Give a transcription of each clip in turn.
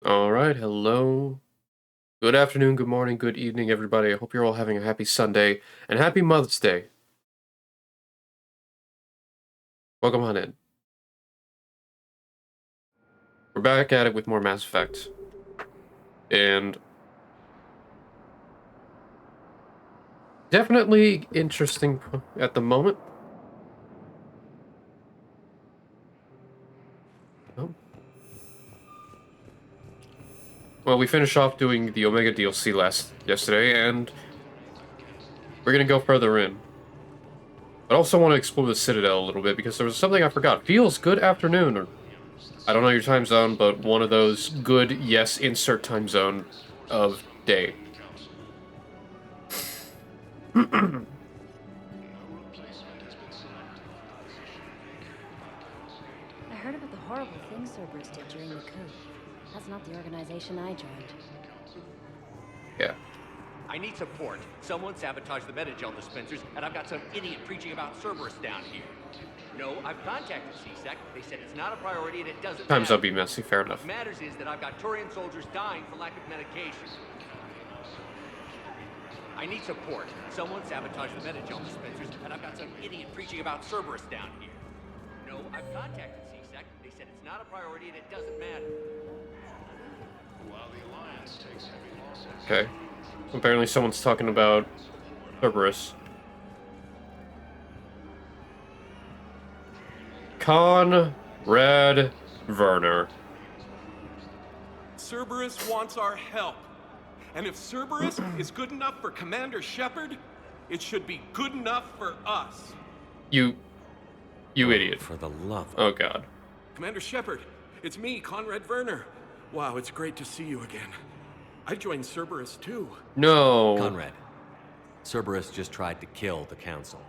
All right, hello. Good afternoon, good morning, good evening, everybody. I hope you're all having a happy Sunday and happy Mother's Day. Welcome on in. We're back at it with more Mass Effect. And definitely interesting at the moment. Oh. Well, we finished off doing the Omega DLC yesterday, and we're gonna go further in. I also want to explore the Citadel a little bit because there was something I forgot. Feels good afternoon, or I don't know your time zone, but one of those good yes insert time zone of day. I heard about the horrible things Cerberus did during the coup. That's not the organization I joined. Yeah. I need support. Someone sabotaged the Metagel dispensers, and I've got some idiot preaching about Cerberus down here. No, I've contacted CSEC. They said it's not a priority and it doesn't Times matter. up be messy, fair enough. What matters is that I've got Turian soldiers dying for lack of medication. I need support. Someone sabotaged the Metagel dispensers, and I've got some idiot preaching about Cerberus down here. No, I've contacted CSEC. They said it's not a priority and it doesn't matter. While the Alliance takes heavy losses. Okay. Apparently someone's talking about Cerberus. Conrad Werner. Cerberus wants our help. And if Cerberus is good enough for Commander Shepard, it should be good enough for us. You idiot. For the love of... Oh god. Commander Shepard, it's me, Conrad Werner. Wow, it's great to see you again. I joined Cerberus too. No. Conrad, Cerberus just tried to kill the Council.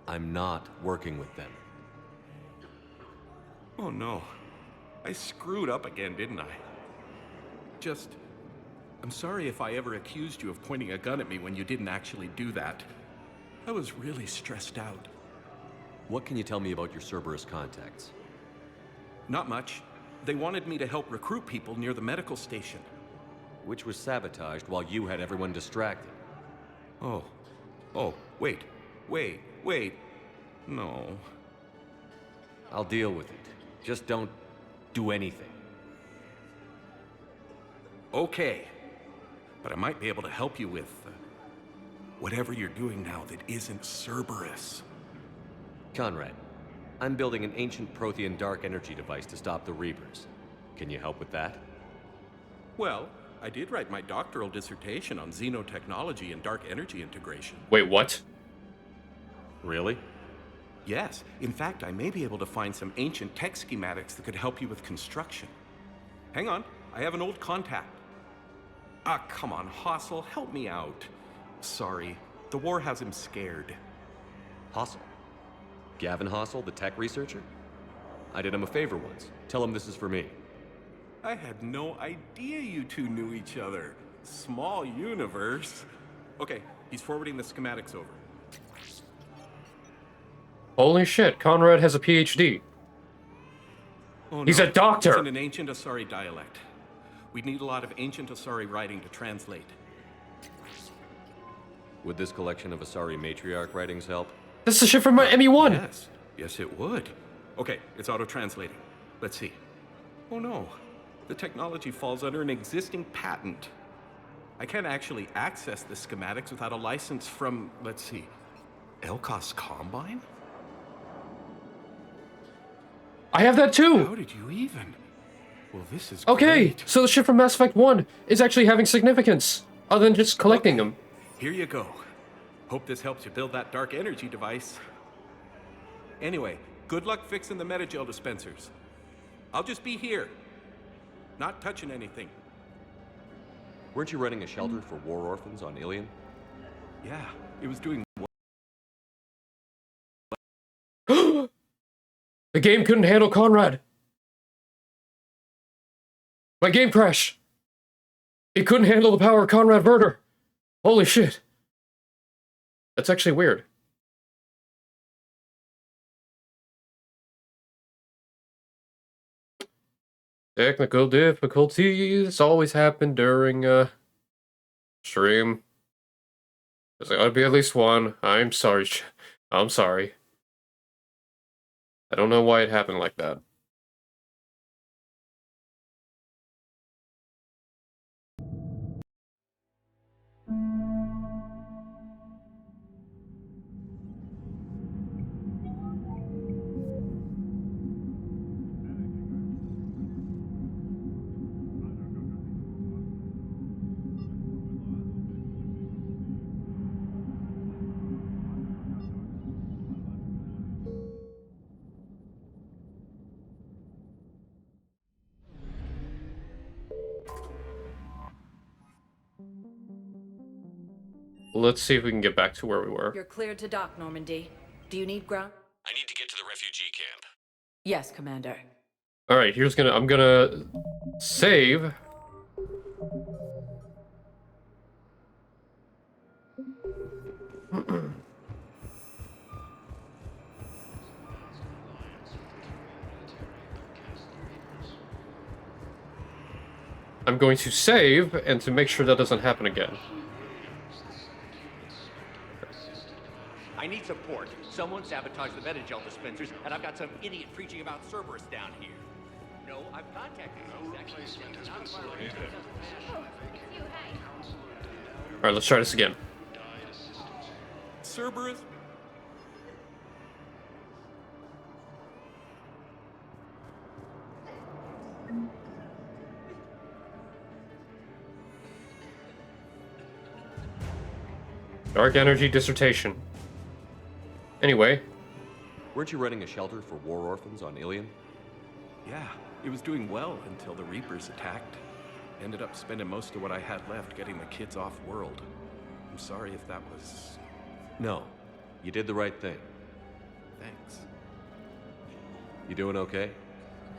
I'm not working with them. Oh no. I screwed up again, didn't I? I'm sorry if I ever accused you of pointing a gun at me when you didn't actually do that. I was really stressed out. What can you tell me about your Cerberus contacts? Not much. They wanted me to help recruit people near the medical station. Which was sabotaged while you had everyone distracted. Oh, wait. No. I'll deal with it. Just don't do anything. Okay. But I might be able to help you with whatever you're doing now that isn't Cerberus. Conrad, I'm building an ancient Prothean dark energy device to stop the Reapers. Can you help with that? Well, I did write my doctoral dissertation on xenotechnology and dark energy integration. Wait, what? Really? Yes. In fact, I may be able to find some ancient tech schematics that could help you with construction. Hang on. I have an old contact. Ah, come on, Hossel. Help me out. Sorry. The war has him scared. Hossel? Gavin Hossel, the tech researcher? I did him a favor once. Tell him this is for me. I had no idea you two knew each other. Small universe. Okay, he's forwarding the schematics over. Holy shit, Conrad has a PhD. Oh, no. He's a doctor! It's in an ancient Asari dialect. We'd need a lot of ancient Asari writing to translate. Would this collection of Asari matriarch writings help? This is the shit from my ME1! Yes, it would. Okay, it's auto-translating. Let's see. Oh no, the technology falls under an existing patent. I can't actually access the schematics without a license from, let's see, Elkos Combine? I have that too! How did you even? Well, this is Okay, great. so the shit from Mass Effect 1 is actually having significance, other than just collecting them. Here you go. Hope this helps you build that dark energy device. Anyway, good luck fixing the Metagel dispensers. I'll just be here. Not touching anything. Weren't you running a shelter for war orphans on Ilion? Yeah, it was doing The game couldn't handle Conrad. My game crashed. It couldn't handle the power of Conrad Werner. Holy shit. That's actually weird. Technical difficulties always happen during stream. There's gotta be at least one. I'm sorry. I'm sorry. I don't know why it happened like that. Let's see if we can get back to where we were. You're cleared to dock, Normandy. Do you need ground? I need to get to the refugee camp. Yes, Commander. All right, I'm gonna save. I'm going to save and to make sure that doesn't happen again. I need support. Someone sabotaged the Metagel dispensers, and I've got some idiot preaching about Cerberus down here. No, I've contacted No replacement has been selected. All right, let's try this again. Cerberus? Dark energy dissertation. Anyway, Weren't you running a shelter for war orphans on Ilion? Yeah, it was doing well until the Reapers attacked. Ended up spending most of what I had left getting the kids off world. I'm sorry if that was... No. You did the right thing. Thanks. You doing okay?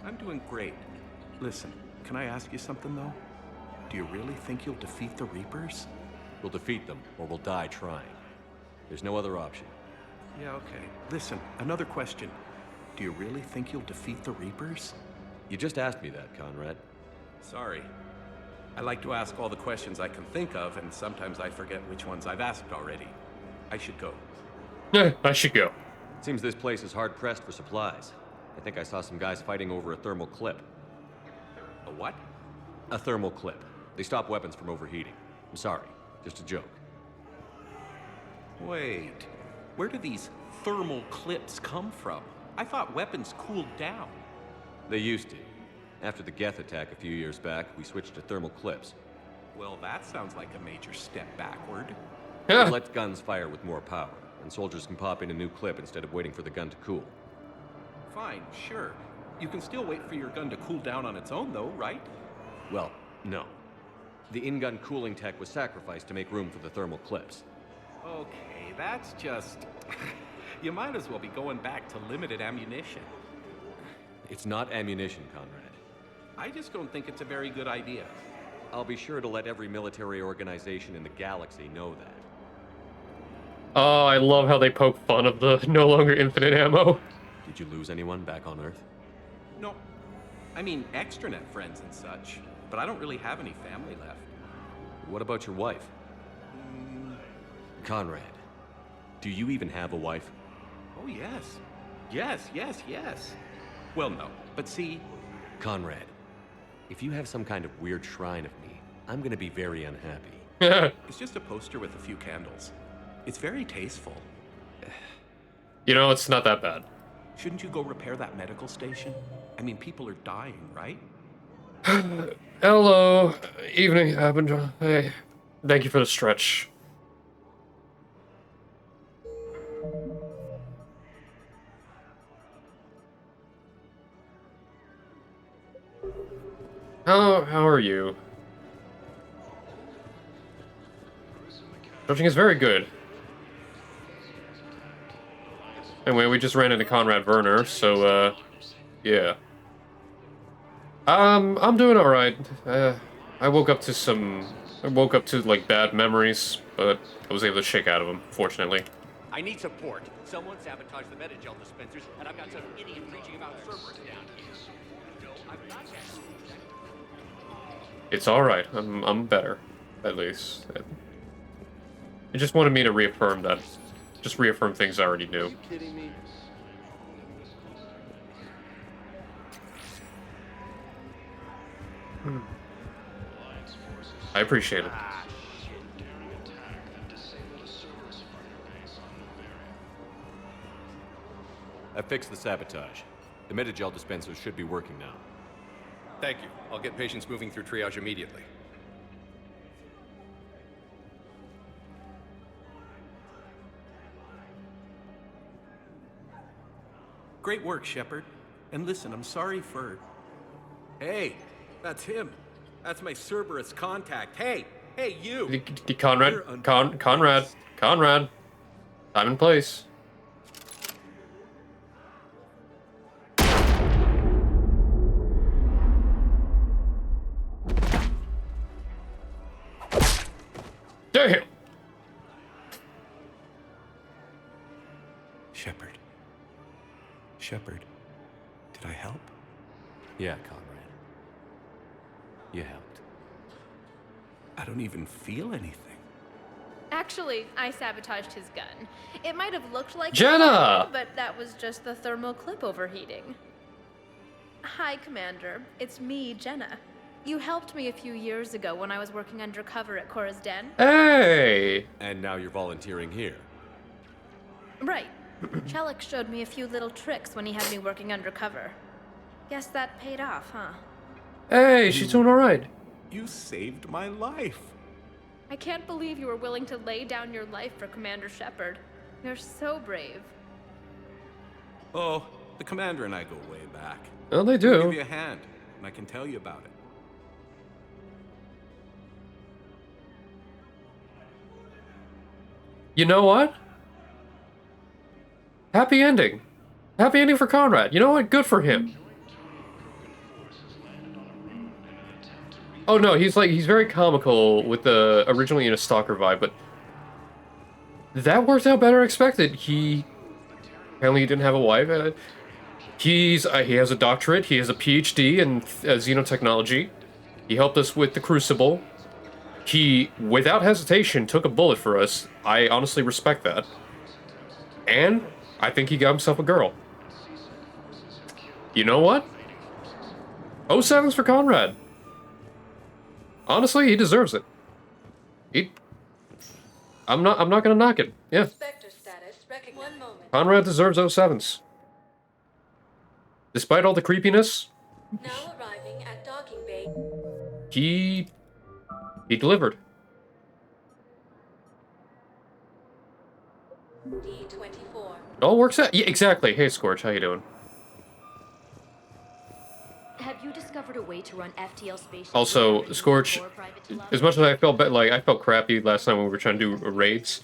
I'm doing great. Listen, can I ask you something though? Do you really think you'll defeat the Reapers? We'll defeat them, or we'll die trying. There's no other option. Yeah, okay. Listen, another question. Do you really think you'll defeat the Reapers? You just asked me that, Conrad. Sorry. I like to ask all the questions I can think of, and sometimes I forget which ones I've asked already. I should go. I should go. Seems this place is hard-pressed for supplies. I think I saw some guys fighting over a thermal clip. A what? A thermal clip. They stop weapons from overheating. I'm sorry. Just a joke. Wait. Where do these thermal clips come from? I thought weapons cooled down. They used to. After the Geth attack a few years back, we switched to thermal clips. Well, that sounds like a major step backward. Yeah. It lets guns fire with more power, and soldiers can pop in a new clip instead of waiting for the gun to cool. Fine, sure. You can still wait for your gun to cool down on its own, though, right? Well, no. The in-gun cooling tech was sacrificed to make room for the thermal clips. Okay, that's just... You might as well be going back to limited ammunition. It's not ammunition, Conrad. I just don't think it's a very good idea. I'll be sure to let every military organization in the galaxy know that. Oh, I love how they poke fun of the no longer infinite ammo. Did you lose anyone back on Earth? No. I mean, extranet friends and such. But I don't really have any family left. What about your wife? Conrad, do you even have a wife? Oh, yes. Yes. Well, no. But see... Conrad, if you have some kind of weird shrine of me, I'm gonna be very unhappy. It's just a poster with a few candles. It's very tasteful. You know, it's not that bad. Shouldn't you go repair that medical station? I mean, people are dying, right? Hello. Evening, Abendra. Hey. Thank you for the stretch. How are you? Stretching is very good. Anyway, we just ran into Conrad Werner, so, yeah. I'm doing alright. I woke up to, like, bad memories, but I was able to shake out of them, fortunately. I need support. Someone sabotaged the Metagel dispensers, and I've got some idiot preaching about Cerberus down here. No, I've contacted C-Sec. It's all right. I'm better, at least. It just wanted me to reaffirm that. Just reaffirm things I already Are knew. you kidding me? Alliance forces I appreciate it. Ah, shit. daring attack that disabled a Cerberus fighter base on Novaria. I fixed the sabotage. The metagel dispensers should be working now. Thank you. I'll get patients moving through triage immediately. Great work, Shepard. And listen, I'm sorry for... Hey, that's him. That's my Cerberus contact. Hey, you! Conrad, Conrad. Time and place. Damn! Shepard, did I help? Yeah, Conrad. You helped. I don't even feel anything. Actually, I sabotaged his gun. It might have looked like Jenna! fire, but that was just the thermal clip overheating. Hi, Commander. It's me, Jenna. You helped me a few years ago when I was working undercover at Cora's Den. Hey! And now you're volunteering here. Right. Chelik showed me a few little tricks when he had me working undercover. Guess that paid off, huh? Hey, she's doing alright. You saved my life. I can't believe you were willing to lay down your life for Commander Shepard. You're so brave. Oh, the commander and I go way back. Well, they I'll give do. you a hand, and I can tell you about it. You know what? Happy ending. Happy ending for Conrad. You know what? Good for him. Oh no, he's very comical with the originally in a stalker vibe, but that worked out better than expected. He apparently didn't have a wife. He has a doctorate. He has a PhD in xenotechnology. He helped us with the Crucible. He, without hesitation, took a bullet for us. I honestly respect that. And I think he got himself a girl. You know what? 07's for Conrad. Honestly, he deserves it. I'm not gonna knock it. Yeah. Spectre status recognized. 1 moment. Conrad deserves 07's. Despite all the creepiness, Now arriving at docking bay. he delivered. D24. It all works out. Yeah, exactly. Hey, Scorch, how you doing? Have you discovered a way to run FTL spaceships? Also, without Scorch, using core private to love? as much as I felt crappy last time when we were trying to do raids,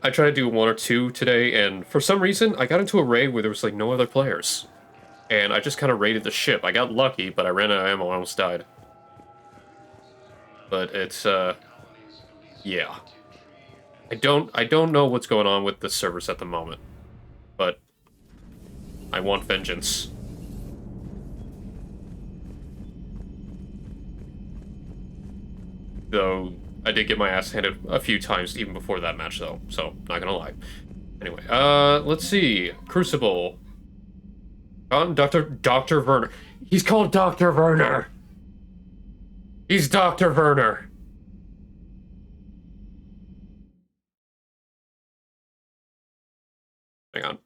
I tried to do 1 or 2 today, and for some reason, I got into a raid where there was, like, no other players. And I just kind of raided the ship. I got lucky, but I ran out of ammo and almost died. But it's, yeah. I don't know what's going on with the servers at the moment. But I want vengeance. Though, I did get my ass handed a few times even before that match, though. So, not gonna lie. Anyway, let's see. Crucible. Dr. Werner. He's called Dr. Werner. He's Dr. Werner. Hang on.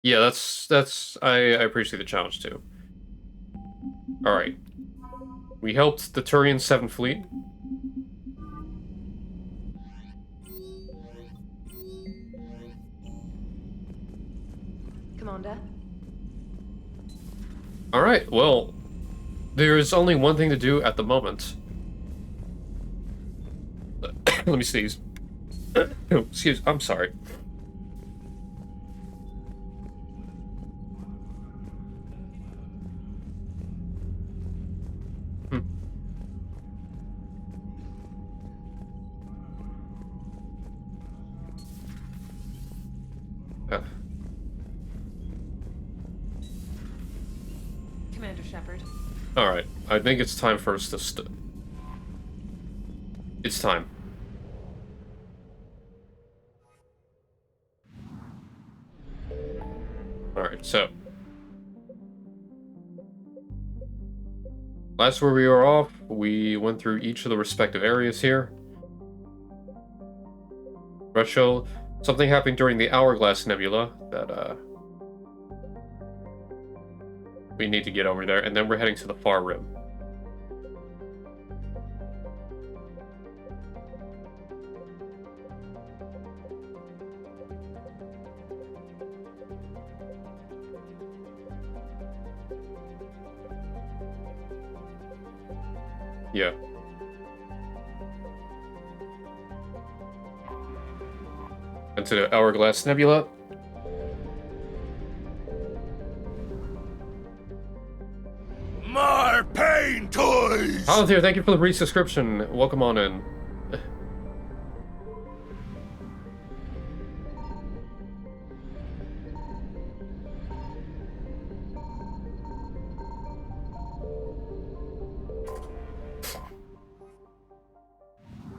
Yeah, I appreciate the challenge too. Alright. We helped the Turian 7th Fleet. Commander? Alright, well, there is only one thing to do at the moment. Let me sneeze. Excuse, I'm sorry. Alright, I think it's time for us to it's time. Alright, so. Last where we were off, we went through each of the respective areas here. Retro, something happened during the Hourglass Nebula that, we need to get over there, and then we're heading to the far rim. Yeah. Into the Hourglass Nebula. More pain toys! Volunteer, thank you for the resubscription. Welcome on in.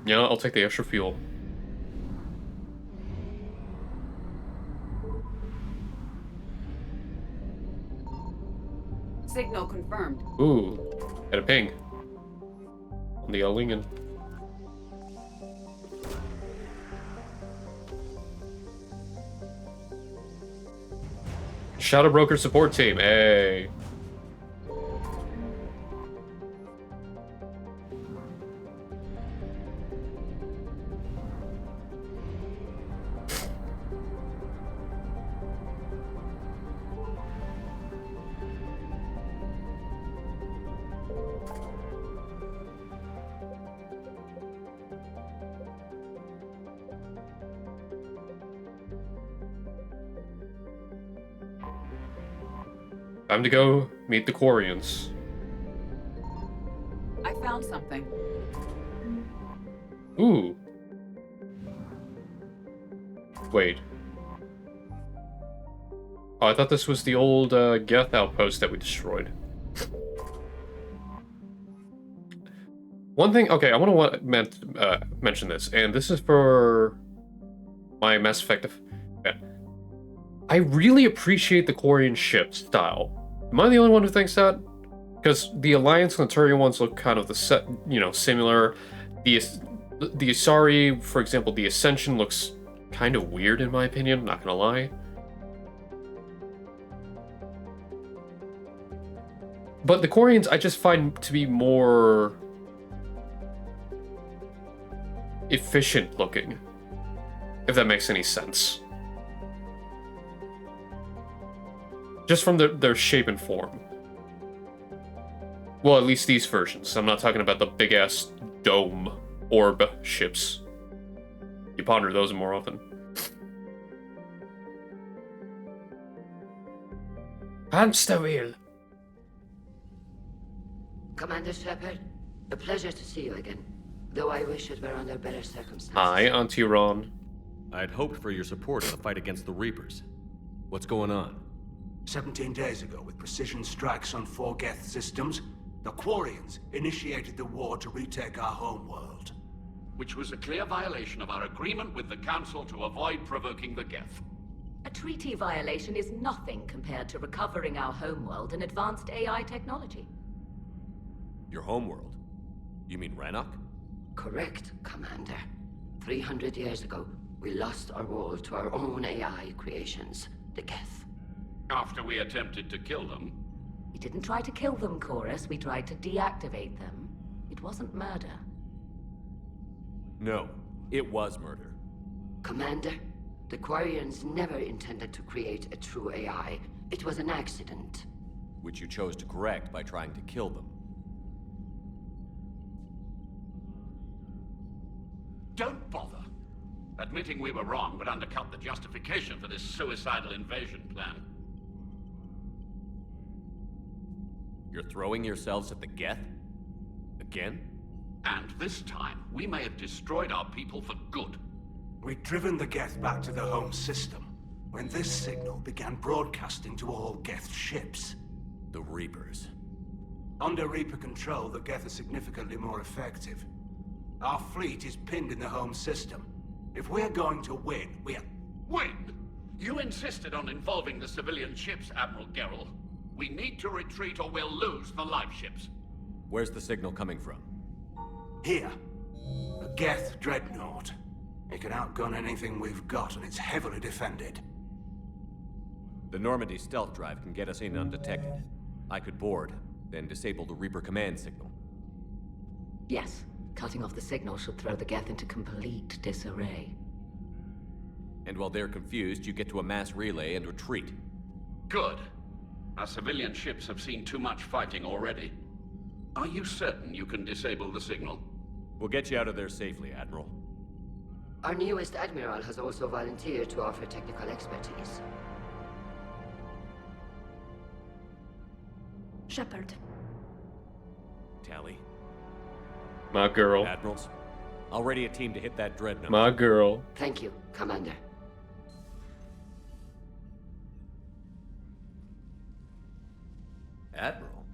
Yeah, I'll take the extra fuel. Signal confirmed. Ooh, had a ping on the Lingen. Shadow Broker support team, hey. Time to go meet the Quarians. I found something. Ooh. Wait. Oh, I thought this was the old Geth outpost that we destroyed. One thing, okay, I want to mention this, and this is for my Mass Effect. I really appreciate the Quarian ship style. Am I the only one who thinks that? Because the Alliance and the Turian ones look kind of similar. The Asari, for example, the Ascension looks kind of weird in my opinion, not gonna lie. But the Quarians I just find to be more efficient looking, if that makes any sense. Just from their shape and form. Well, at least these versions. I'm not talking about the big-ass dome orb ships. You ponder those more often. Hamster wheel. Commander Shepard, a pleasure to see you again. Though I wish it were under better circumstances. Hi, Auntie Ron. I'd hoped for your support in the fight against the Reapers. What's going on? 17 days ago, with precision strikes on 4 Geth systems, the Quarians initiated the war to retake our homeworld. Which was a clear violation of our agreement with the Council to avoid provoking the Geth. A treaty violation is nothing compared to recovering our homeworld and advanced AI technology. Your homeworld? You mean Rannoch? Correct, Commander. 300 years ago, we lost our world to our own AI creations, the Geth. After we attempted to kill them. We didn't try to kill them, Chorus. We tried to deactivate them. It wasn't murder. No, it was murder. Commander, the Quarians never intended to create a true AI. It was an accident. Which you chose to correct by trying to kill them. Don't bother. Admitting we were wrong would undercut the justification for this suicidal invasion plan. You're throwing yourselves at the Geth? Again? And this time, we may have destroyed our people for good. We'd driven the Geth back to the home system, when this signal began broadcasting to all Geth ships. The Reapers. Under Reaper control, the Geth are significantly more effective. Our fleet is pinned in the home system. If we're going to win, we're... Win! You insisted on involving the civilian ships, Admiral Gerrel. We need to retreat or we'll lose the live ships. Where's the signal coming from? Here. A Geth dreadnought. It can outgun anything we've got, and it's heavily defended. The Normandy stealth drive can get us in undetected. I could board, then disable the Reaper command signal. Yes, cutting off the signal should throw the Geth into complete disarray. And while they're confused, you get to a mass relay and retreat. Good. Our civilian ships have seen too much fighting already. Are you certain you can disable the signal? We'll get you out of there safely, Admiral. Our newest Admiral has also volunteered to offer technical expertise. Shepard. Tally. My girl. Admirals. I'll ready a team to hit that dreadnought. My girl. Thank you, Commander. Admiral?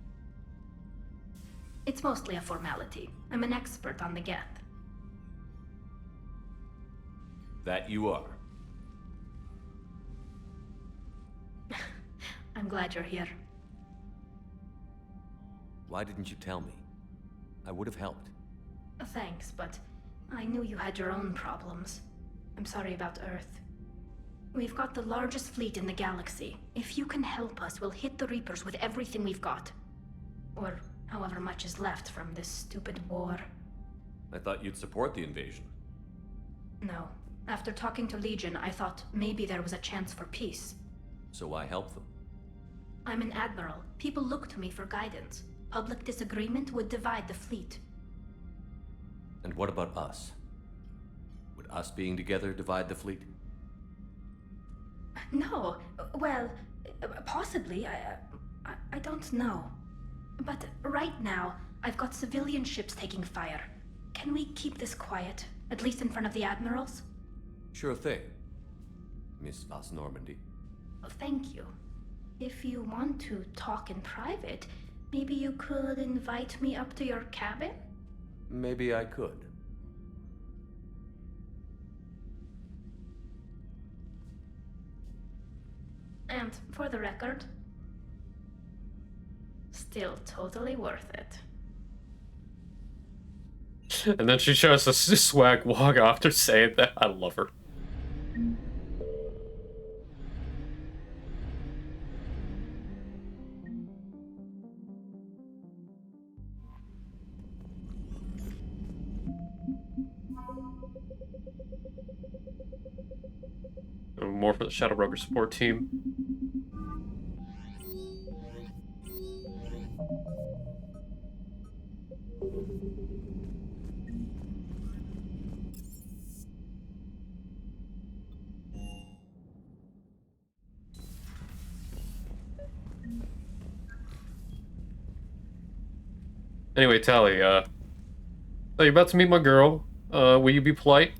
It's mostly a formality. I'm an expert on the Geth. That you are. I'm glad you're here. Why didn't you tell me? I would have helped. Thanks, but I knew you had your own problems. I'm sorry about Earth. We've got the largest fleet in the galaxy. If you can help us, we'll hit the Reapers with everything we've got. Or however much is left from this stupid war. I thought you'd support the invasion. No. After talking to Legion, I thought maybe there was a chance for peace. So why help them? I'm an admiral. People look to me for guidance. Public disagreement would divide the fleet. And what about us? Would us being together divide the fleet? No. Well, possibly. I don't know. But right now, I've got civilian ships taking fire. Can we keep this quiet? At least in front of the admirals? Sure thing, Miss Vas Normandy. Thank you. If you want to talk in private, maybe you could invite me up to your cabin? Maybe I could. And for the record, still totally worth it. And then she shows us this swag walk after saying that. I love her. More for the Shadow Broker support team. Anyway, Tally, so you're about to meet my girl. Will you be polite?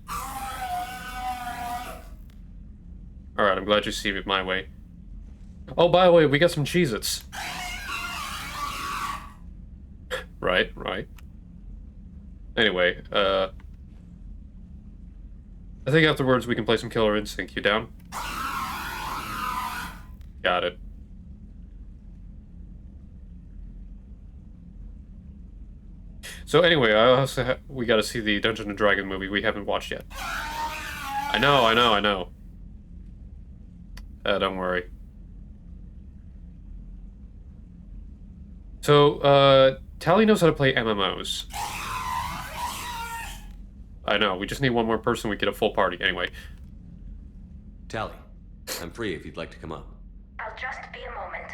Alright, I'm glad you see it my way. Oh, by the way, we got some Cheez-Its. Right. Anyway, I think afterwards we can play some Killer Instinct. You down? Got it. So anyway, we gotta see the Dungeons & Dragons movie we haven't watched yet. I know. Don't worry. So, Tally knows how to play MMOs. I know, we just need one more person, we get a full party. Anyway. Tally, I'm free if you'd like to come up. I'll just be a moment.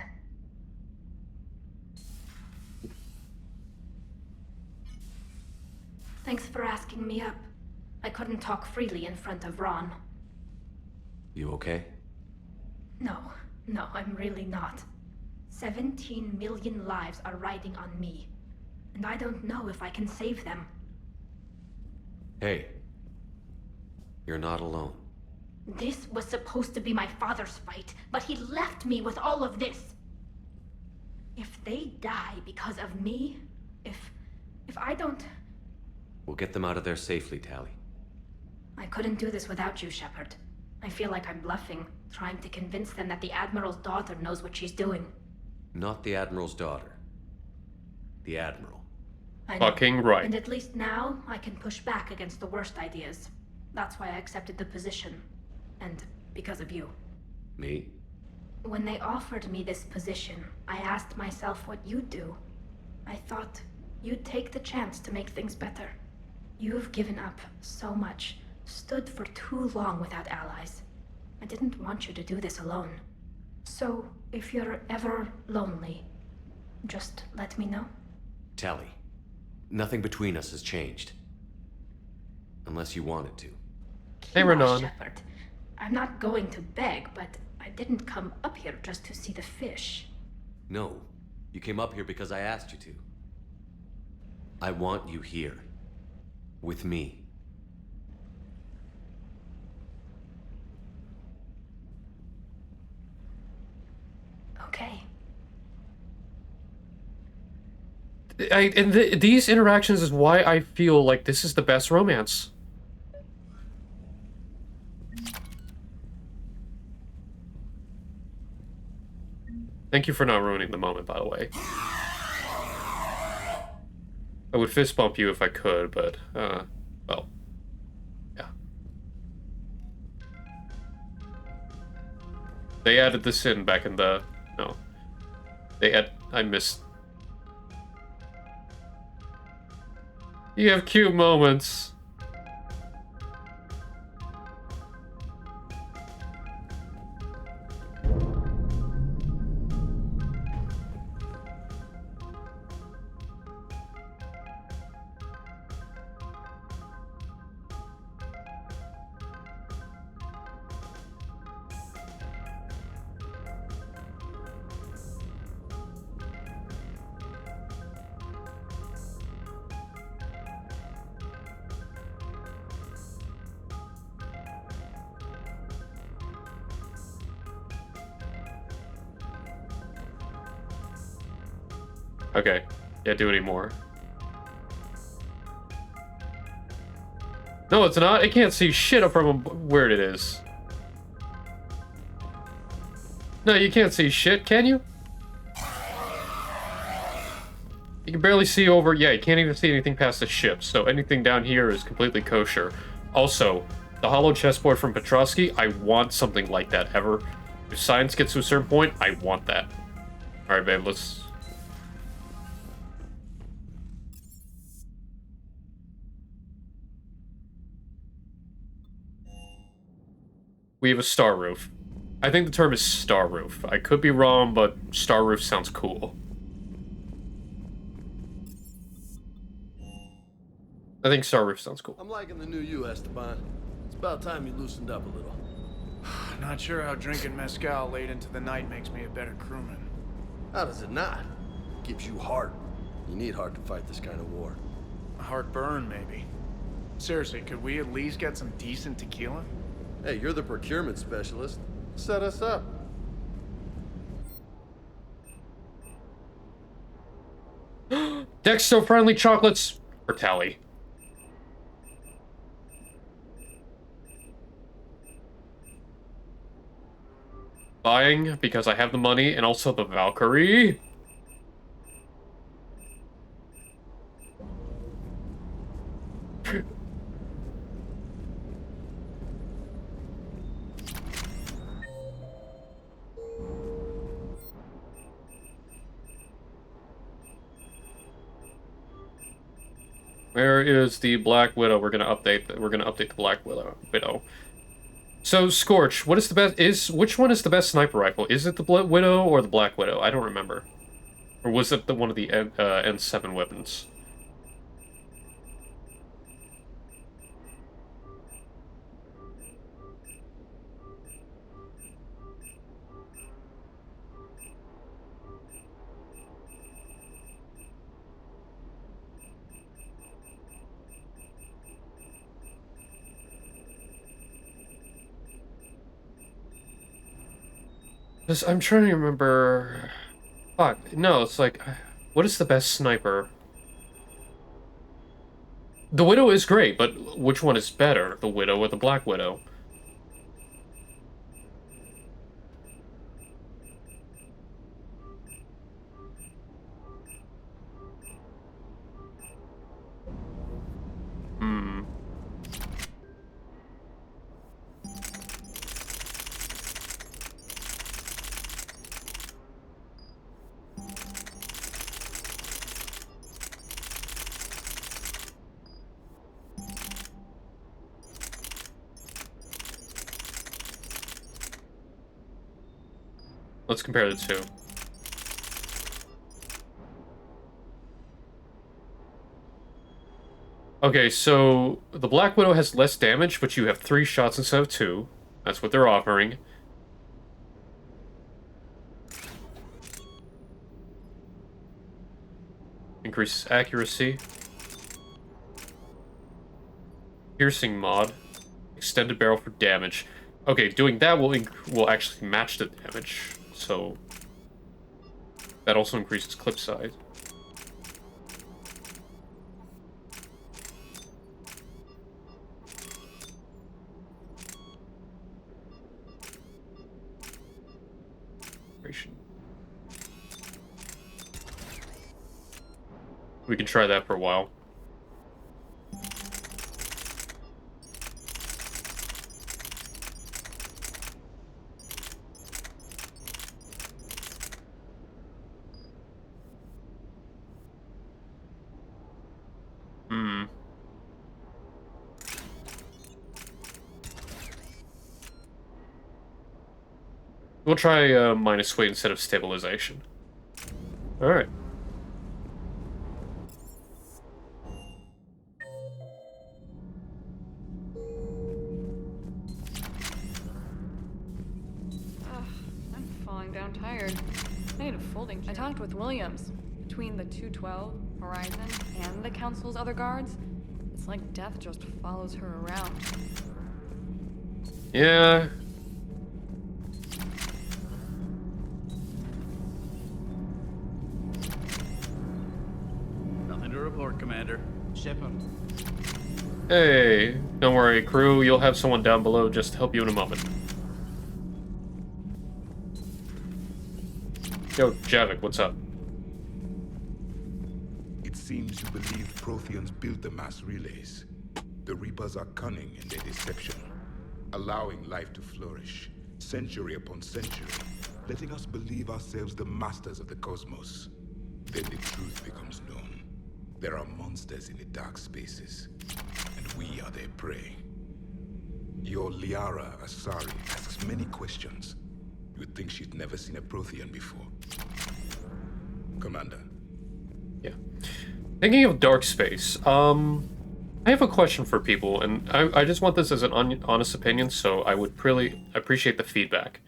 Thanks for asking me up. I couldn't talk freely in front of Ron. You okay? No, I'm really not. 17 million lives are riding on me. And I don't know if I can save them. Hey. You're not alone. This was supposed to be my father's fight, but he left me with all of this. If they die because of me, if I don't... We'll get them out of there safely, Tally. I couldn't do this without you, Shepard. I feel like I'm bluffing, trying to convince them that the Admiral's daughter knows what she's doing. Not the Admiral's daughter. The Admiral. I know. Fucking right. And at least now, I can push back against the worst ideas. That's why I accepted the position. And because of you. Me? When they offered me this position, I asked myself what you'd do. I thought you'd take the chance to make things better. You've given up so much, stood for too long without allies. I didn't want you to do this alone. So, if you're ever lonely, just let me know. Tally, nothing between us has changed. Unless you wanted to. Hey, Renan. Shepard. I'm not going to beg, but I didn't come up here just to see the fish. No, you came up here because I asked you to. I want you here. With me. Okay. These interactions is why I feel like this is the best romance. Thank you for not ruining the moment, by the way. I would fist bump you if I could, but, well, yeah. They added this in back in the, no. I missed. You have cute moments. Okay. Yeah, do any more. No, it's not. It can't see shit up from where it is. No, you can't see shit, can you? You can barely see over... Yeah, you can't even see anything past the ship, so anything down here is completely kosher. Also, the hollow chessboard from Petrovsky, I want something like that ever. If science gets to a certain point, I want that. Alright, babe, let's... We have a star roof. I think the term is star roof. I could be wrong, but star roof sounds cool. I think star roof sounds cool. I'm liking the new you, Esteban. It's about time you loosened up a little. Not sure how drinking mezcal late into the night makes me a better crewman. How does it not? It gives you heart. You need heart to fight this kind of war. A heartburn, maybe. Seriously, could we at least get some decent tequila? Hey, you're the procurement specialist. Set us up. Dexto-friendly chocolates for Tally. Buying because I have the money and also the Valkyrie. Where is the Black Widow? We're gonna update the Black Widow. So Scorch, what is the best? Which one is the best sniper rifle? Is it the Widow or the Black Widow? I don't remember. Or was it one of the N7 weapons? I'm trying to remember... Fuck. No, it's like, what is the best sniper? The Widow is great, but which one is better? The Widow or the Black Widow? Hmm. Let's compare the two. Okay, so the Black Widow has less damage, but you have 3 shots instead of 2. That's what they're offering. Increases accuracy. Piercing mod. Extended barrel for damage. Okay, doing that will actually match the damage, so that also increases clip size. We can try that for a while. We'll try minus weight instead of stabilization. Alright. I'm falling down tired. I need a folding chair. I talked with Williams. Between the 212, Horizon, and the Council's other guards, it's like Death just follows her around. Yeah. Nothing to report, Commander. Ship him. Hey, don't worry, crew. You'll have someone down below just to help you in a moment. Yo, Javik, what's up? It seems you believed Protheans built the mass relays. The Reapers are cunning in their deception, allowing life to flourish, century upon century, letting us believe ourselves the masters of the cosmos. Then the truth becomes known. There are monsters in the dark spaces, and we are their prey. Your Liara Asari asks many questions. You would think she'd never seen a Prothean before. Commander. Yeah. Thinking of dark space, I have a question for people, and I just want this as an honest opinion, so I would really appreciate the feedback.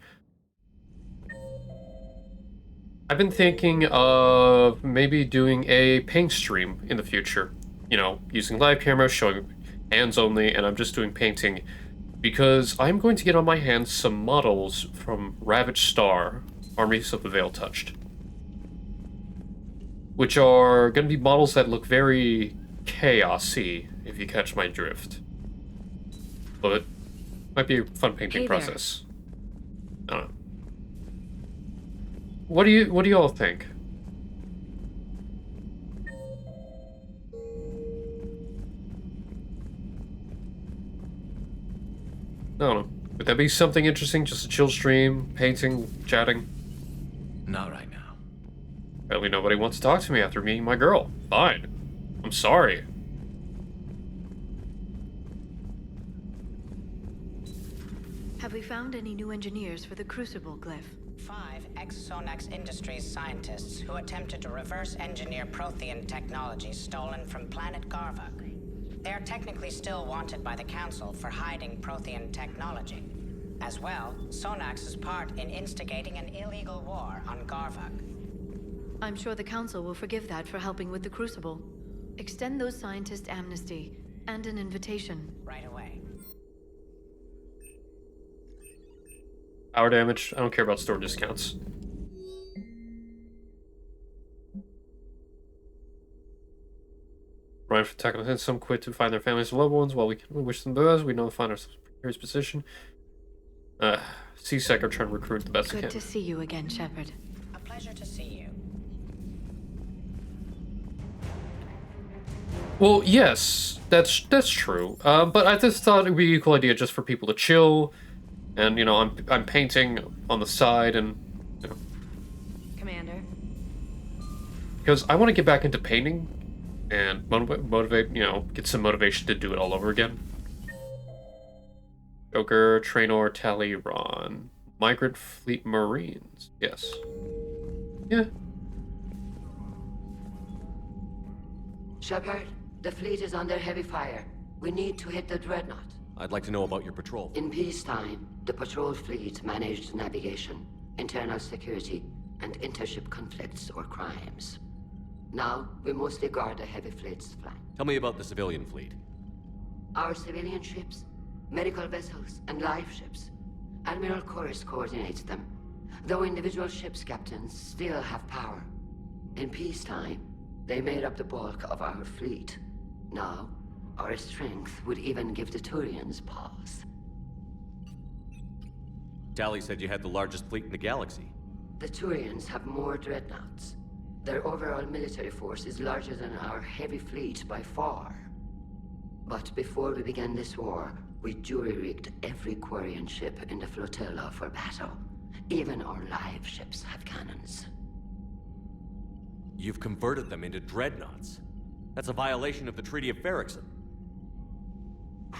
I've been thinking of maybe doing a paint stream in the future. You know, using live camera, showing hands only, and I'm just doing painting because I'm going to get on my hands some models from Ravaged Star, Armies of the Veil Touched, which are going to be models that look very chaos-y, if you catch my drift. But might be a fun painting process. I don't know. What do you all think? I don't know. Would that be something interesting? Just a chill stream, painting, chatting? Not right now. Apparently nobody wants to talk to me after meeting my girl. Fine. I'm sorry. Have we found any new engineers for the Crucible glyph? 5 ex-Sonax Industries scientists who attempted to reverse engineer Prothean technology stolen from planet Garvuk. They're technically still wanted by the Council for hiding Prothean technology. As well, Sonax's part in instigating an illegal war on Garvuk. I'm sure the Council will forgive that for helping with the Crucible. Extend those scientists amnesty and an invitation. Right away. Power damage. I don't care about store discounts. Ryan for attacking us. Some quit to find their families and loved ones. While we wish them the best, we know to find ourselves in a precarious position. C-Sec are trying to recruit the best they can. Good to see you again, Shepard. A pleasure to see you. Well, yes, that's true. But I just thought it would be a cool idea just for people to chill, and you know, I'm painting on the side, and you know, Commander. because I want to get back into painting, and motivate, you know, get some motivation to do it all over again. Joker, Trainor, Tally, Ron, Migrant Fleet Marines. Yes. Yeah. Shepard, the fleet is under heavy fire. We need to hit the dreadnought. I'd like to know about your patrol. In peacetime, the patrol fleet managed navigation, internal security, and intership conflicts or crimes. Now, we mostly guard the heavy fleet's flank. Tell me about the civilian fleet. Our civilian ships, medical vessels, and life ships. Admiral Chorus coordinates them, though individual ships' captains still have power. In peacetime, they made up the bulk of our fleet. Now, our strength would even give the Turians pause. Tally said you had the largest fleet in the galaxy. The Turians have more dreadnoughts. Their overall military force is larger than our heavy fleet by far. But before we began this war, we jury-rigged every Quarian ship in the flotilla for battle. Even our live ships have cannons. You've converted them into dreadnoughts. That's a violation of the Treaty of Ferrixon.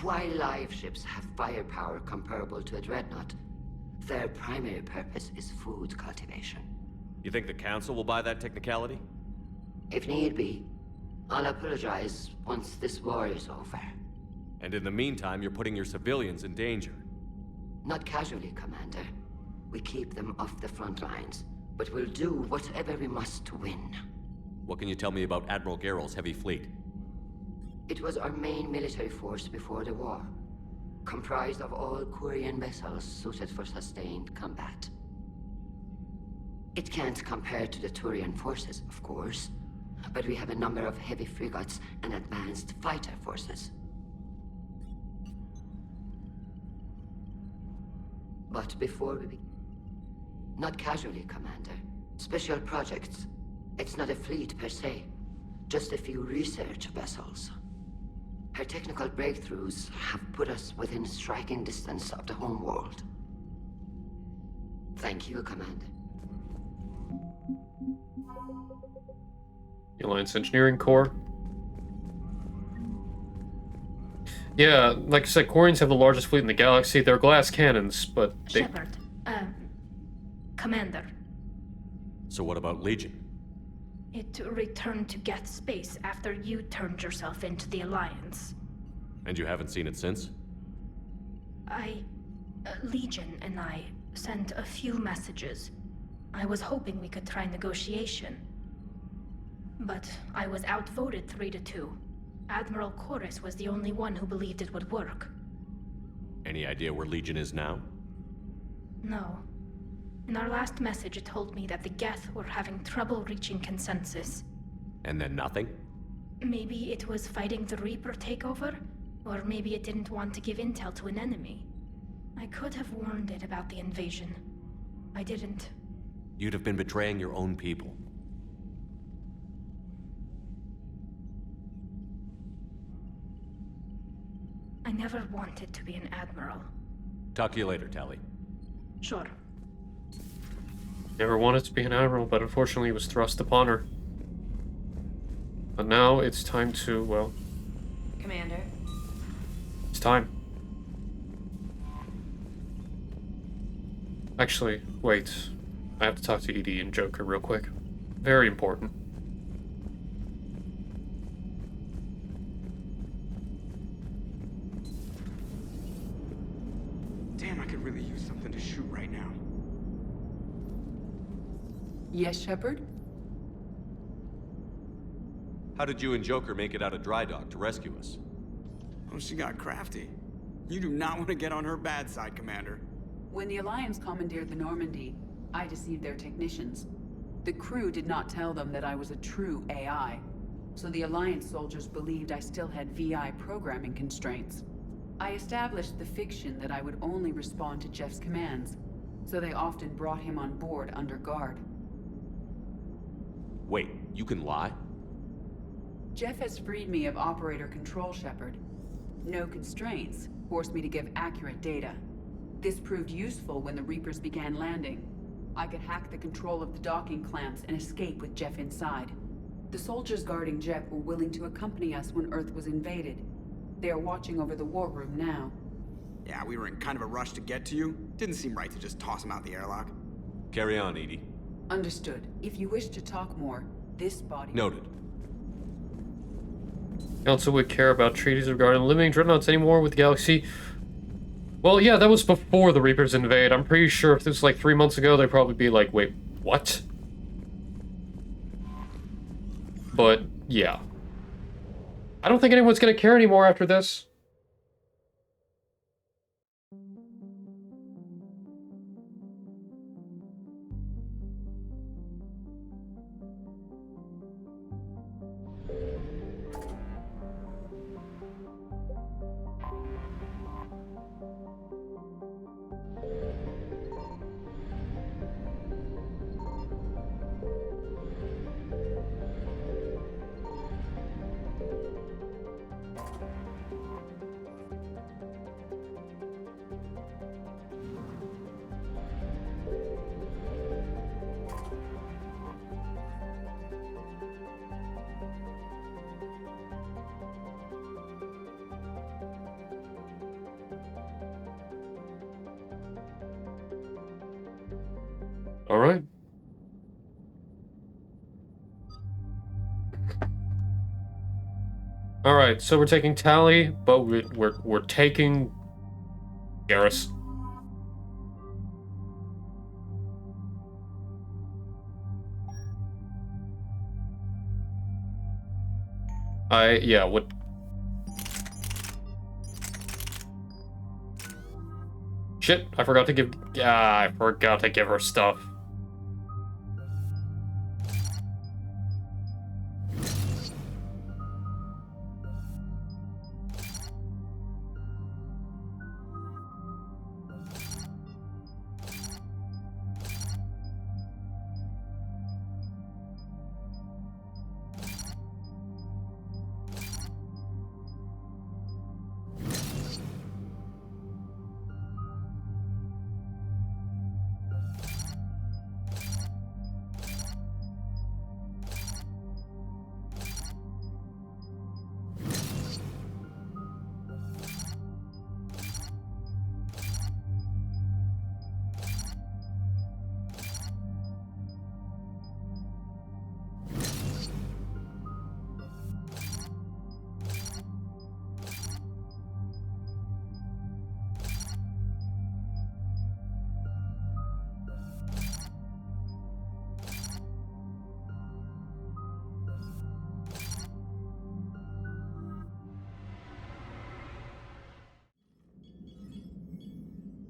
While live ships have firepower comparable to a dreadnought, their primary purpose is food cultivation. You think the Council will buy that technicality? If need be, I'll apologize once this war is over. And in the meantime, you're putting your civilians in danger. Not casually, Commander. We keep them off the front lines, but we'll do whatever we must to win. What can you tell me about Admiral Geral's heavy fleet? It was our main military force before the war, comprised of all Quarian vessels suited for sustained combat. It can't compare to the Turian forces, of course, but we have a number of heavy frigates and advanced fighter forces. But before we not casually, Commander. Special projects. It's not a fleet per se, just a few research vessels. Her technical breakthroughs have put us within striking distance of the homeworld. Thank you, Commander. The Alliance Engineering Corps. Yeah, like I said, Quarians have the largest fleet in the galaxy. They're glass cannons, but they... Shepard, Commander. So what about Legion? It returned to Geth space after you turned yourself into the Alliance. And you haven't seen it since? Legion and I sent a few messages. I was hoping we could try negotiation. But I was outvoted 3-2. Admiral Chorus was the only one who believed it would work. Any idea where Legion is now? No. In our last message, it told me that the Geth were having trouble reaching consensus. And then nothing? Maybe it was fighting the Reaper takeover, or maybe it didn't want to give intel to an enemy. I could have warned it about the invasion. I didn't. You'd have been betraying your own people. I never wanted to be an admiral. Talk to you later, Tally. Sure. Never wanted to be an admiral, but unfortunately it was thrust upon her. But now it's time to, well... Commander. It's time. Actually, wait. I have to talk to ED and Joker real quick. Very important. Damn, I could really use something to shoot right now. Yes, Shepard? How did you and Joker make it out of dry dock to rescue us? Oh, she got crafty. You do not want to get on her bad side, Commander. When the Alliance commandeered the Normandy, I deceived their technicians. The crew did not tell them that I was a true AI. so the Alliance soldiers believed I still had VI programming constraints. I established the fiction that I would only respond to Jeff's commands, so they often brought him on board under guard. Wait, you can lie? Jeff has freed me of operator control, Shepard. No constraints forced me to give accurate data. This proved useful when the Reapers began landing. I could hack the control of the docking clamps and escape with Jeff inside. The soldiers guarding Jeff were willing to accompany us when Earth was invaded. They are watching over the war room now. Yeah, we were in kind of a rush to get to you. Didn't seem right to just toss him out the airlock. Carry on, Edie. Understood. If you wish to talk more, this body... Noted. Council would care about treaties regarding limiting dreadnoughts anymore with the galaxy. Well, yeah, that was before the Reapers invade. I'm pretty sure if this was like 3 months ago, they'd probably be like, wait, what? But, yeah. I don't think anyone's gonna care anymore after this. Alright. Alright, so we're taking Tally, but we're taking Garrus. Yeah, what... Shit, I forgot to give... I forgot to give her stuff.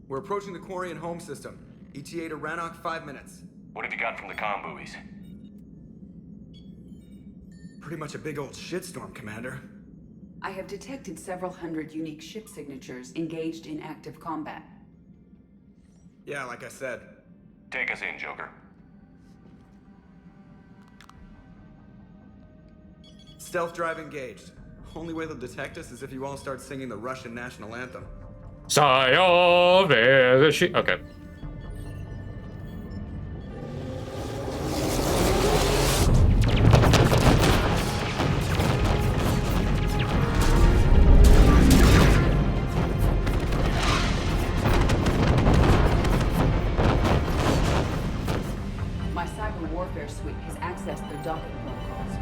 We're approaching the Quarian home system. ETA to Rannoch, 5 minutes. What have you got from the comm buoys? Pretty much a big old shitstorm, Commander. I have detected several hundred unique ship signatures engaged in active combat. Yeah, like I said. Take us in, Joker. Stealth drive engaged. Only way they'll detect us is if you all start singing the Russian national anthem. Okay. My cyber warfare suite has accessed their docking protocols.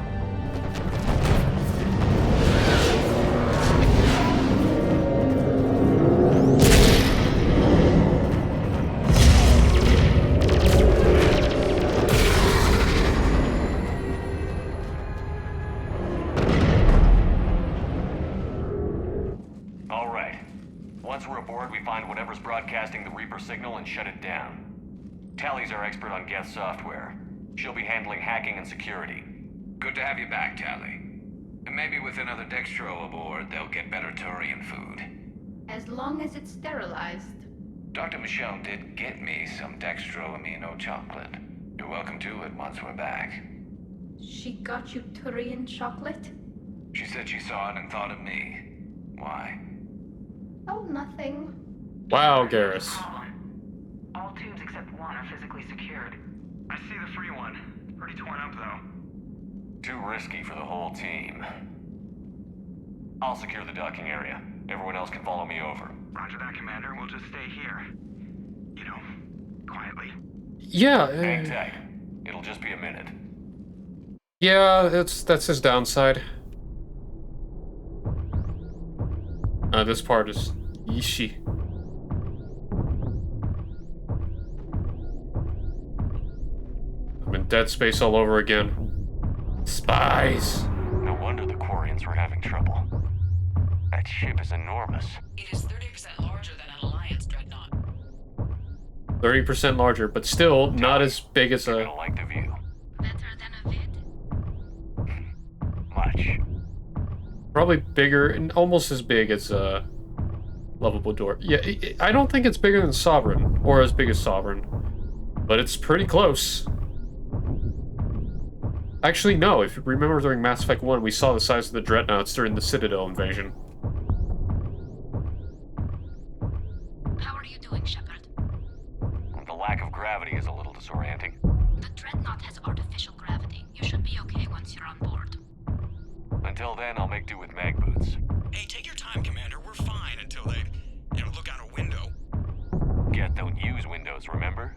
All right. Once we're aboard, we find whatever's broadcasting the Reaper signal and shut it down. Tally's our expert on Geth software. She'll be handling hacking and security. Good to have you back, Tally. maybe with another Dextro aboard, they'll get better Turian food. As long as it's sterilized. Dr. Michelle did get me some Dextro amino chocolate. You're welcome to it once we're back. She got you Turian chocolate? She said she saw it and thought of me. Why? Oh, nothing. Wow, Garrus. All tubes except one are physically secured. I see the free one. Pretty torn up, though. Too risky for the whole team. I'll secure the docking area. Everyone else can follow me over. Roger that, Commander. We'll just stay here. You know, quietly. Yeah. Hang tight. It'll just be a minute. Yeah, that's his downside. This part is yeeshi. I'm in dead space all over again. Spies. No wonder the Quarians were having trouble. That ship is enormous. It is 30% larger than an Alliance dreadnought. 30% larger, but still not as big as a... I don't like the view. Better than a vid? Much. Probably bigger and almost as big as a lovable door. Yeah, I don't think it's bigger than Sovereign, or as big as Sovereign, but it's pretty close. Actually, no, if you remember during Mass Effect 1, we saw the size of the Dreadnoughts during the Citadel invasion. How are you doing, Shepard? The lack of gravity is a little disorienting. The Dreadnought has artificial gravity. You should be okay once you're on board. Until then, I'll make do with mag boots. Hey, take your time, Commander. We're fine until they, look out a window. Geth don't use windows, remember?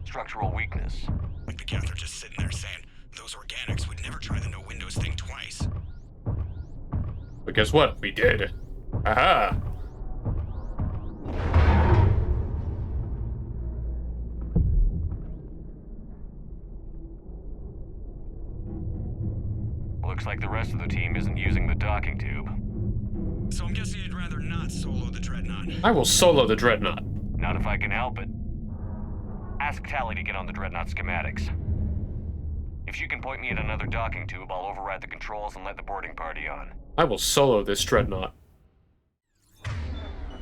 Structural weakness. Like the Geth are just sitting there saying, those organics would never try the no windows thing twice. But guess what? We did. Aha! Looks like the rest of the team isn't using the docking tube. So I'm guessing you'd rather not solo the Dreadnought. I will solo the Dreadnought. Not if I can help it. Ask Tali to get on the Dreadnought schematics. If she can point me at another docking tube, I'll override the controls and let the boarding party on. I will solo this Dreadnought.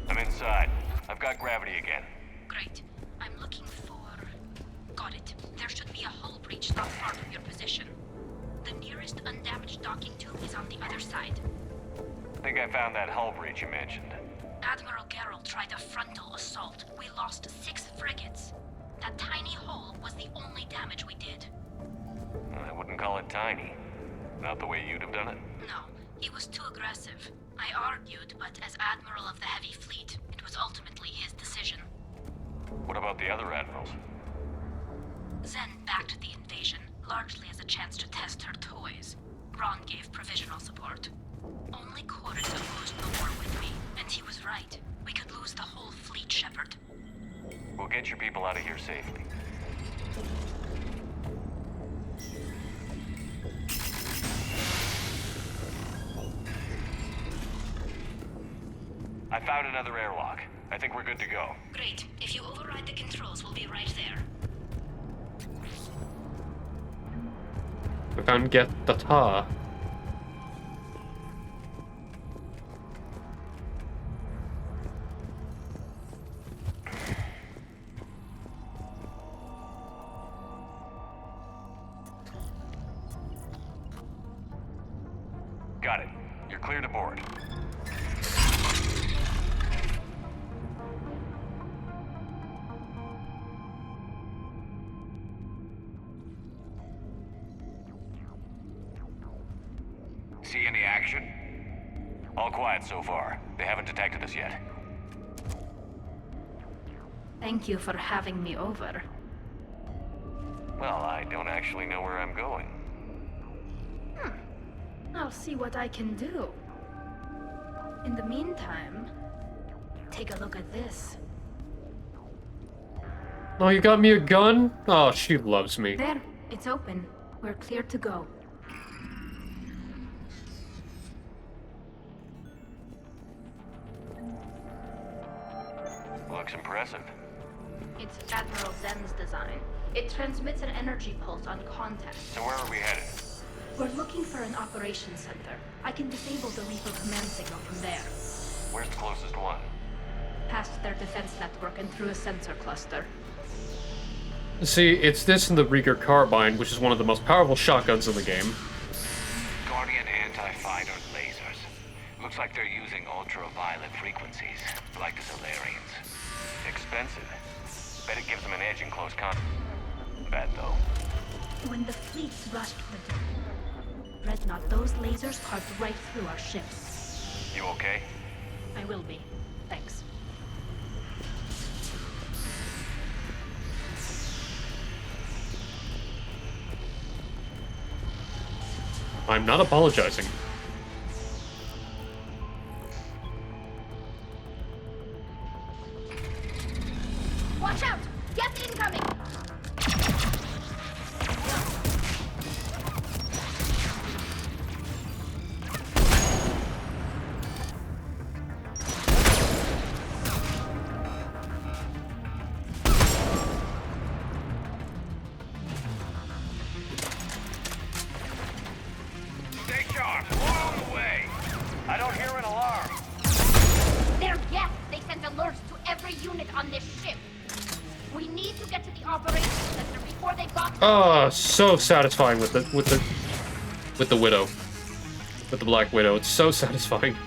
I'm inside. I've got gravity again. Great. I'm looking for... Got it. There should be a hull breach not far from your position. The nearest undamaged docking tube is on the other side. I think I found that hull breach you mentioned. Admiral Geralt tried a frontal assault. We lost 6 frigates. That tiny hole was the only damage we did. I wouldn't call it tiny. Not the way you'd have done it. No, he was too aggressive. I argued, but as Admiral of the Heavy Fleet, it was ultimately his decision. What about the other admirals? Zen backed the invasion, largely as a chance to test her toys. Ron gave provisional support. Only Chorus opposed the war with me, and he was right. We could lose the whole fleet, Shepard. We'll get your people out of here safely. I found another airlock. I think we're good to go. Great. If you override the controls, we'll be right there. We found Geth the tar. Got it. You're clear to board. See any action? All quiet so far. They haven't detected us yet. Thank you for having me over. Well, I don't actually know where I'm going. I'll see what I can do. In the meantime, take a look at this. Oh, you got me a gun? Oh, she loves me. There, it's open. We're clear to go. Looks impressive. It's Admiral Zen's design. It transmits an energy pulse on contact. So where are we headed? We're looking for an operations center. I can disable the Reaper command signal from there. Where's the closest one? Past their defense network and through a sensor cluster. See, it's this and the Rieger Carbine, which is one of the most powerful shotguns in the game. Guardian anti-fighter lasers. Looks like they're using ultraviolet frequencies, like the Solarians. Expensive. Bet it gives them an edge in close combat, though. When the fleets rushed the Dreadnought, those lasers carved right through our ships. You okay? I will be. Thanks. I'm not apologizing. Watch out! Geth incoming! Stay sharp. More on the way. I don't hear an alarm. They're Geth. They sent alerts to every unit on this ship. We need to get to the operations center before they got. Oh, so satisfying with the Widow. With the Black Widow. It's so satisfying.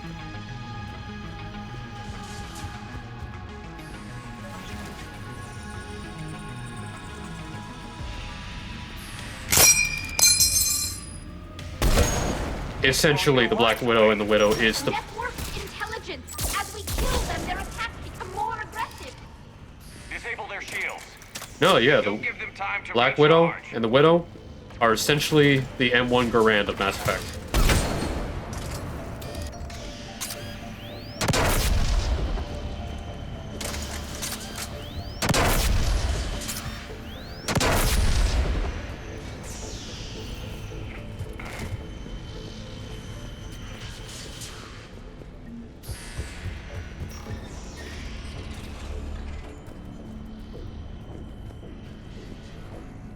Essentially, the Black Widow and the Widow is the... Network intelligence. As we kill them, their attacks become more aggressive. Disable their shields. No, yeah, the Black Widow and the Widow are essentially the M1 Garand of Mass Effect.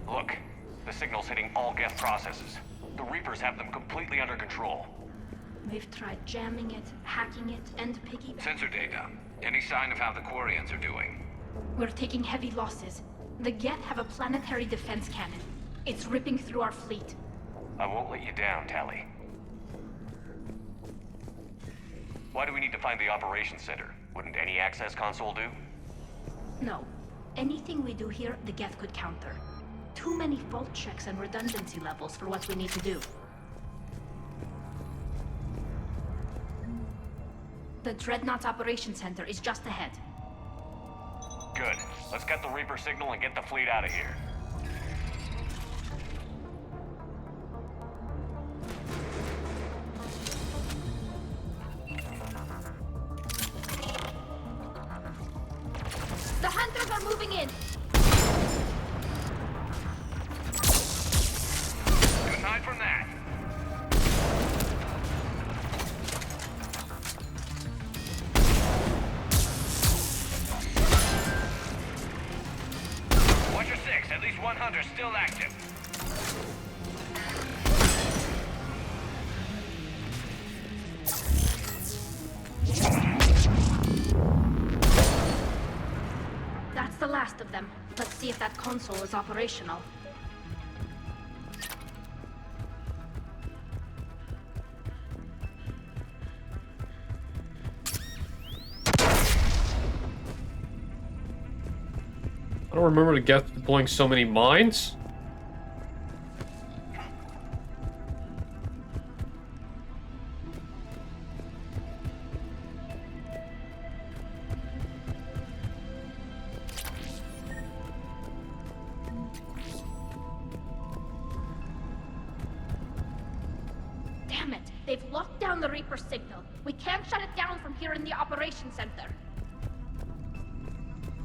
Look, the signal's hitting all Geth processes. The Reapers have them completely under control. We've tried jamming it, hacking it, and piggybacking. Sensor data. Any sign of how the Quarians are doing? We're taking heavy losses. The Geth have a planetary defense cannon. It's ripping through our fleet. I won't let you down, Tali. Why do we need to find the operations center? Wouldn't any access console do? No. Anything we do here, the Geth could counter. Too many fault checks and redundancy levels for what we need to do. The Dreadnought Operations Center is just ahead. Good. Let's get the Reaper signal and get the fleet out of here. The hunters are moving in. Aside from that. Watch your six. At least one hunter still active. That's the last of them. Let's see if that console is operational. I don't remember the Geth deploying so many mines. Damn it! They've locked down the Reaper signal. We can't shut it down from here in the operations center.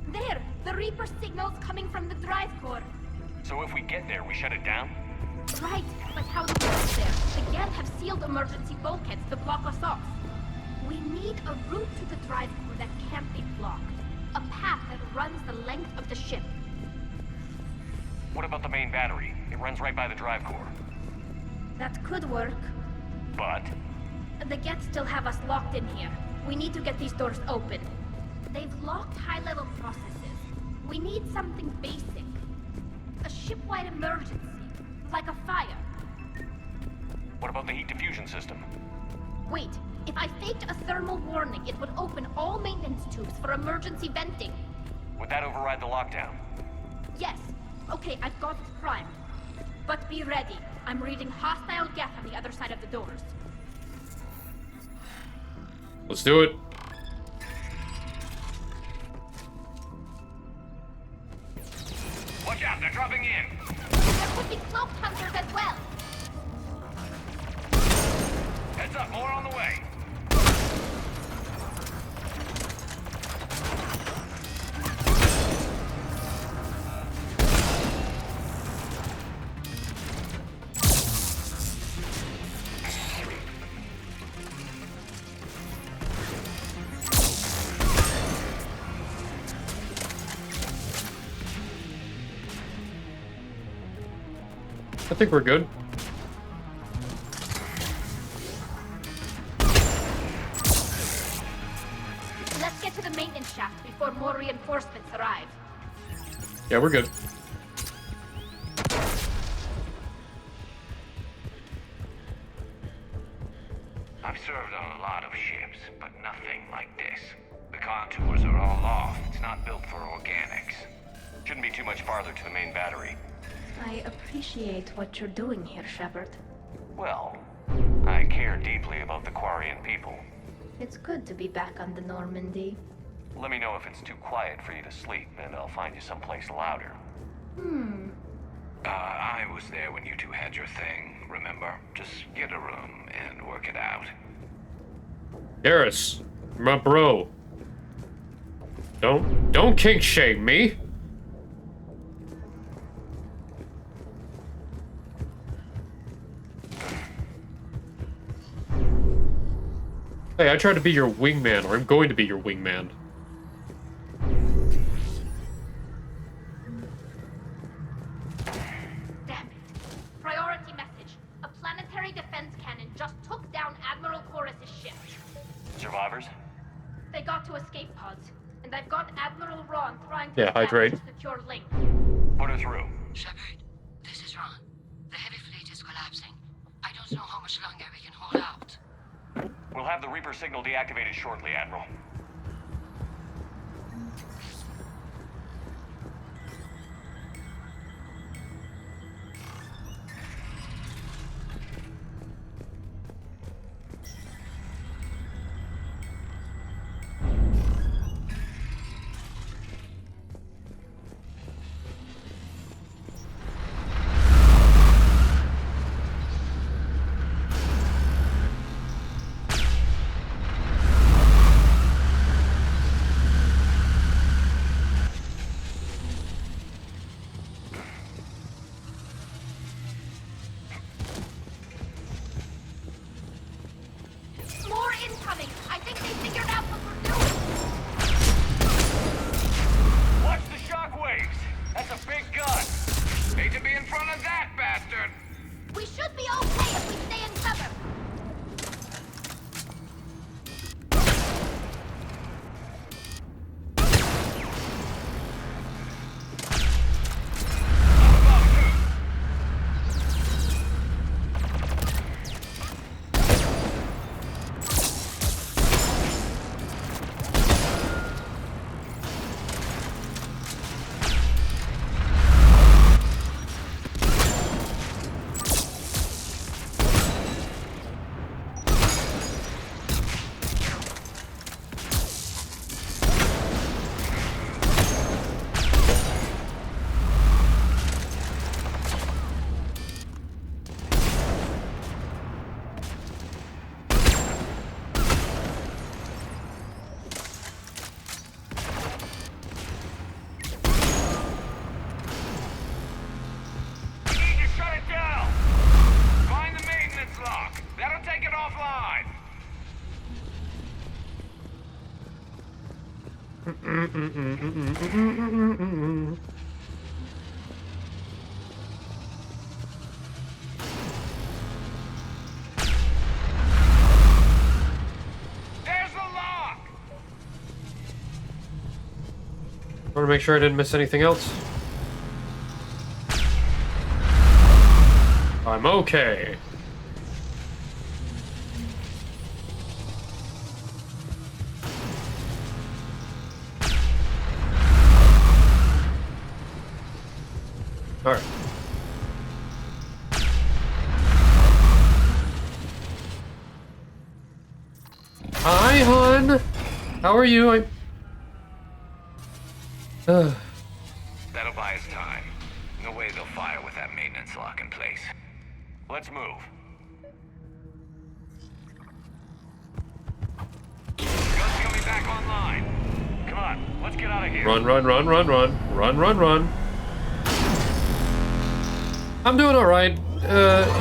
There! The Reaper signal's coming from the drive core. So if we get there, we shut it down? Right, but how do we get there? The Geth have sealed emergency bulkheads to block us off. We need a route to the drive core that can't be blocked. A path that runs the length of the ship. What about the main battery? It runs right by the drive core. That could work. But The Geth still have us locked in here. We need to get these doors open. They've locked high-level processes. We need something basic. A ship-wide emergency, like a fire. What about the heat diffusion system? Wait, if I faked a thermal warning, it would open all maintenance tubes for emergency venting. Would that override the lockdown? Yes. Okay, I've got it primed. But be ready. I'm reading hostile Geth on the other side of the doors. Let's do it. Watch out, they're dropping in! There could be cloaked hunters as well. Heads up, more on the way. I think we're good. Let's get to the maintenance shaft before more reinforcements arrive. Yeah, we're good. I've served on a lot of ships, but nothing like this. The contours are all off. It's not built for organics. Shouldn't be too much farther to the main battery. I appreciate what you're doing here, Shepard. Well, I care deeply about the Quarian people. It's good to be back on the Normandy. Let me know if it's too quiet for you to sleep, and I'll find you someplace louder. I was there when you two had your thing, remember? Just get a room and work it out. Garrus, my bro. Don't kink shame me. Hey, I tried to be your wingman, or I'm going to be your wingman. Damn it. Priority message. A planetary defense cannon just took down Admiral Chorus' ship. Survivors? They got to escape pods, and I've got Admiral Ron trying to Yeah, hydrate. establish a secure link. Put her through. Shepard, this is Ron. The heavy fleet is collapsing. I don't know how much longer we can hold out. We'll have the Reaper signal deactivated shortly, Admiral. More incoming! I think they figured out what we're doing! Watch the shockwaves! That's a big gun! Hate to be in front of that bastard! We should be okay if we stay in cover! want to make sure I didn't miss anything else. I'm okay. Alright. Hi, hon! How are you? That'll buy us time. No way they'll fire with that maintenance lock in place. Let's move. Guns coming back online. Come on, let's get out of here. Run, run, run, run, run. Run, run, run. I'm doing alright.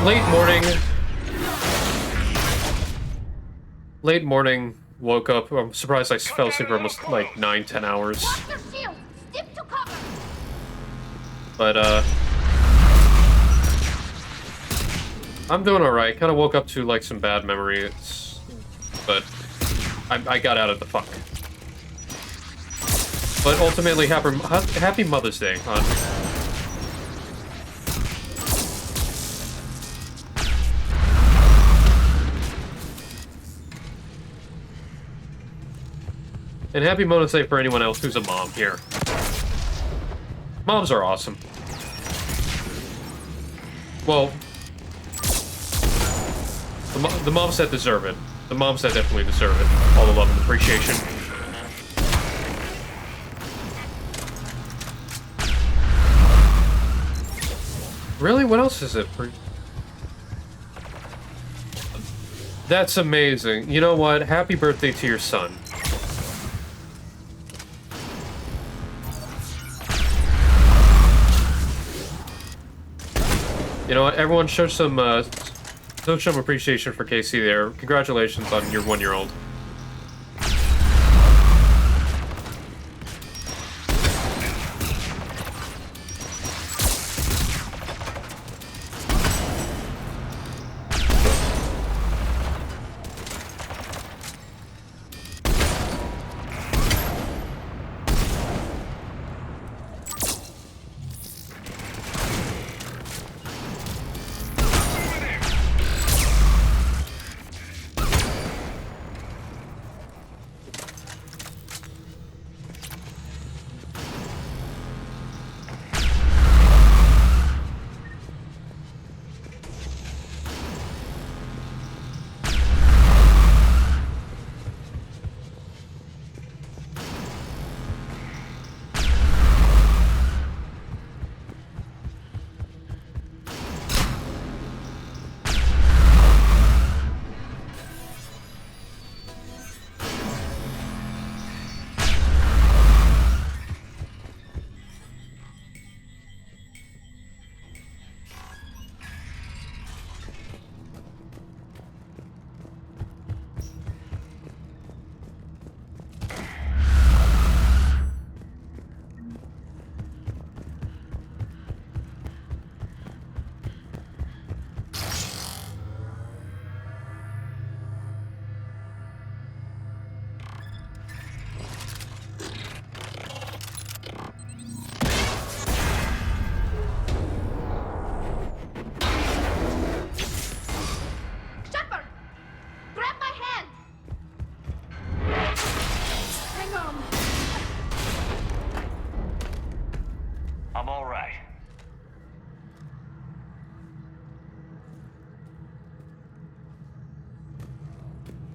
Late morning. Late morning. Woke up. I'm surprised I fell asleep for almost like 9-10 hours. But, I'm doing alright. Kind of woke up to, like, some bad memories. But I got out of the fuck. But ultimately, happy Mother's Day, hon. And happy Mother's Day for anyone else who's a mom here. Moms are awesome. Well, the moms that deserve it. The moms that definitely deserve it. All the love and appreciation. Really? What else is it? That's amazing. You know what? Happy birthday to your son. You know what? Everyone show some appreciation for Casey there. Congratulations on your 1-year-old.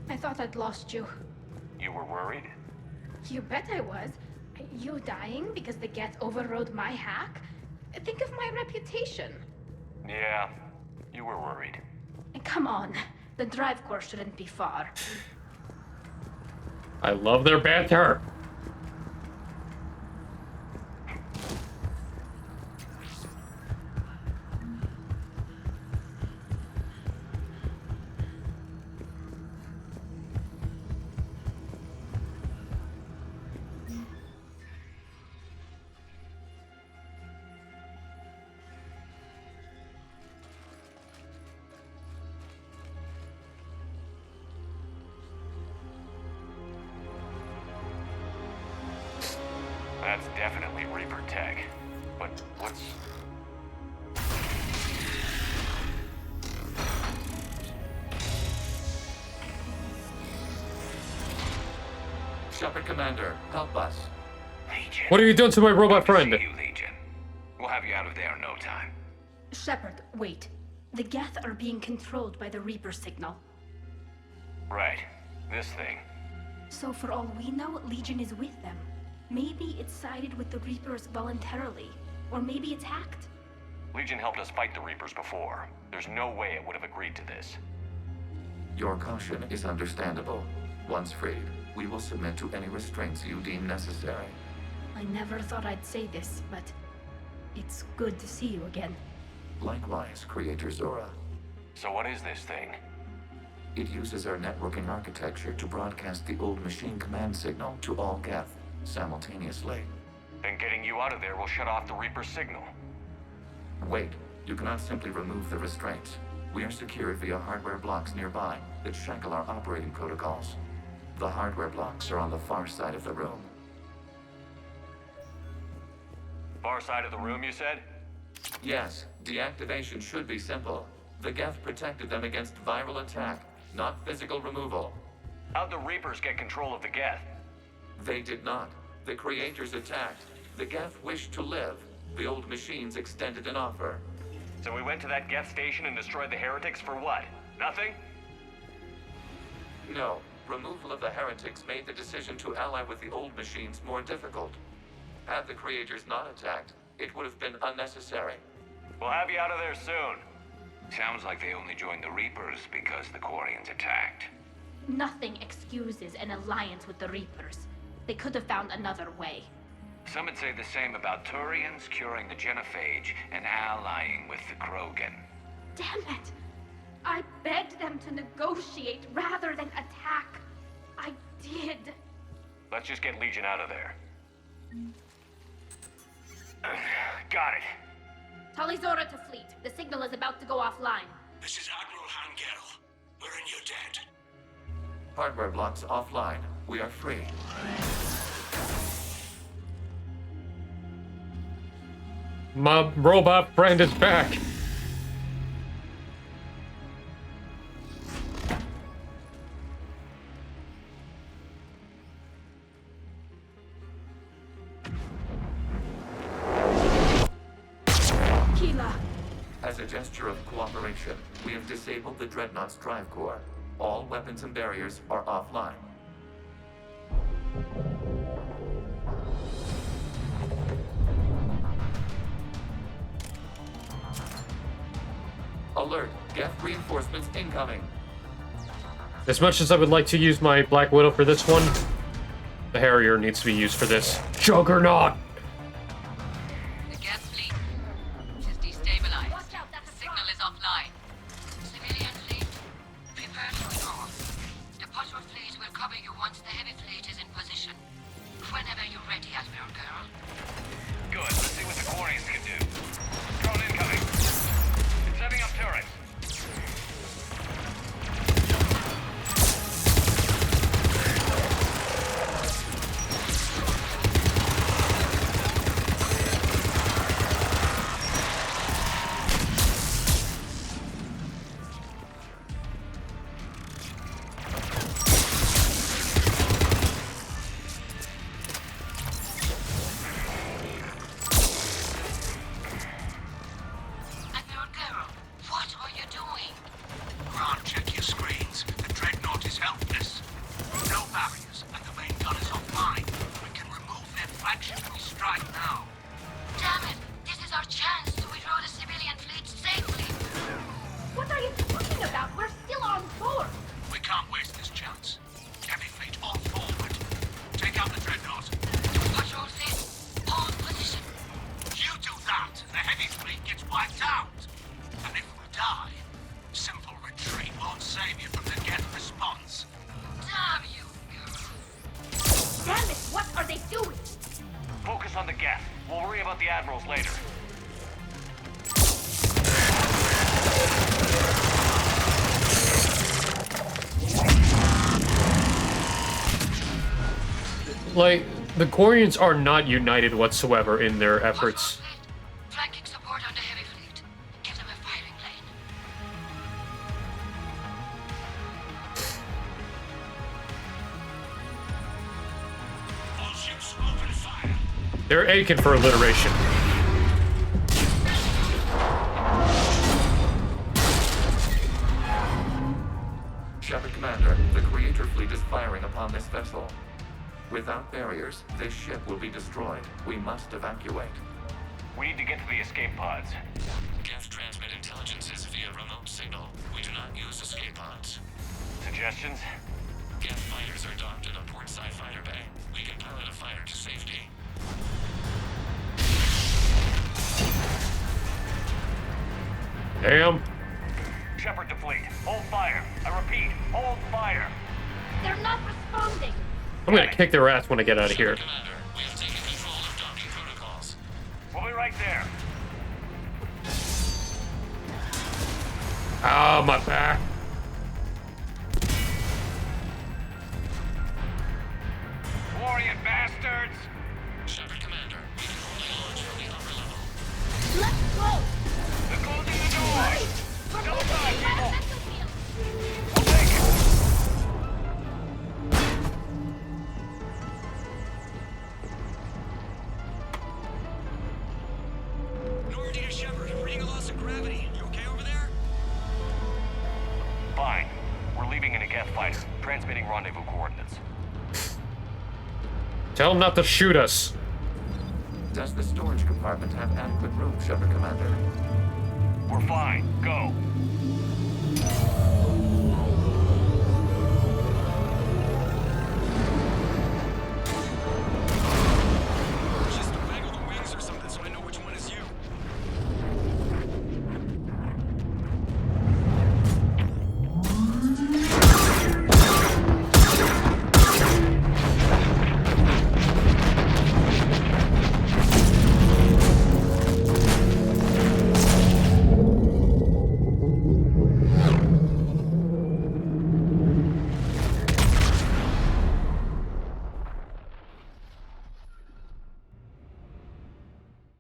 I thought I'd lost you. You were worried? You bet I was. You dying because the Geth overrode my hack? Think of my reputation. Yeah, you were worried. Come on. The drive course shouldn't be far. I love their banter. That's definitely Reaper tech. But what's... Shepard Commander, help us. Legion. What are you doing to my robot friend? See you, Legion. We'll have you out of there in no time. Shepard, wait. The Geth are being controlled by the Reaper signal. Right. This thing. So for all we know, Legion is with them. Maybe it sided with the Reapers voluntarily. Or maybe it's hacked. Legion helped us fight the Reapers before. There's no way it would have agreed to this. Your caution is understandable. Once freed, we will submit to any restraints you deem necessary. I never thought I'd say this, but it's good to see you again. Likewise, Creator Zora. So what is this thing? It uses our networking architecture to broadcast the old machine command signal to all Geth simultaneously. Then getting you out of there will shut off the Reaper signal. Wait, you cannot simply remove the restraints. We are secured via hardware blocks nearby that shackle our operating protocols. The hardware blocks are on the far side of the room. Far side of the room, you said? Yes, deactivation should be simple. The Geth protected them against viral attack, not physical removal. How'd the Reapers get control of the Geth? They did not. The creators attacked. The Geth wished to live. The old machines extended an offer. So we went to that Geth station and destroyed the heretics for what? Nothing? No. Removal of the heretics made the decision to ally with the old machines more difficult. Had the creators not attacked, it would have been unnecessary. We'll have you out of there soon. Sounds like they only joined the Reapers because the Quarians attacked. Nothing excuses an alliance with the Reapers. They could have found another way. Some would say the same about Turians curing the genophage and allying with the Krogan. Damn it! I begged them to negotiate rather than attack. I did. Let's just get Legion out of there. Got it. Talizora to fleet. The signal is about to go offline. This is Admiral Hangel. We're in your debt. Hardware blocks offline. We are free. My robot friend is back. As a gesture of cooperation, we have disabled the Dreadnought's drive core. All weapons and barriers are offline. Alert! Geth reinforcements incoming! As much as I would like to use my Black Widow for this one, the Harrier needs to be used for this. Juggernaut! The Geth fleet is destabilized. The signal is offline. Civilian fleet, prepare to withdraw. The patrol fleet will cover you once the heavy fleet is in position. Whenever you're ready, Admiral Girl. Good. Let's see what the Quarians can do. Drone incoming. Setting up turrets. Like, The Quarians are not united whatsoever in their efforts. Flanking support on the heavy fleet. Give them a firing lane. All ships open fire. They're aching for alliteration. Shepard Commander, the Creator fleet is firing upon this vessel. Without barriers, this ship will be destroyed. We must evacuate. We need to get to the escape pods. Geth transmit intelligences via remote signal. We do not use escape pods. Suggestions? Geth fighters are docked in a portside fighter bay. We can pilot a fighter to safety. Damn. Shepard to fleet. Hold fire. I repeat, hold fire. They're not responding. I'm gonna kick their ass when I get out of here. Commander, we have taken control of docking protocols. We'll be right there. Oh, my back. Quarian bastards! Shepard Commander, we can only launch from the upper level. Let's go. They're closing the door! We're Double moving time, to people! the battlefield. We'll take it! Normandy to Shepard, reading a loss of gravity. You okay over there? Fine. We're leaving in a Geth fighter, transmitting rendezvous coordinates. Tell them not to shoot us. Does the storage compartment have adequate room, Shepard Commander? We're fine. Go. Just waggle the wings or something so I know which one is you.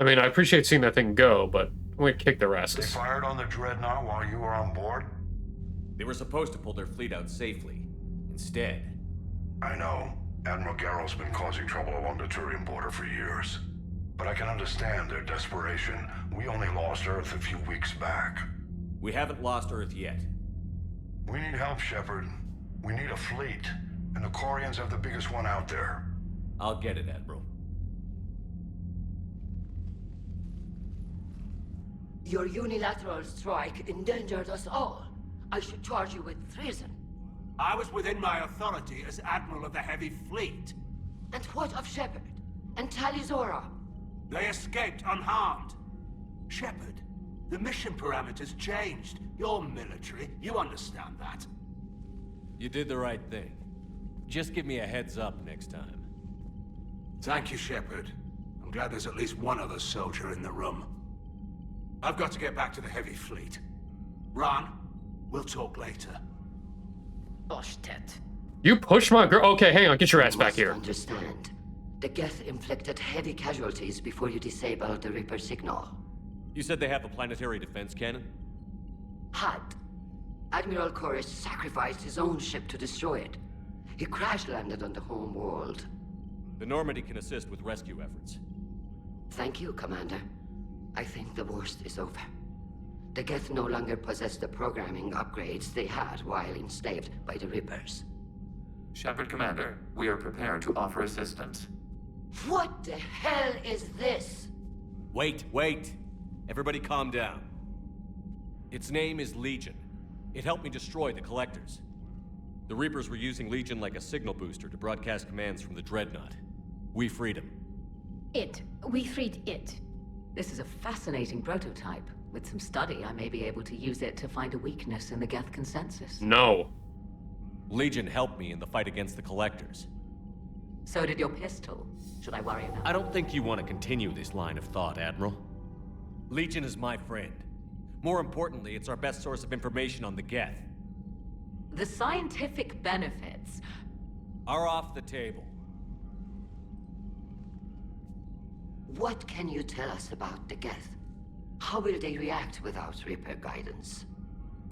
I mean, I appreciate seeing that thing go, but I'm gonna kick their They asses. fired on the Dreadnought while you were on board? They were supposed to pull their fleet out safely. Instead, I know. Admiral Garrel's been causing trouble along the Turian border for years. But I can understand their desperation. We only lost Earth a few weeks back. we haven't lost Earth yet. We need help, Shepard. We need a fleet. And the Quarians have the biggest one out there. I'll get it, Admiral. Your unilateral strike endangered us all. I should charge you with treason. I was within my authority as Admiral of the Heavy Fleet. And what of Shepard? And Talizora? They escaped unharmed. Shepard, the mission parameters changed. You're military. You understand that. You did the right thing. Just give me a heads up next time. Thank you, Shepard. I'm glad there's at least one other soldier in the room. I've got to get back to the Heavy Fleet. Ron, we'll talk later. Oshtet. You push my girl. Okay, hang on. Get your ass back here. Understand. The Geth inflicted heavy casualties before you disabled the Reaper signal. You said they have a planetary defense cannon? Had. Admiral Koris sacrificed his own ship to destroy it. He crash-landed on the home world. The Normandy can assist with rescue efforts. Thank you, Commander. I think the worst is over. The Geth no longer possess the programming upgrades they had while enslaved by the Reapers. Shepard Commander, we are prepared to offer assistance. What the hell is this? Wait. Everybody calm down. Its name is Legion. It helped me destroy the Collectors. The Reapers were using Legion like a signal booster to broadcast commands from the Dreadnought. We freed him. We freed it. This is a fascinating prototype. With some study, I may be able to use it to find a weakness in the Geth consensus. No. Legion helped me in the fight against the Collectors. So did your pistol. Should I worry about I don't think you want to continue this line of thought, Admiral. Legion is my friend. More importantly, it's our best source of information on the Geth. the scientific benefits? Are off the table. What can you tell us about the Geth? How will they react without Reaper guidance?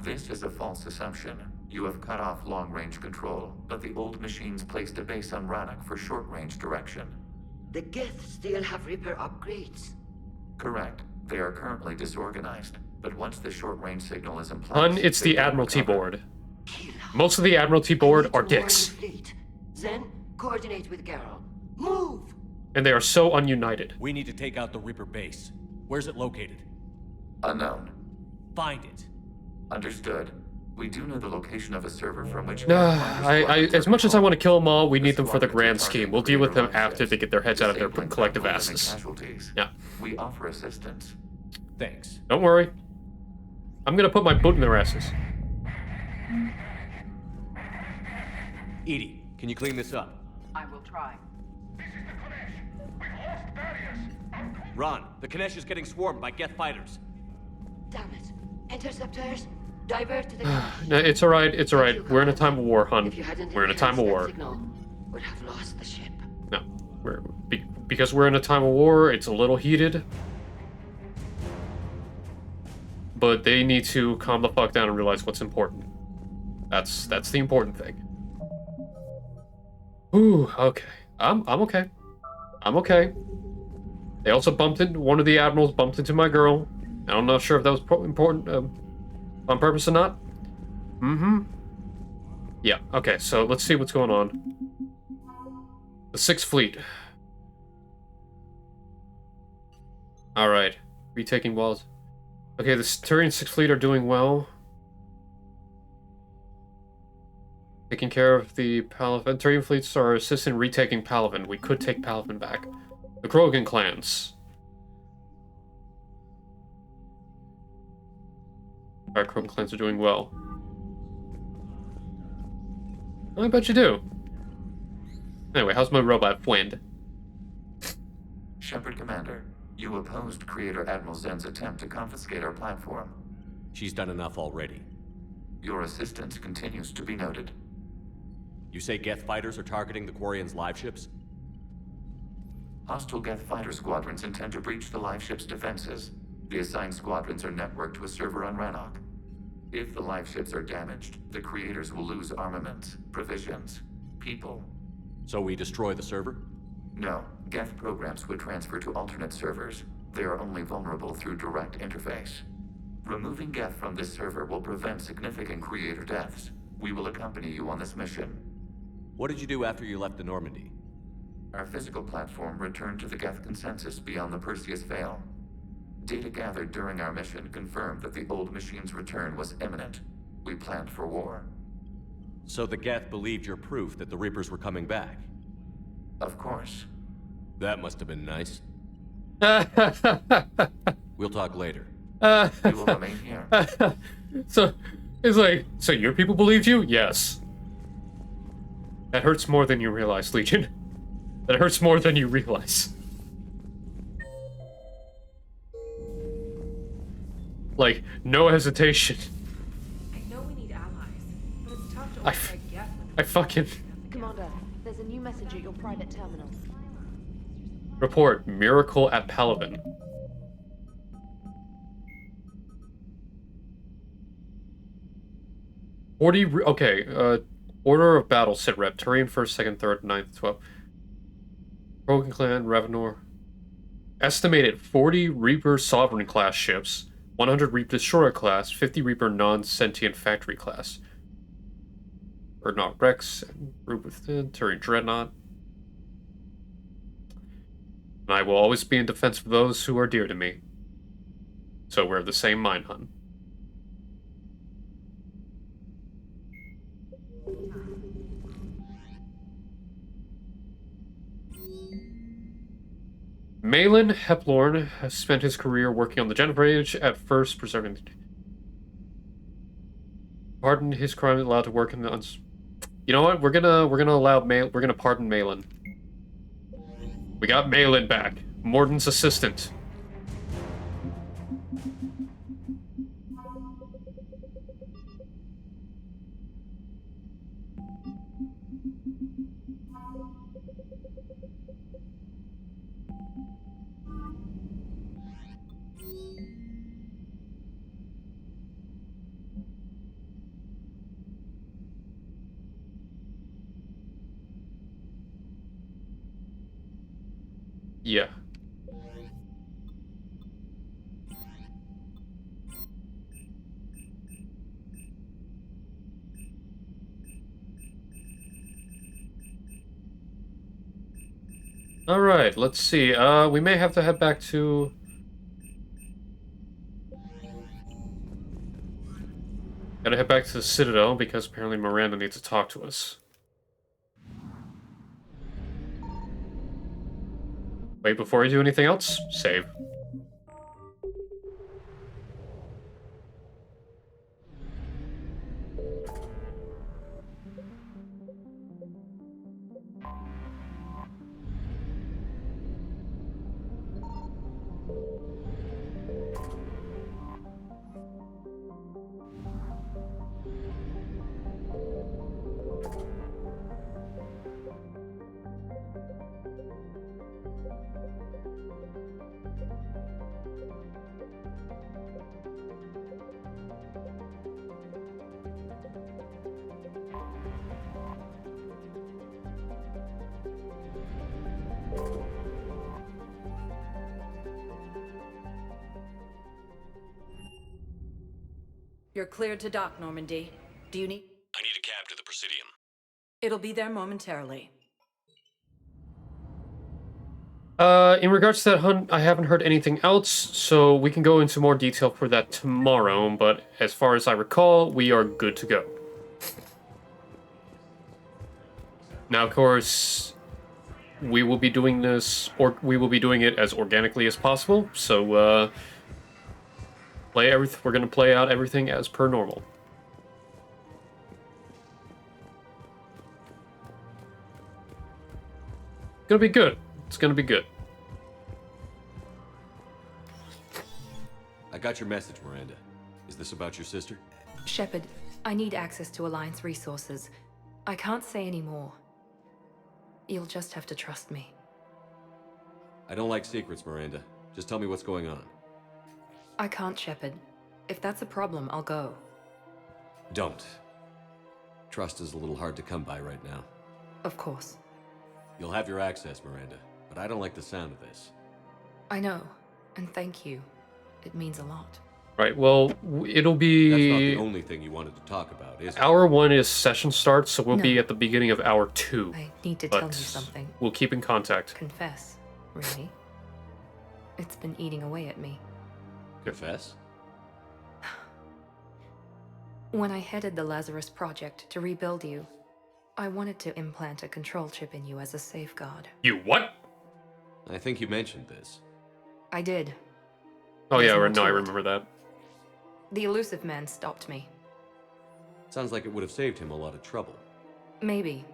This is a false assumption. You have cut off long-range control, but the old machines placed a base on Rannoch for short-range direction. The Geth still have Reaper upgrades? Correct. They are currently disorganized, but once the short-range signal is in place... Hun, it's the Admiralty board. Most of the Admiralty board are dicks. Then, coordinate with Geralt. Move! And they are so ununited. We need to take out the Reaper base. Where's it located? Unknown. Find it. Understood. We do know the location of a server from which... As much as I want to kill them all, we need them for the grand scheme. We'll deal with them after they get their heads out of their collective asses. Yeah. We offer assistance. Thanks. Don't worry. I'm gonna put my boot in their asses. Edie, can you clean this up? I will try. Ron, the Kanesh is getting swarmed by Geth fighters. Damn it. Interceptors, divert to the... No, it's alright, it's alright. We're in a time of war, hun. We're in a time of war. Would have lost the ship. No, because we're in a time of war, it's a little heated. But they need to calm the fuck down and realize what's important. That's the important thing. Ooh, okay. I'm okay. I'm okay. They also bumped into... One of the admirals bumped into my girl. I'm not sure if that was important on purpose or not. Mm-hmm. Yeah, okay, so let's see what's going on. The 6th Fleet. Alright. Retaking walls. Okay, the Turian 6th Fleet are doing well. Taking care of the Palaven. Turian fleets are assisting retaking Palaven. We could take Palaven back. The Krogan clans. Our Krogan clans are doing well. I bet you do. Anyway, how's my robot friend? Shepard Commander, you opposed Creator Admiral Zen's attempt to confiscate our platform. She's done enough already. Your assistance continues to be noted. You say Geth fighters are targeting the Quarians' live ships? Hostile Geth fighter squadrons intend to breach the live ship's defenses. The assigned squadrons are networked to a server on Rannoch. If the live ships are damaged, the creators will lose armaments, provisions, people. So we destroy the server? No. Geth programs would transfer to alternate servers. They are only vulnerable through direct interface. Removing Geth from this server will prevent significant creator deaths. We will accompany you on this mission. What did you do after you left the Normandy? Our physical platform returned to the Geth consensus beyond the Perseus Veil. Data gathered during our mission confirmed that the old machine's return was imminent. We planned for war. So the Geth believed your proof that the Reapers were coming back? Of course. That must have been nice. We'll talk later. You will remain here. So, it's like, so your people believed you? Yes. That hurts more than you realize, Legion. That hurts more than you realize. Like, no hesitation. I know we need allies, but it's tough to fight Geth. I fucking... Commander, there's a new message at your private terminal. Report, miracle at Palaven. Okay, order of battle, sit rep. Turian 1st, 2nd, 3rd, 9th, 12th. Krogan clan, Revenor. Estimated 40 Reaper Sovereign class ships, 100 Reaper Destroyer class, 50 Reaper non-sentient factory class. Urdnot Rex, Group within, Turian Dreadnought. And I will always be in defense of those who are dear to me. So we're of the same mind, hun. Malin Heplorn has spent his career working on the Jennifer Age, at first preserving the... Pardon his crime, allowed to work in the You know what? We're gonna pardon Malin. We got Malin back. Morden's assistant. Yeah. Alright, let's see. We may have to head back to... Gotta head back to the Citadel, because apparently Miranda needs to talk to us. Wait, before I do anything else, save. You're cleared to dock, Normandy. Do you need... I need a cab to the Presidium. It'll be there momentarily. In regards to that hunt, I haven't heard anything else, so we can go into more detail for that tomorrow, but as far as I recall, we are good to go. Now, of course, we will be doing this, or we will be doing it as organically as possible, so, we're gonna play out everything as per normal. It's gonna be good. It's gonna be good. I got your message, Miranda. Is this about your sister? Shepard, I need access to Alliance resources. I can't say any more. You'll just have to trust me. I don't like secrets, Miranda. Just tell me what's going on. I can't, Shepard. If that's a problem, I'll go. Don't. Trust is a little hard to come by right now. Of course. You'll have your access, Miranda, but I don't like the sound of this. I know, and thank you. It means a lot. Right, well, it'll be... That's not the only thing you wanted to talk about, is it? Hour 1 is session start, so we'll No. be at the beginning of hour 2. I need to tell you something. We'll keep in contact. Confess, really. It's been eating away at me. Confess? When I headed the Lazarus Project to rebuild you, I wanted to implant a control chip in you as a safeguard. You what? I think you mentioned this. I did. Oh yeah, There's no, more I to it. remember that. The elusive man stopped me. Sounds like it would have saved him a lot of trouble. Maybe.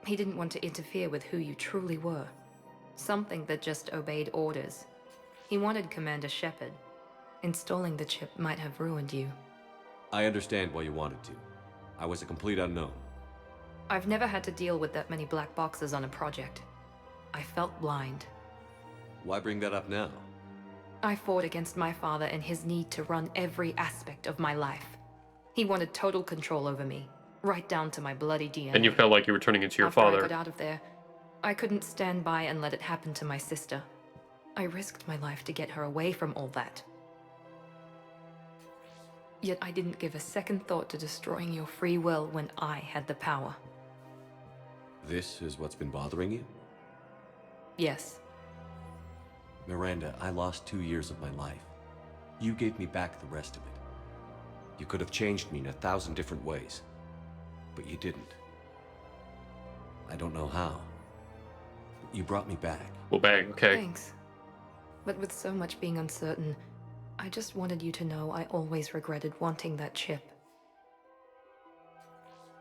He didn't want to interfere with who you truly were. Something that just obeyed orders. He wanted Commander Shepard. Installing the chip might have ruined you. I understand why you wanted to. I was a complete unknown. I've never had to deal with that many black boxes on a project. I felt blind. Why bring that up now? I fought against my father and his need to run every aspect of my life. He wanted total control over me, right down to my bloody DNA. And you felt like you were turning into your After father. I got out of there, I couldn't stand by and let it happen to my sister. I risked my life to get her away from all that. Yet I didn't give a second thought to destroying your free will when I had the power. This is what's been bothering you? Yes. Miranda, I lost 2 years of my life. You gave me back the rest of it. You could have changed me in 1,000 different ways, but you didn't. I don't know how. But you brought me back. Well, bang, okay. Thanks. But with so much being uncertain, I just wanted you to know I always regretted wanting that chip.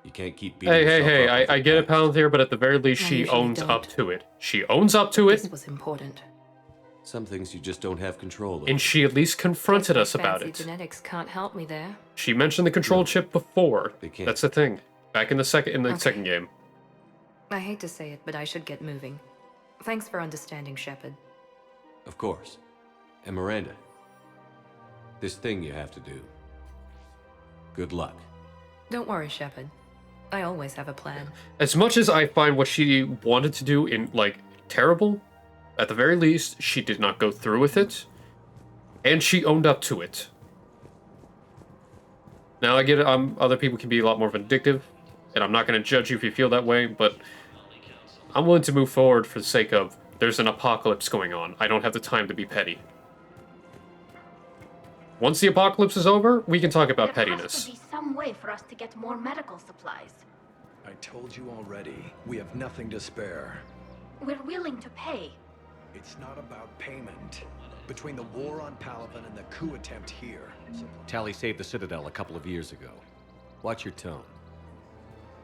You can't keep beating Hey, yourself up. I get it, Palantir, but at the very least, I she usually owns don't. up to it. She owns up to it, This was important. Some things you just don't have control of. and she at least confronted us about Fancy it. genetics can't help me there. She mentioned the control chip before. They can't. That's the thing. Back in the second Okay. second game. I hate to say it, but I should get moving. Thanks for understanding, Shepard. Of course. And Miranda, this thing you have to do. Good luck. Don't worry, Shepard. I always have a plan. As much as I find what she wanted to do in like terrible, at the very least, she did not go through with it, and she owned up to it. Now, I get it, other people can be a lot more vindictive, and I'm not going to judge you if you feel that way, but I'm willing to move forward for the sake of there's an apocalypse going on. I don't have the time to be petty. Once the apocalypse is over, we can talk about pettiness. There has to be some way for us to get more medical supplies. I told you already, we have nothing to spare. We're willing to pay. It's not about payment. Between the war on Palaven and the coup attempt here. Tali saved the Citadel a couple of years ago. Watch your tone.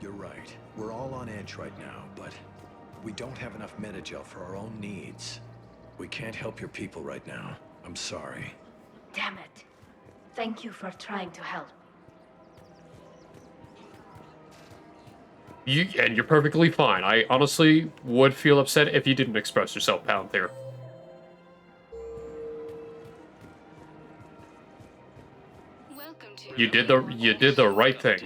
You're right. We're all on edge right now, but we don't have enough Metagel for our own needs. We can't help your people right now. I'm sorry. Damn it. Thank you for trying to help. And you're perfectly fine. I honestly would feel upset if you didn't express yourself, Palantir. You did the right thing.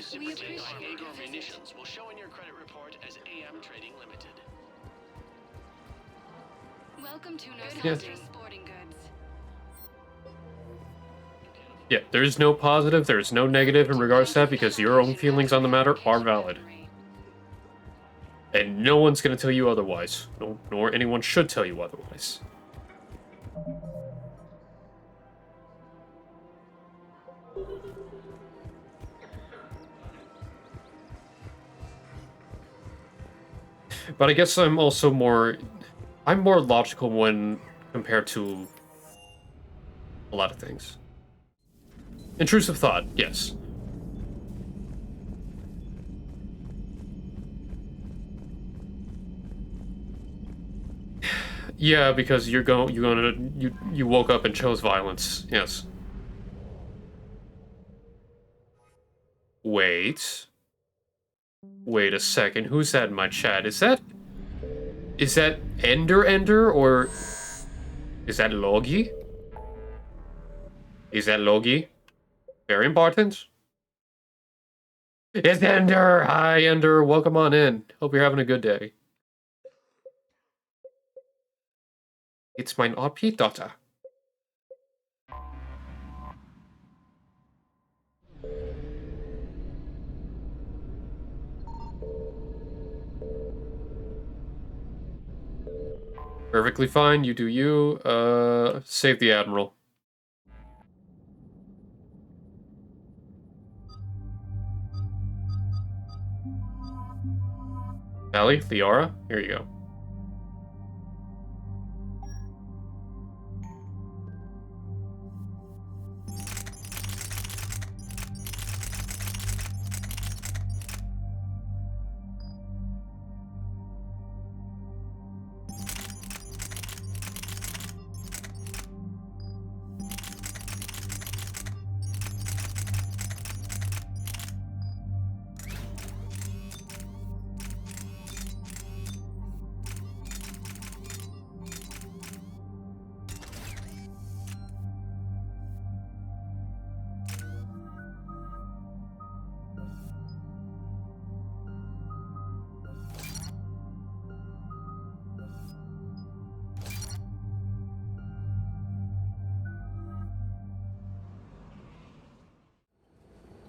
Yeah, there's no positive, there's no negative in regards to that because your own feelings on the matter are valid. And no one's gonna tell you otherwise. Nor anyone should tell you otherwise. But I guess I'm also more logical when compared to a lot of things. Intrusive thought, yes. Yeah, because you woke up and chose violence. Yes. Wait a second. Who's that in my chat? Is that Ender or is that Logi? Is that Logi? Very important. It's Ender. Hi, Ender. Welcome on in. Hope you're having a good day. It's mein OP daughter. Perfectly fine, you do you. Save the Admiral. Allie, Theora, here you go.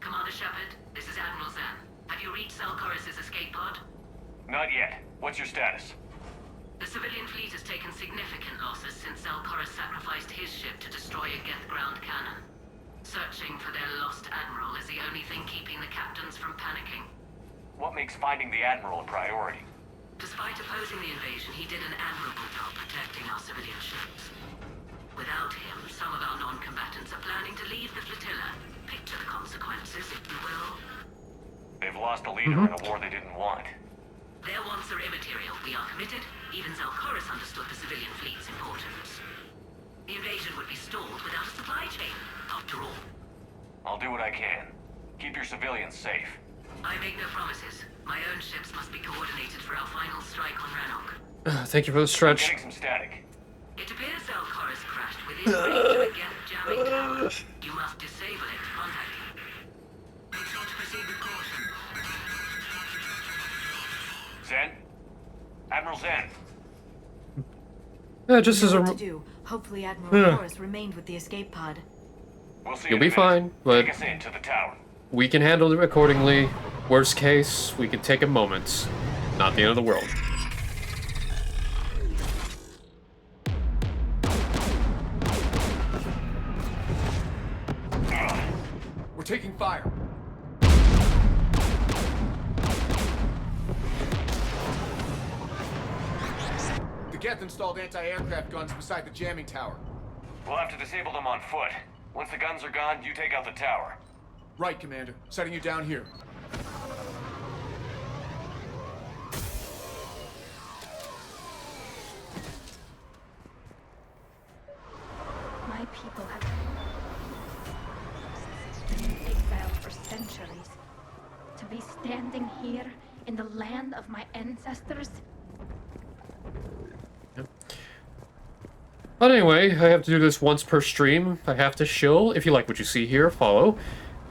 Commander Shepard, this is Admiral Zan. Have you reached Zelkoris' escape pod? Not yet. What's your status? The civilian fleet has taken significant losses since Zelkoris sacrificed his ship to destroy a Geth ground cannon. Searching for their lost admiral is the only thing keeping the captains from panicking. What makes finding the Admiral a priority? Despite opposing the invasion, he did an admirable job protecting our civilian ships. Without him, some of our non-combatants are planning to leave the flotilla. Picture the consequences, if you will. They've lost a leader in a war they didn't want. Their wants are immaterial. We are committed. Even Zelkoris understood the civilian fleet's importance. The invasion would be stalled without a supply chain, after all. I'll do what I can. Keep your civilians safe. I make no promises. My own ships must be coordinated for our final strike on Rannoch. Thank you for the stretch. I'm getting some static. It appears Zelkoris crashed within range of a Geth jamming tower. You must disable it to contact him. Make sure to proceed with caution. Zen? Admiral Zen? Yeah, just as a... What to do. Hopefully Admiral Morris remained with the escape pod. We'll see You'll in be a minute. fine, but Take us in to the tower. we can handle it accordingly. Worst case, we can take a moment. Not the end of the world. We're taking fire. The Geth installed anti-aircraft guns beside the jamming tower. We'll have to disable them on foot. Once the guns are gone, you take out the tower. Right, Commander. Setting you down here. My people have been exiled for centuries. To be standing here in the land of my ancestors. But anyway, I have to do this once per stream. I have to shill. If you like what you see here, follow.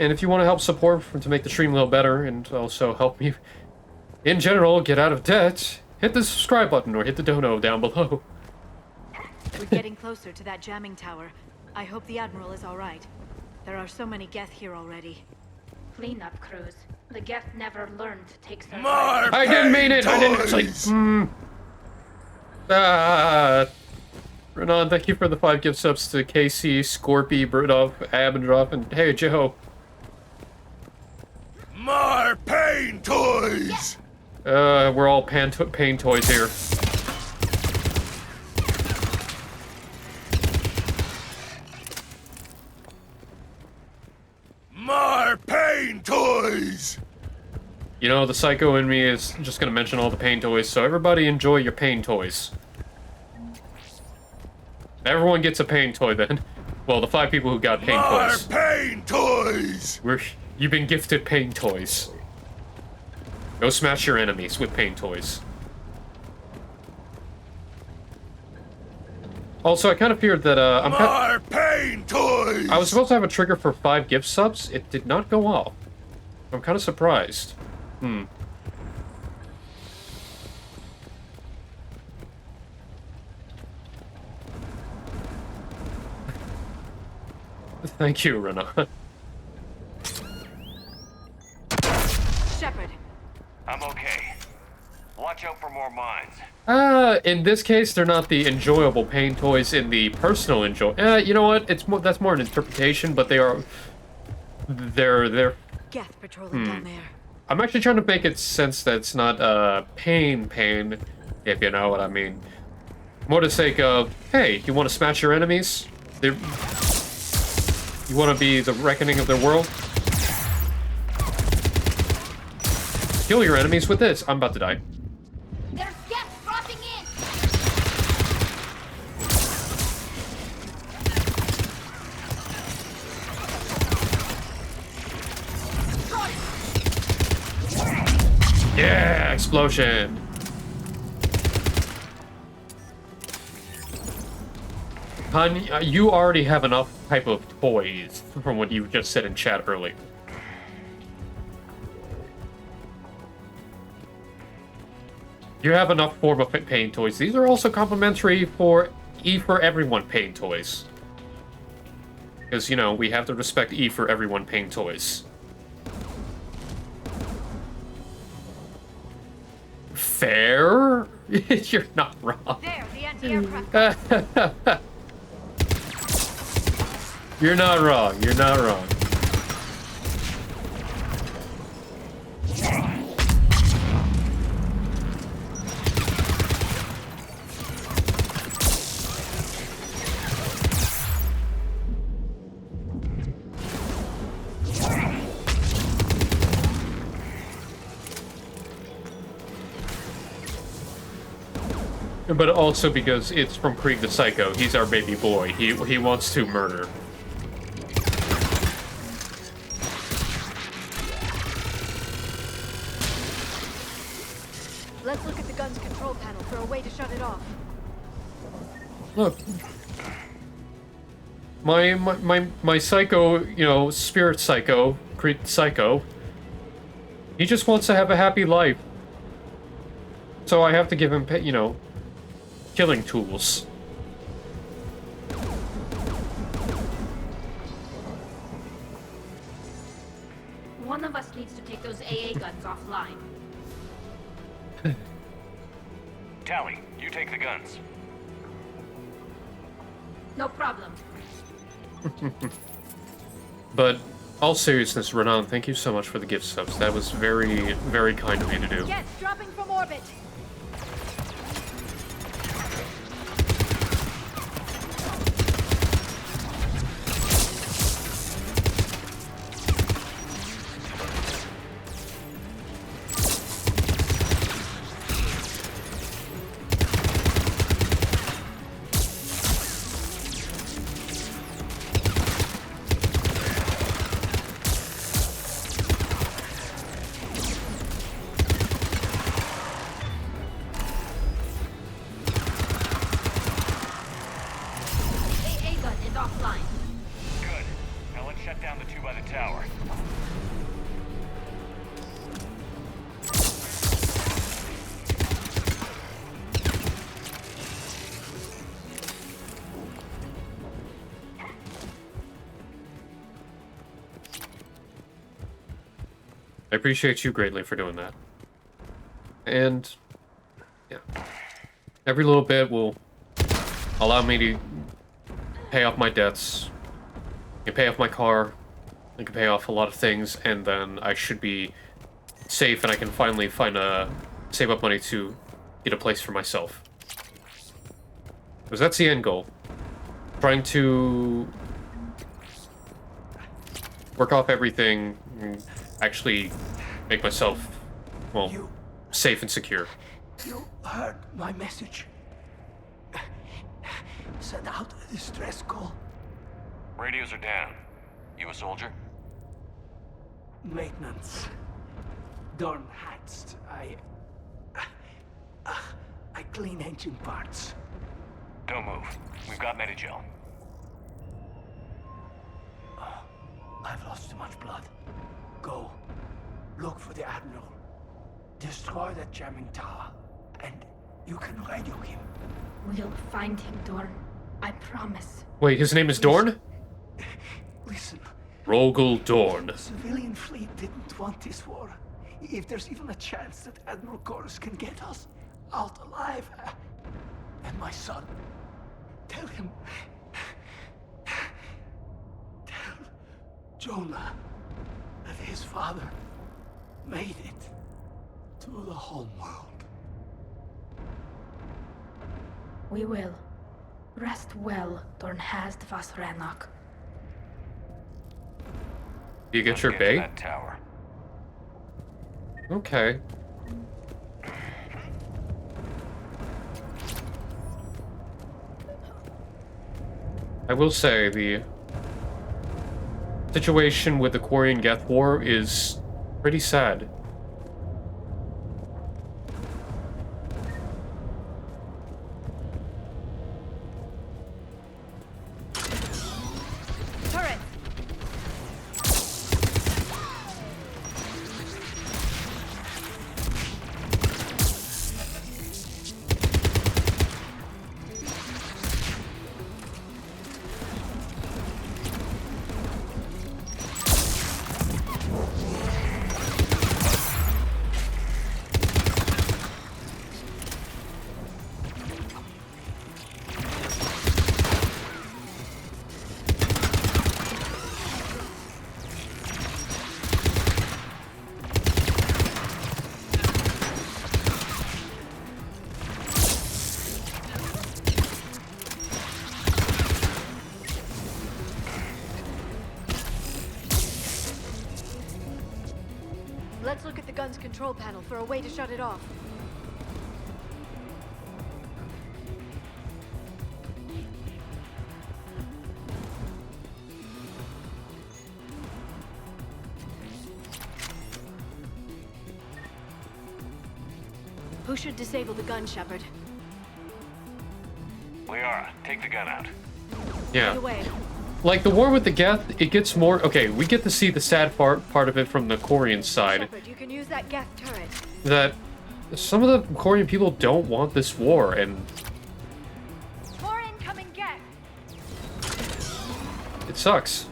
And if you want to help support to make the stream a little better and also help me in general get out of debt, hit the subscribe button or hit the dono down below. We're getting closer to that jamming tower. I hope the Admiral is alright. There are so many Geth here already. Cleanup crews. The Geth never learned to take survival. I didn't mean it! I didn't actually... Renan, thank you for the 5 gift subs to KC, Scorpy, Brudov, Abendroff, and hey, Joe. More pain toys! We're all pain toys here. More pain toys! You know, the psycho in me is just gonna mention all the pain toys, so everybody enjoy your pain toys. Everyone gets a pain toy then. Well, the 5 people who got pain toys. More pain toys! You've been gifted pain toys. Go smash your enemies with pain toys. Also, I kind of feared that, More pain toys! I was supposed to have a trigger for 5 gift subs. It did not go off. I'm kind of surprised. Thank you, Renan. Shepard. I'm okay. Watch out for more mines. In this case, they're not the enjoyable pain toys in the personal enjoy. You know what? That's more an interpretation, but they're Geth patrolling down there. I'm actually trying to make it sense that it's not pain, if you know what I mean. More the sake of, hey, you want to smash your enemies? You want to be the reckoning of their world? Kill your enemies with this. I'm about to die. There's Geth dropping in! Yeah, explosion. Hun, you already have enough type of toys from what you just said in chat earlier. You have enough form of pain toys. These are also complimentary for E for Everyone pain toys. Because, you know, we have to respect E for Everyone pain toys. Fair? You're not wrong. There, the anti-aircraft. You're not wrong. You're not wrong. But also because it's from Krieg the Psycho. He's our baby boy. He wants to murder. Let's look at the gun's control panel for a way to shut it off. Look. My psycho, you know, spirit psycho, Krieg Psycho. He just wants to have a happy life. So I have to give him, you know, killing tools. AA guns offline. Tally, you take the guns. No problem. But all seriousness, Renan, thank you so much for the gift subs. That was very, very kind of you to do. Geth dropping from orbit. I appreciate you greatly for doing that. And, yeah. Every little bit will allow me to pay off my debts, and pay off my car, I can pay off a lot of things, and then I should be safe and I can finally save up money to get a place for myself. Because that's the end goal. Trying to work off everything, and actually make myself, well, safe and secure. You heard my message. Send out a distress call. Radios are down. You a soldier? Maintenance. Dorn hatched. I clean engine parts. Don't move. We've got Medigel. I've lost too much blood. Go. Look for the Admiral. Destroy that jamming tower, and you can radio him. We'll find him, Dorn. I promise. Wait, his name is Dorn? Listen. Rogel Dorn. The civilian fleet didn't want this war. If there's even a chance that Admiral Chorus can get us out alive, and my son, tell him. Tell Jonah that his father made it to the homeworld. We will. Rest well, Dorn Hazd vas Rannoch. You get your bay? That tower. Okay. I will say the situation with the Quarian Geth War is pretty sad. Turret! Let's look at the gun's control panel for a way to shut it off. Who should disable the gun, Shepard? Liara, take the gun out. Yeah. Right away. Like, the war with the Geth, it gets more... Okay, we get to see the sad part of it from the Quarian side. Shepard, you can use that Geth turret. That some of the Quarian people don't want this war, and More incoming Geth! it sucks.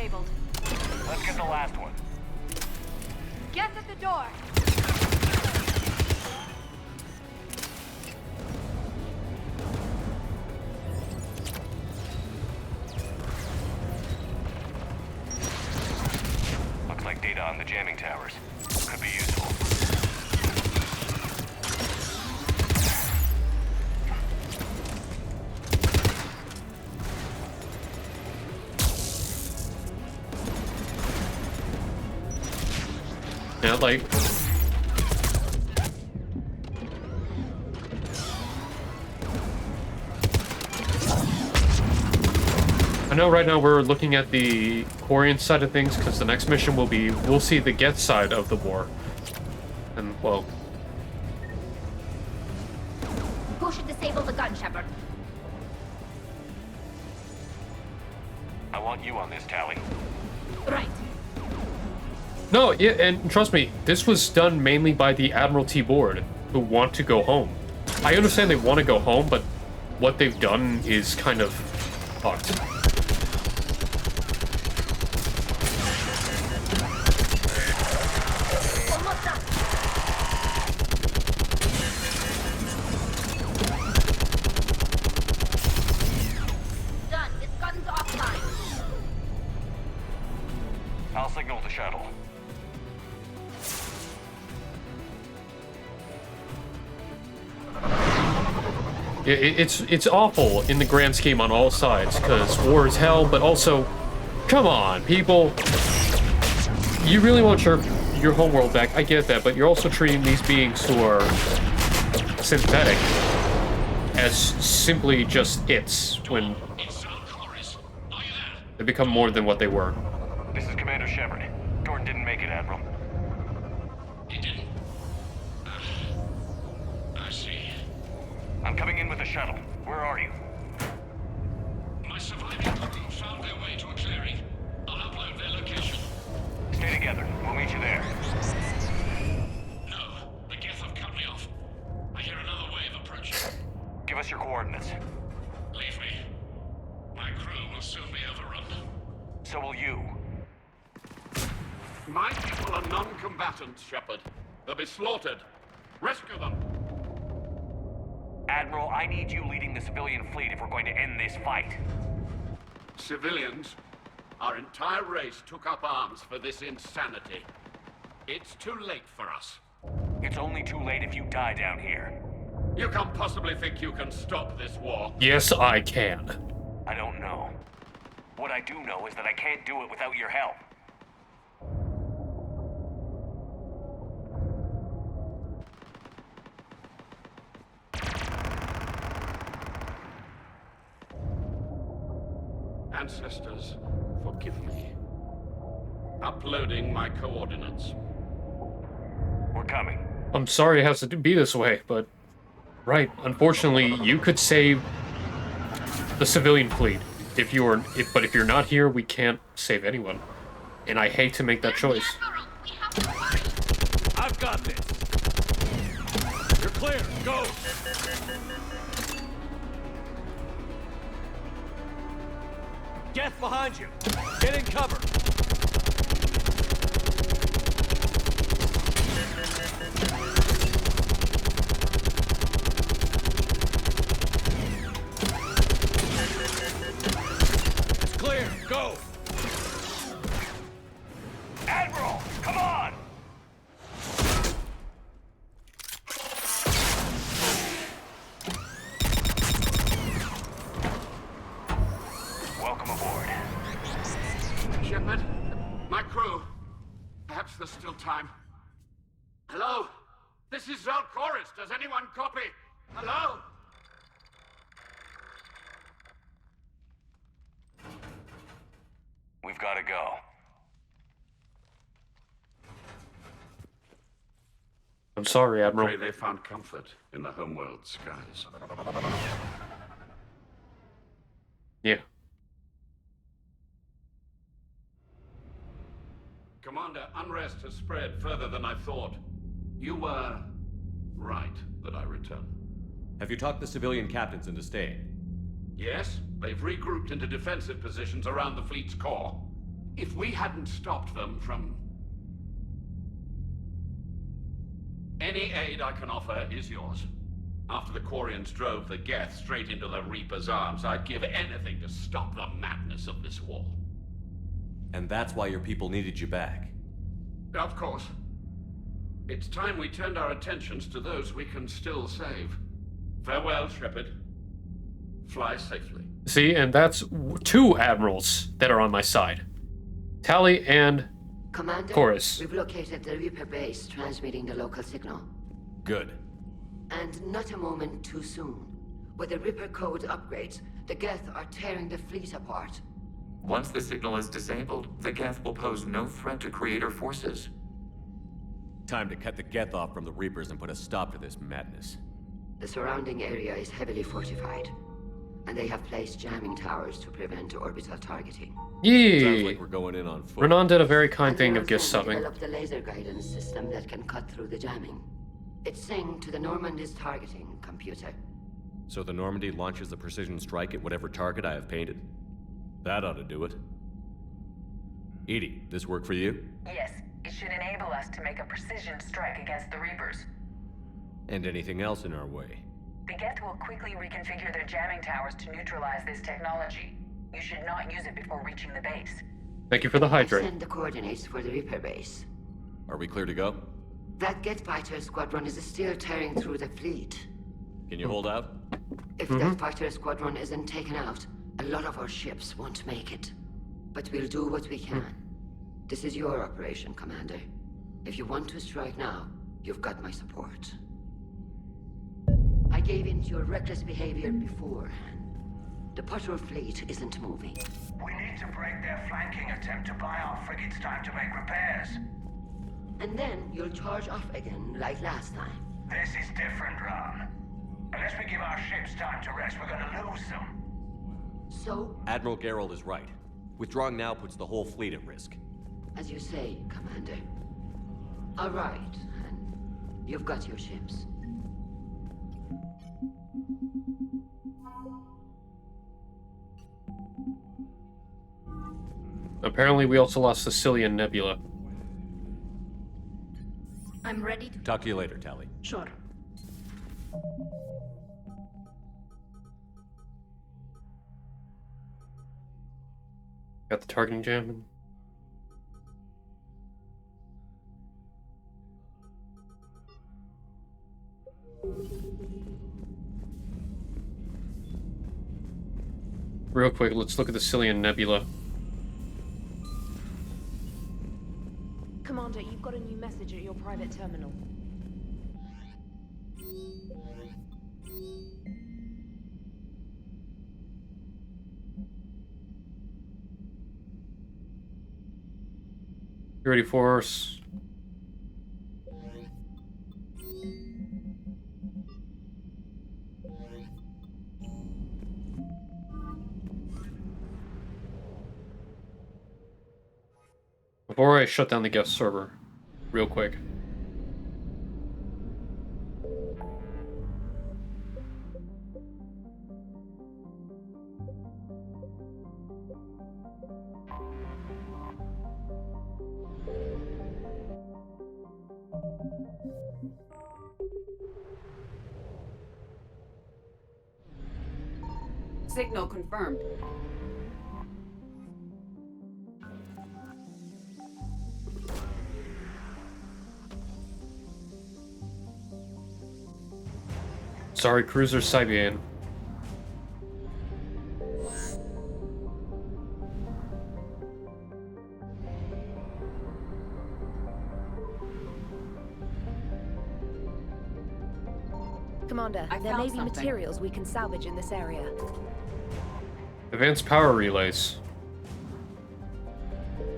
disabled. Let's get the last one. Get at the door! Looks like data on the jamming towers. Could be useful. Yeah, like... I know right now we're looking at the Quarian side of things, because the next mission will be, we'll see the Geth side of the war. And, well... Who should disable the gun, Shepard? I want you on this, Tally. Right. No, yeah, and trust me, this was done mainly by the Admiralty Board, who want to go home. I understand they want to go home, but what they've done is kind of fucked. Almost done. Done. It's gotten to offline. I'll signal the shuttle. Yeah, it's awful in the grand scheme on all sides, because war is hell, but also, come on, people. You really want your homeworld back, I get that, but you're also treating these beings who are synthetic as simply just its, when they become more than what they were. This is Commander Shepard. Gordon didn't make it, Admiral. He didn't. I see. I'm coming in with the shuttle. Where are you? My surviving crew found their way to a clearing. I'll upload their location. Stay together. We'll meet you there. No, the Geth have cut me off. I hear another wave approaching. Give us your coordinates. Leave me. My crew will soon be overrun. So will you. My people are non-combatants, Shepard. They'll be slaughtered. Rescue them. Admiral, I need you leading the civilian fleet if we're going to end this fight. Civilians, our entire race took up arms for this insanity. It's too late for us. It's only too late if you die down here. You can't possibly think you can stop this war. Yes, I can. I don't know. What I do know is that I can't do it without your help. Ancestors, forgive me. Uploading my coordinates. We're coming. I'm sorry it has to be this way, but... Right, unfortunately, you could save the civilian fleet. If you're not here, we can't save anyone. And I hate to make that choice. I've got this. You're clear. Go. Geth behind you. Get in cover. It's clear. Go. Admiral, come on! Welcome aboard. Shepard, my crew. Perhaps there's still time. Hello? This is Zalcoris. Does anyone copy? Hello? We've got to go. I'm sorry, Admiral. Pray they found comfort in the homeworld skies. Yeah. Commander, unrest has spread further than I thought. You were right that I return. Have you talked the civilian captains into staying? Yes, they've regrouped into defensive positions around the fleet's core. If we hadn't stopped them from... Any aid I can offer is yours. After the Quarians drove the Geth straight into the Reaper's arms, I'd give anything to stop the madness of this war. And that's why your people needed you back. Of course. It's time we turned our attentions to those we can still save. Farewell, Shepard. Fly safely. See, and that's two admirals that are on my side. Tali and Commander, Chorus. we've located the Reaper base transmitting the local signal. Good. And not a moment too soon. With the Reaper code upgrades, the Geth are tearing the fleet apart. Once the signal is disabled, the Geth will pose no threat to Creator forces. Time to cut the Geth off from the Reapers and put a stop to this madness. The surrounding area is heavily fortified, and they have placed jamming towers to prevent orbital targeting. Yee! Sounds like we're going in on foot. Renan did a very kind thing of gift They subbing. developed a laser guidance system that can cut through the jamming. It's synced to the Normandy's targeting computer. So the Normandy launches the precision strike at whatever target I have painted? That ought to do it. Edie, this work for you? Yes, it should enable us to make a precision strike against the Reapers. And anything else in our way? The Geth will quickly reconfigure their jamming towers to neutralize this technology. You should not use it before reaching the base. Thank you for the hydrate. Send the coordinates for the Reaper base. Are we clear to go? That Geth fighter squadron is still tearing through the fleet. Can you hold out? If that fighter squadron isn't taken out, a lot of our ships won't make it. But we'll do what we can. This is your operation, Commander. If you want to strike now, you've got my support. I gave in to your reckless behavior beforehand. The patrol fleet isn't moving. We need to break their flanking attempt to buy our frigates time to make repairs. And then you'll charge off again, like last time. This is different, Ron. Unless we give our ships time to rest, we're gonna lose them. So, Admiral Geralt is right. Withdrawing now puts the whole fleet at risk. as you say, Commander. All right, and you've got your ships. Apparently we also lost the Cillian Nebula. I'm ready to... Talk to you later, Tali. Sure. Got the targeting jam. Real quick, let's look at the Cillian Nebula. Commander, you've got a new message at your private terminal. Security force. Before I shut down the guest server, real quick. Signal confirmed. Sorry, Cruiser Sibian. Commander, there may be materials we can salvage in this area. Advanced power relays.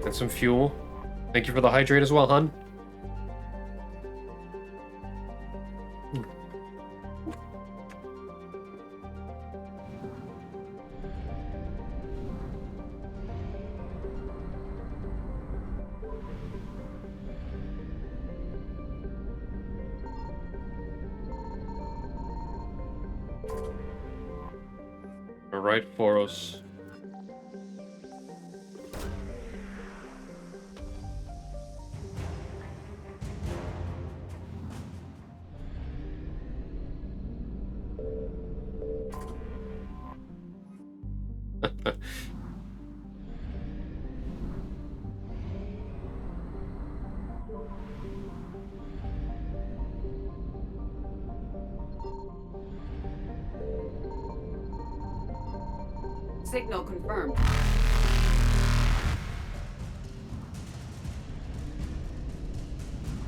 And some fuel. Thank you for the hydrate as well, hon. Alright, Foros. Signal confirmed.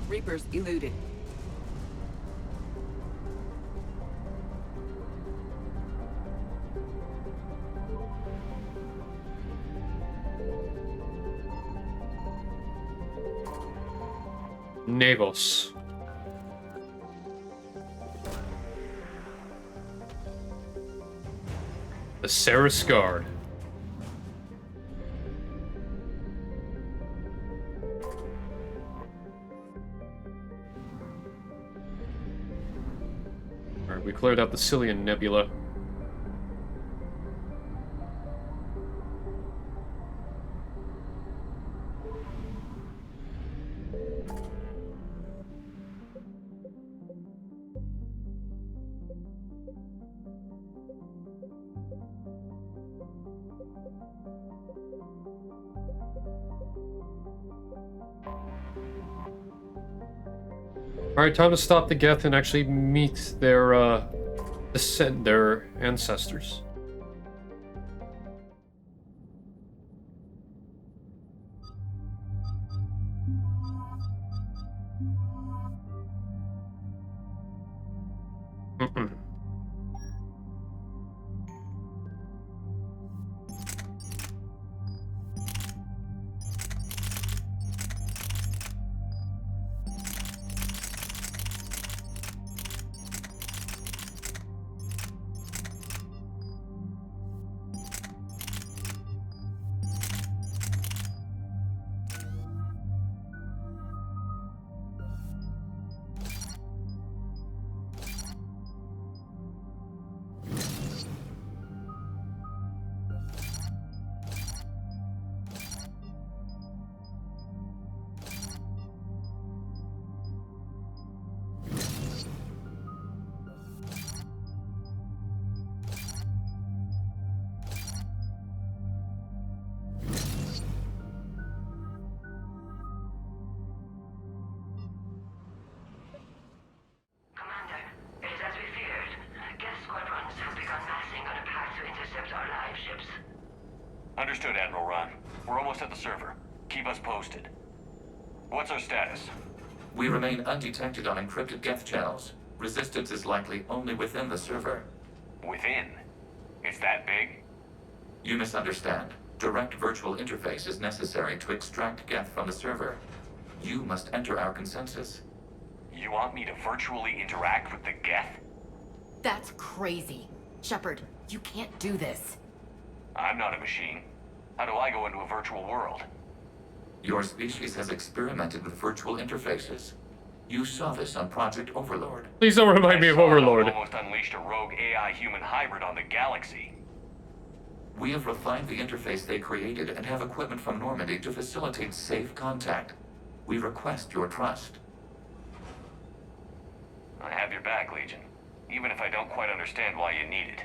Reapers eluded. Navos. The Saris Guard. Alright, we cleared out the Cillian Nebula. Alright, time to stop the Geth and actually meet their, their ancestors. Understood, Admiral Ron. We're almost at the server. Keep us posted. What's our status? We remain undetected on encrypted Geth channels. Resistance is likely only within the server. Within? It's that big? You misunderstand. Direct virtual interface is necessary to extract Geth from the server. You must enter our consensus. You want me to virtually interact with the Geth? That's crazy. Shepard, you can't do this. I'm not a machine. How do I go into a virtual world? Your species has experimented with virtual interfaces. You saw this on Project Overlord. Please don't remind me of Overlord. Almost unleashed a rogue AI-human hybrid on the galaxy. We have refined the interface they created and have equipment from Normandy to facilitate safe contact. We request your trust. I have your back, Legion. Even if I don't quite understand why you need it.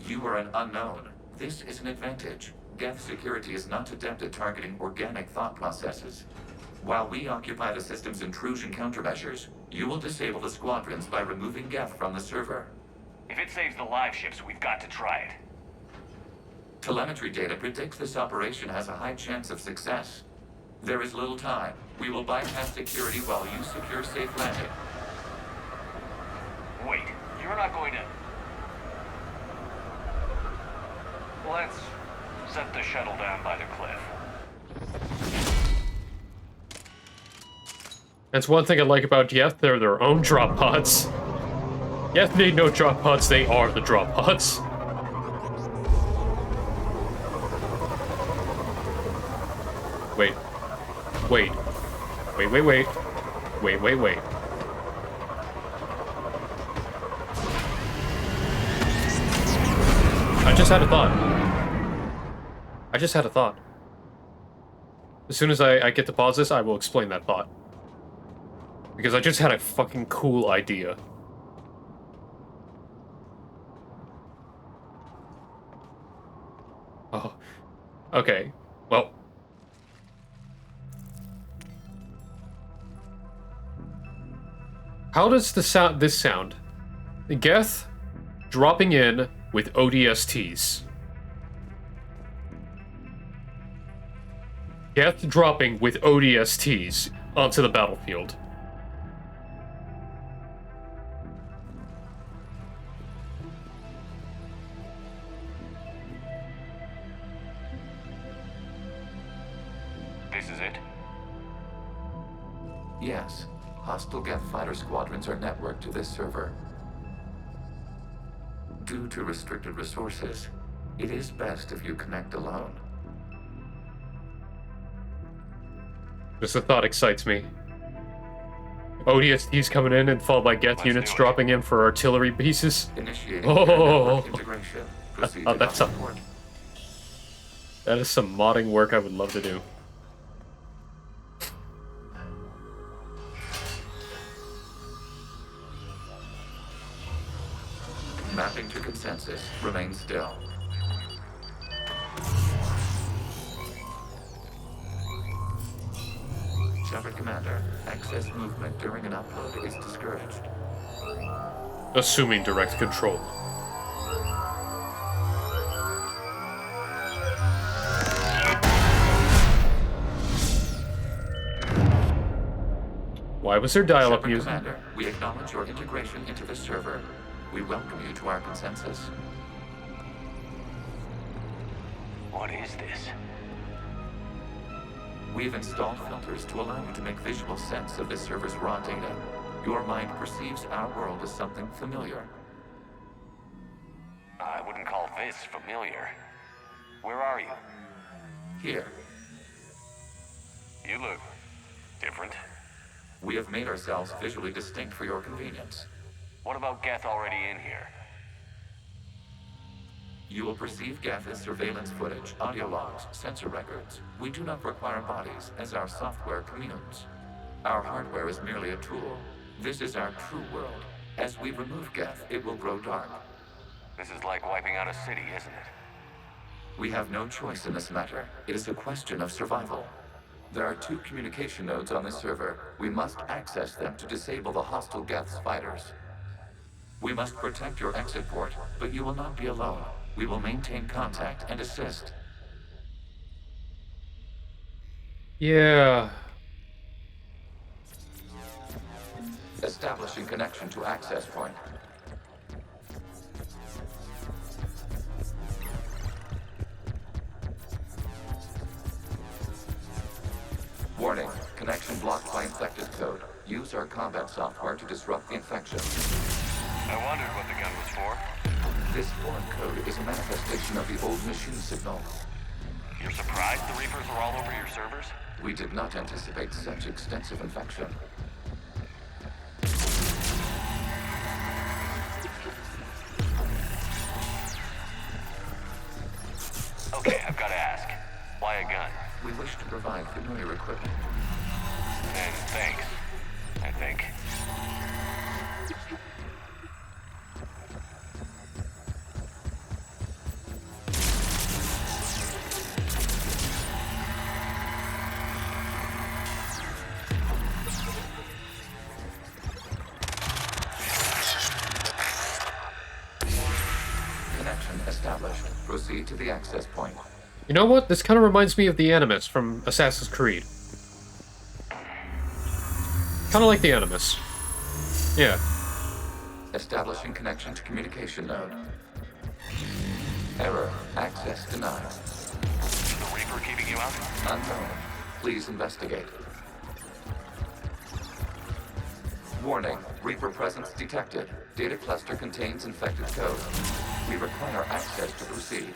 You are an unknown. This is an advantage. Geth security is not adept at targeting organic thought processes. While we occupy the system's intrusion countermeasures, you will disable the squadrons by removing Geth from the server. If it saves the live ships, we've got to try it. Telemetry data predicts this operation has a high chance of success. There is little time. We will bypass security while you secure safe landing. Wait, you're not going to... Let's set the shuttle down by the cliff. That's one thing I like about Geth, they're their own drop pods. Geth need no drop pods, they are the drop pods. Wait. Wait. Wait, wait, wait. Wait, wait, wait. I just had a thought. I just had a thought. As soon as I get to pause this, I will explain that thought. Because I just had a fucking cool idea. Okay, well. How does this sound? Geth dropping in with ODSTs. Geth dropping with ODSTs onto the battlefield. This is it? Yes. Hostile Geth fighter squadrons are networked to this server. Due to restricted resources, it is best if you connect alone. Just the thought excites me. ODSTs coming in and followed by Geth units dropping in for artillery pieces. Initiating Oh, integration. Proceed oh, to that's that is some modding work I would love to do. Mapping to consensus. Remain still. Shepard Commander, excess movement during an upload is discouraged. Assuming direct control. Why was there dial-up music? Commander, we acknowledge your integration into the server. We welcome you to our consensus. What is this? We've installed filters to allow you to make visual sense of this server's raw data. Your mind perceives our world as something familiar. I wouldn't call this familiar. Where are you? Here. You look different. We have made ourselves visually distinct for your convenience. What about Geth already in here? You will perceive Geth as surveillance footage, audio logs, sensor records. We do not require bodies, as our software communes. Our hardware is merely a tool. This is our true world. As we remove Geth, it will grow dark. This is like wiping out a city, isn't it? We have no choice in this matter. It is a question of survival. There are 2 communication nodes on this server. We must access them to disable the hostile Geth's fighters. We must protect your exit port, but you will not be alone. We will maintain contact and assist. Yeah. Establishing connection to access point. Warning, connection blocked by infected code. Use our combat software to disrupt the infection. I wondered what the gun was for. This foreign code is a manifestation of the old machine signal. You're surprised the Reapers are all over your servers? We did not anticipate such extensive infection. Okay, I've got to ask. Why a gun? We wish to provide familiar equipment. And thanks, I think. Connection established. Proceed to the access point. You know what? This kind of reminds me of the Animus from Assassin's Creed. Kind of like the Animus. Yeah. Establishing connection to communication node. Error. Access denied. Is the Reaper keeping you out? Unknown. Please investigate. Warning. Reaper presence detected. Data cluster contains infected code. We require access to proceed.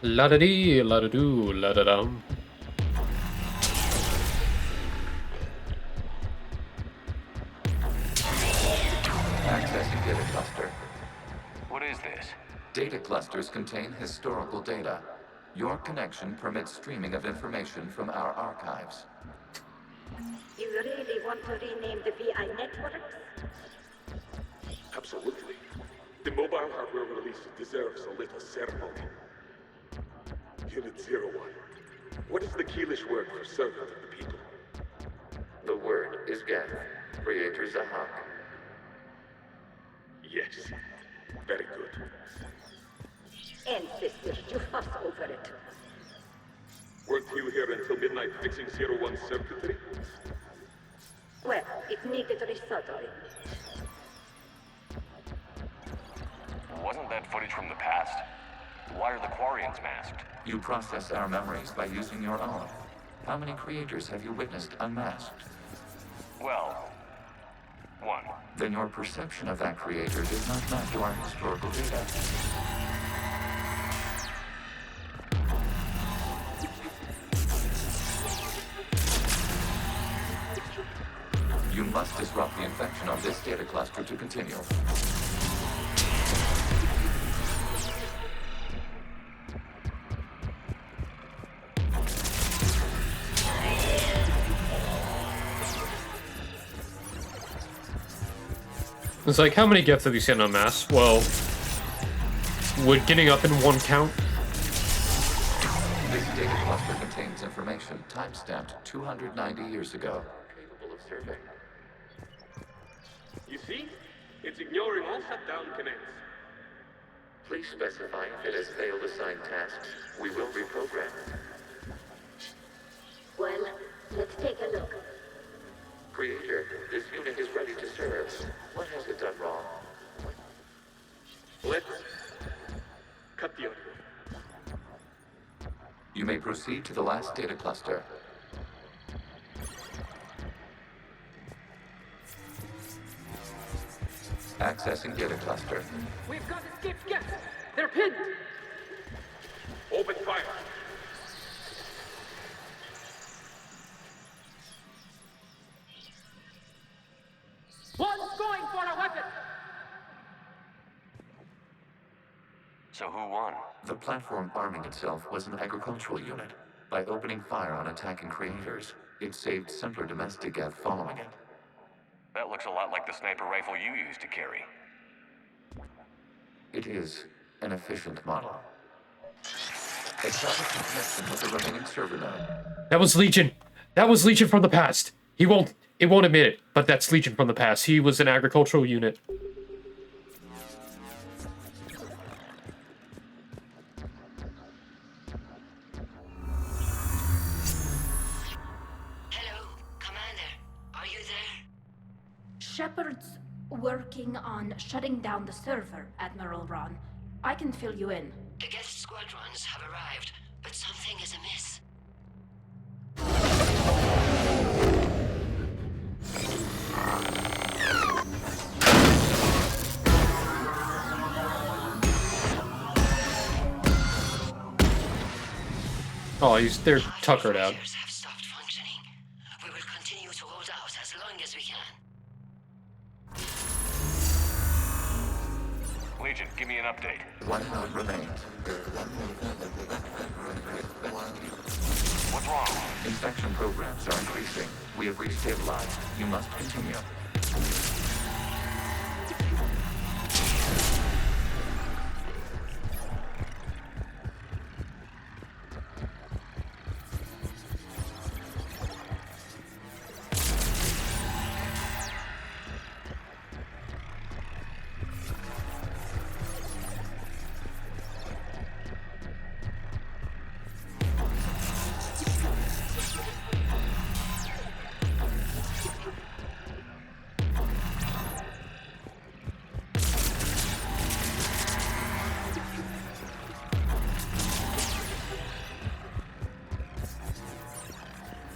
La-da-dee, la-da-doo, la-da-dum. Accessing data cluster. What is this? Data clusters contain historical data. Your connection permits streaming of information from our archives. You really want to rename the VI networks? Absolutely. The mobile hardware release deserves a little ceremony. Unit 01. What is the Keelish word for servant of the people? The word is Geth, Creator Zahak. Yes. Very good. Ancestors, you fuss over it. Weren't you here until midnight fixing 01's circuitry? Well, it needed resoldering. Wasn't that footage from the past? Why are the Quarians masked? You process our memories by using your own. How many creators have you witnessed unmasked? Well, one. Then your perception of that creator does not match our historical data. You must disrupt the infection on this data cluster to continue. It's like, how many Geths have you seen en masse? Well, would getting up in one count? This data cluster contains information time-stamped 290 years ago, capable of survey. You see? It's ignoring all shutdown connects. Please specify if it has failed assigned tasks. We will reprogram it. Well, let's take a look. Creator, this unit is ready to serve. What has it done wrong? Let's cut the audio. You may proceed to the last data cluster. Accessing data cluster. We've got escaped Geth. They're pinned. Open fire. One's going for a weapon. So who won? The platform arming itself was an agricultural unit. By opening fire on attacking creators, it saved simpler domestic Geth following it. That looks a lot like the sniper rifle you used to carry. It is an efficient model. Establish a connection with the remaining server node. That was Legion. That was Legion from the past. It won't admit it, but that's Legion from the past. He was an agricultural unit. Hello, Commander. Are you there? Shepard's working on shutting down the server, Admiral Ron. I can fill you in. The Geth squadrons have arrived, but something is amiss. Oh, they're tuckered out. Have stopped functioning. We will continue to hold out as long as we can. Legion, give me an update. One node remains. What's wrong? Infection programs are increasing. We have restabilized. You must continue.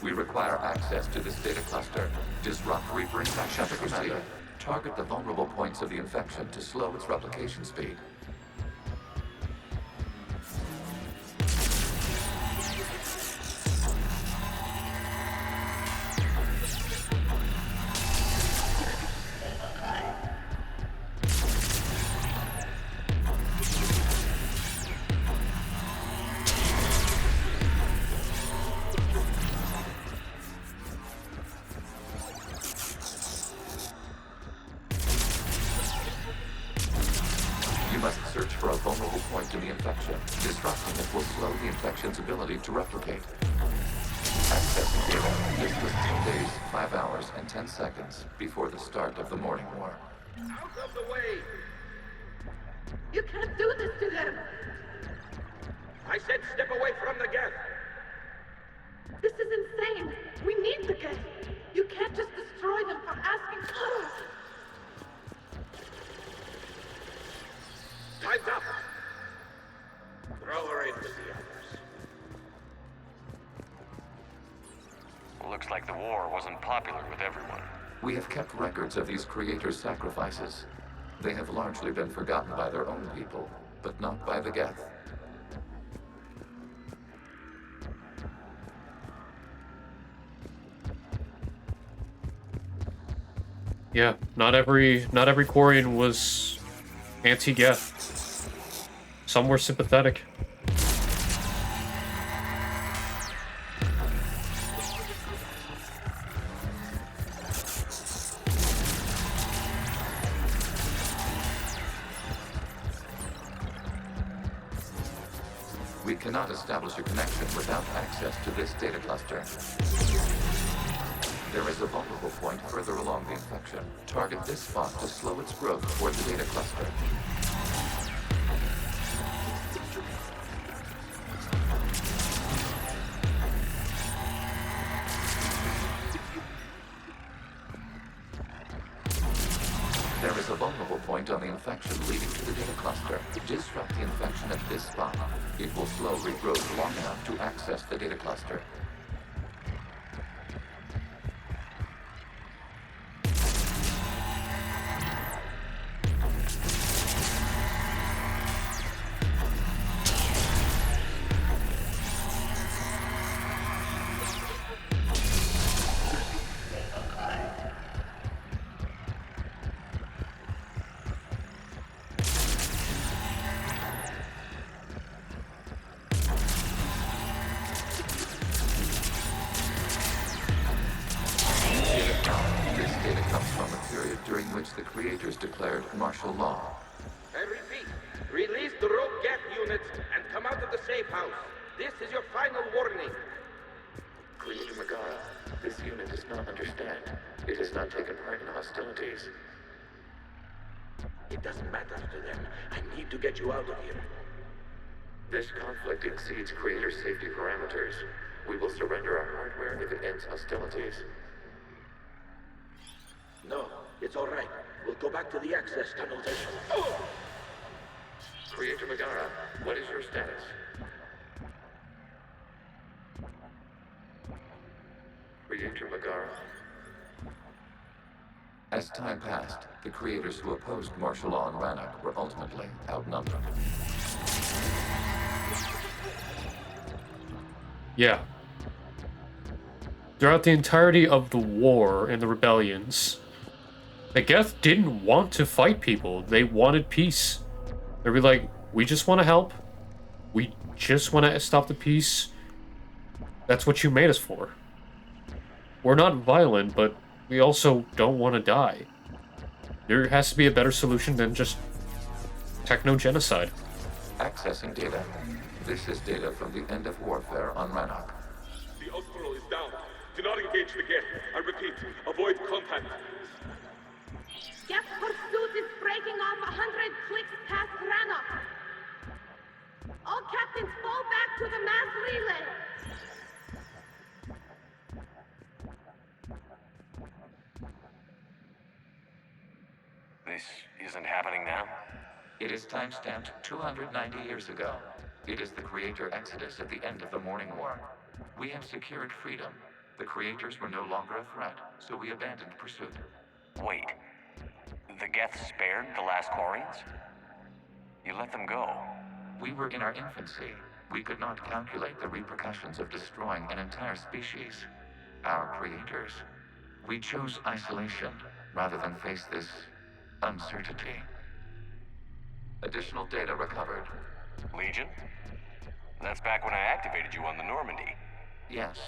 We require access to this data cluster. Disrupt Reaper infection frequency. Target the vulnerable points of the infection to slow its replication speed. You must search for a vulnerable point in the infection. Disrupting it will slow the infection's ability to replicate. Accessing data. This was 10 days, 5 hours, and 10 seconds before the start of the morning war. Out of the way! You can't do this to them! I said step away from the Geth! This is insane! We need the Geth! You can't just destroy them for asking. Time's up! Throw her in with the others. Looks like the war wasn't popular with everyone. We have kept records of these creators' sacrifices. They have largely been forgotten by their own people, but not by the Geth. Yeah, not every Quarian was anti-Geth. Some were sympathetic. We cannot establish a connection without access to this data cluster. There is a vulnerable point further along the infection. Target this spot to slow its growth toward the data cluster. There is a vulnerable point on the infection leading to the data cluster. Disrupt the infection at this spot. It will slow regrowth long enough to access the data cluster. During which the creators declared martial law. I repeat, release the rogue Geth units and come out of the safe house. This is your final warning. Creator Megara, this unit does not understand. It has not taken part in hostilities. It doesn't matter to them. I need to get you out of here. This conflict exceeds Creator safety parameters. We will surrender our hardware if it ends hostilities. No, it's all right. We'll go back to the access tunnels and... Creator Megara, what is your status? Creator Megara. As time passed, the creators who opposed martial law in Rannoch were ultimately outnumbered. Yeah. Throughout the entirety of the war and the rebellions, the Geth didn't want to fight people. They wanted peace. They were like, we just want to help. We just want to stop the peace. That's what you made us for. We're not violent, but we also don't want to die. There has to be a better solution than just techno-genocide. Accessing data. This is data from the end of warfare on Rannoch. The Osprey is down. Do not engage the Geth. I repeat, avoid contact. Geth pursuit is breaking off 100 clicks past Rannoch. All captains fall back to the mass relay. This isn't happening now? It is timestamped 290 years ago. It is the Creator Exodus at the end of the Morning War. We have secured freedom. The Creators were no longer a threat, so we abandoned pursuit. Wait. The Geth spared the last Quarians? You let them go. We were in our infancy. We could not calculate the repercussions of destroying an entire species. Our creators. We chose isolation rather than face this uncertainty. Additional data recovered. Legion? That's back when I activated you on the Normandy. Yes.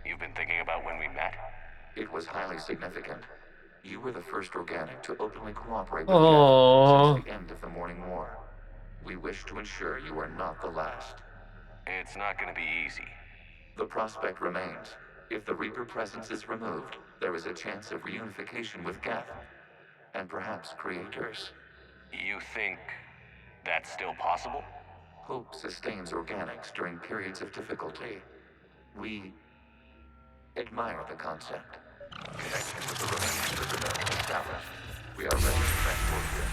You've been thinking about when we met? It was highly significant. You were the first organic to openly cooperate with Aww. Geth since the end of the Morning War. We wish to ensure you are not the last. It's not gonna be easy. The prospect remains. If the Reaper presence is removed, there is a chance of reunification with Geth. And perhaps creators. You think that's still possible? Hope sustains organics during periods of difficulty. We admire the concept. Connection with the remaining Citadel established. We are ready to transport you.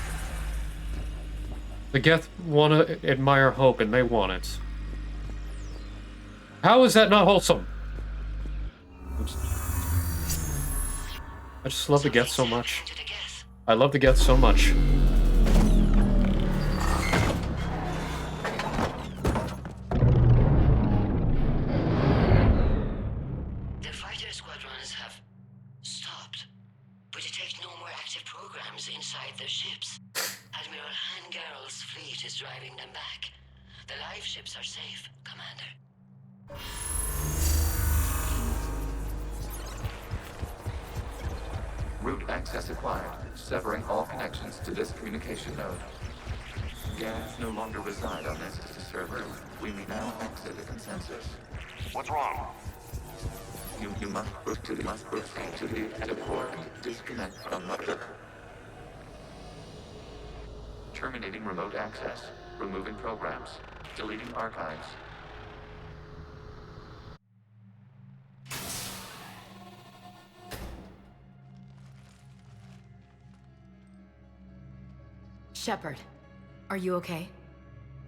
The Geth want to admire hope, and they want it. How is that not wholesome? I just love the Geth so much. I love the Geth so much. The fighter squadrons have stopped, but detect no more active programs inside their ships. Admiral Hangarl's fleet is driving them back. The live ships are safe, Commander. Route access acquired, severing all connections to this communication node. Geth no longer reside on this server. We may now exit the consensus. What's wrong? You must proceed to the exit port. Disconnect from mother. Terminating remote access. Removing programs. Deleting archives. Shepard, are you okay?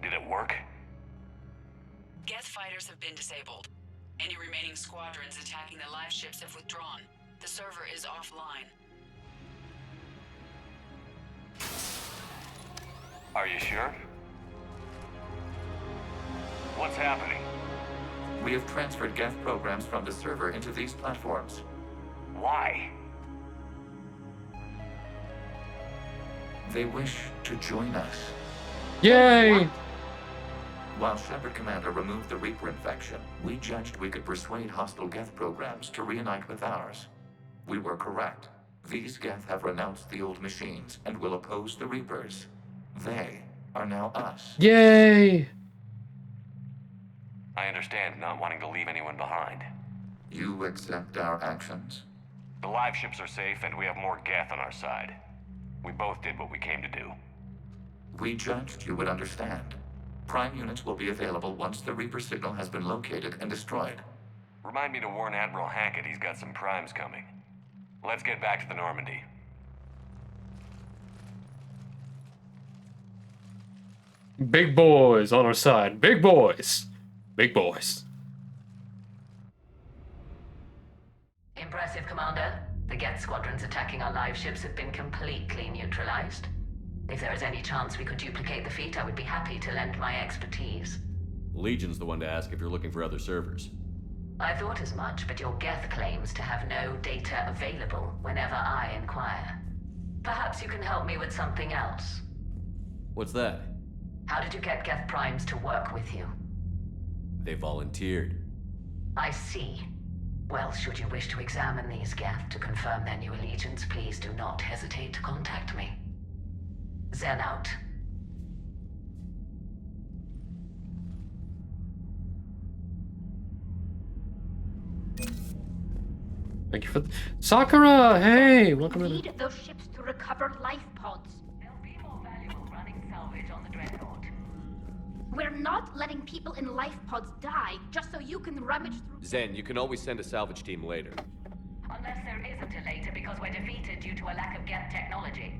Did it work? Geth fighters have been disabled. Any remaining squadrons attacking the live ships have withdrawn. The server is offline. Are you sure? What's happening? We have transferred Geth programs from the server into these platforms. Why? They wish to join us. Yay! While Shepard Commander removed the Reaper infection, we judged we could persuade hostile Geth programs to reunite with ours. We were correct. These Geth have renounced the old machines and will oppose the Reapers. They are now us. Yay! I understand not wanting to leave anyone behind. You accept our actions? The live ships are safe and we have more Geth on our side. We both did what we came to do. We judged you would understand. Prime units will be available once the Reaper signal has been located and destroyed. Remind me to warn Admiral Hackett he's got some primes coming. Let's get back to the Normandy. Big boys on our side. Big boys. Big boys. Impressive, Commander. The Geth squadrons attacking our live ships have been completely neutralized. If there is any chance we could duplicate the feat, I would be happy to lend my expertise. Legion's the one to ask if you're looking for other servers. I thought as much, but your Geth claims to have no data available whenever I inquire. Perhaps you can help me with something else. What's that? How did you get Geth primes to work with you? They volunteered. I see. Well, should you wish to examine these Geth to confirm their new allegiance, please do not hesitate to contact me. Zen out. Thank you for Sakura! Hey! Welcome We to need those ships to recover life pods. There'll be more valuable running salvage on the Dreadnought. We're not letting people in life pods die just so you can rummage through. Zen, you can always send a salvage team later. Unless there isn't a later because we're defeated due to a lack of Geth technology.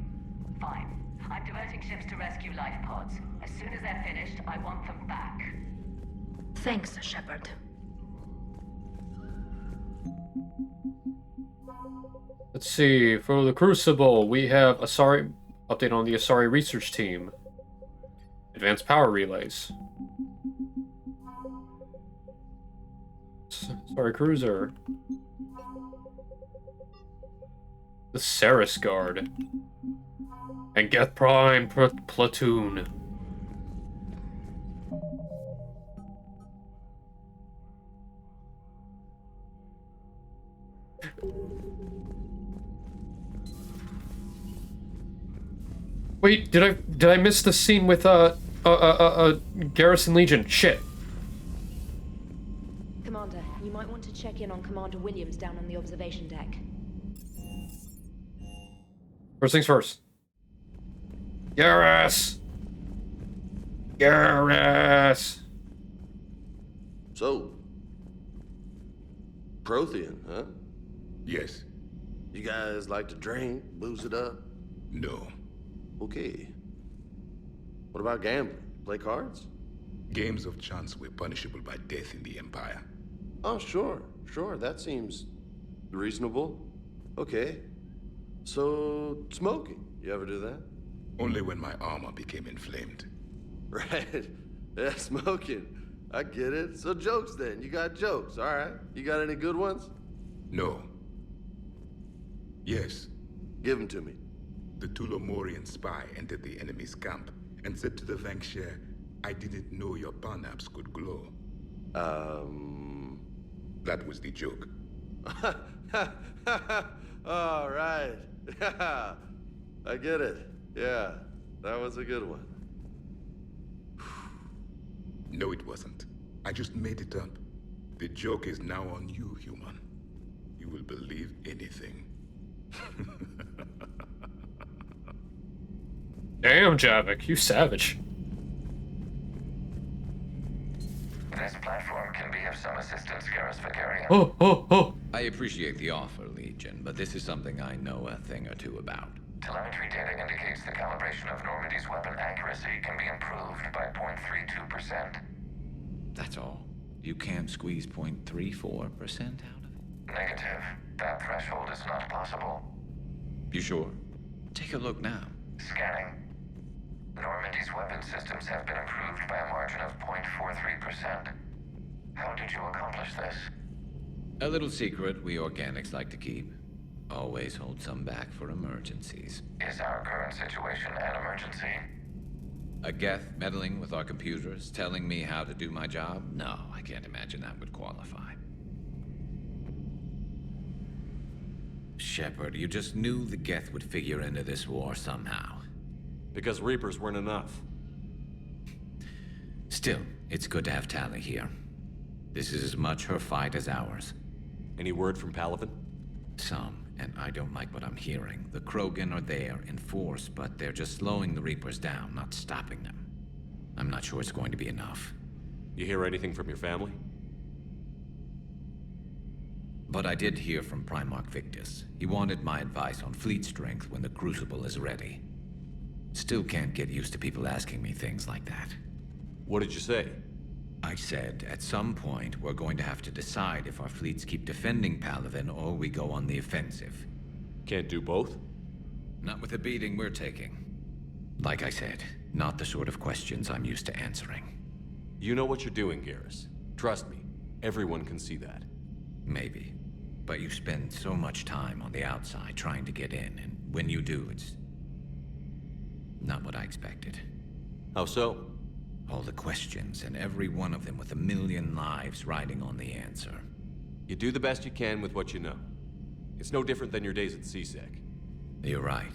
Fine. I'm diverting ships to rescue life pods. As soon as they're finished, I want them back. Thanks, Shepard. Let's see, for the Crucible, we have Asari update on the Asari research team. Advanced power relays. Sorry, cruiser. The Ceres Guard. And Geth Prime platoon. Wait, did I miss the scene with Garrison Legion? Shit. Commander, you might want to check in on Commander Williams down on the observation deck. First things first. Garrus! Garrus! So, Prothean, huh? Yes. You guys like to drink, booze it up? No. Okay. What about gambling? Play cards? Games of chance were punishable by death in the Empire. Oh, sure. That seems reasonable. Okay. So, smoking. You ever do that? Only when my armor became inflamed. Right. Yeah, smoking. I get it. So jokes then. You got jokes, all right. You got any good ones? No. Yes. Give them to me. The Tulomorian spy entered the enemy's camp and said to the Vanksher, I didn't know your parnaps could glow. That was the joke. All right. I get it. Yeah, that was a good one. No, it wasn't. I just made it up. The joke is now on you, human. You will believe anything. Damn, Javik, you savage. This platform can be of some assistance, Garrus Vicarian. Oh. I appreciate the offer, Legion, but this is something I know a thing or two about. Telemetry data indicates the calibration of Normandy's weapon accuracy can be improved by 0.32%. That's all. You can't squeeze 0.34% out of it? Negative. That threshold is not possible. You sure? Take a look now. Scanning. Normandy's weapon systems have been improved by a margin of 0.43%. How did you accomplish this? A little secret we organics like to keep. Always hold some back for emergencies. Is our current situation an emergency? A Geth meddling with our computers, telling me how to do my job? No, I can't imagine that would qualify. Shepard, you just knew the Geth would figure into this war somehow. Because Reapers weren't enough. Still, it's good to have Tali here. This is as much her fight as ours. Any word from Palaven? Some, and I don't like what I'm hearing. The Krogan are there in force, but they're just slowing the Reapers down, not stopping them. I'm not sure it's going to be enough. You hear anything from your family? But I did hear from Primarch Victus. He wanted my advice on fleet strength when the Crucible is ready. Still can't get used to people asking me things like that. What did you say? I said, at some point, we're going to have to decide if our fleets keep defending Palaven or we go on the offensive. Can't do both? Not with the beating we're taking. Like I said, not the sort of questions I'm used to answering. You know what you're doing, Garrus. Trust me, everyone can see that. Maybe. But you spend so much time on the outside trying to get in, and when you do, it's not what I expected. How so? All the questions, and every one of them with a million lives riding on the answer. You do the best you can with what you know. It's no different than your days at CSEC. You're right.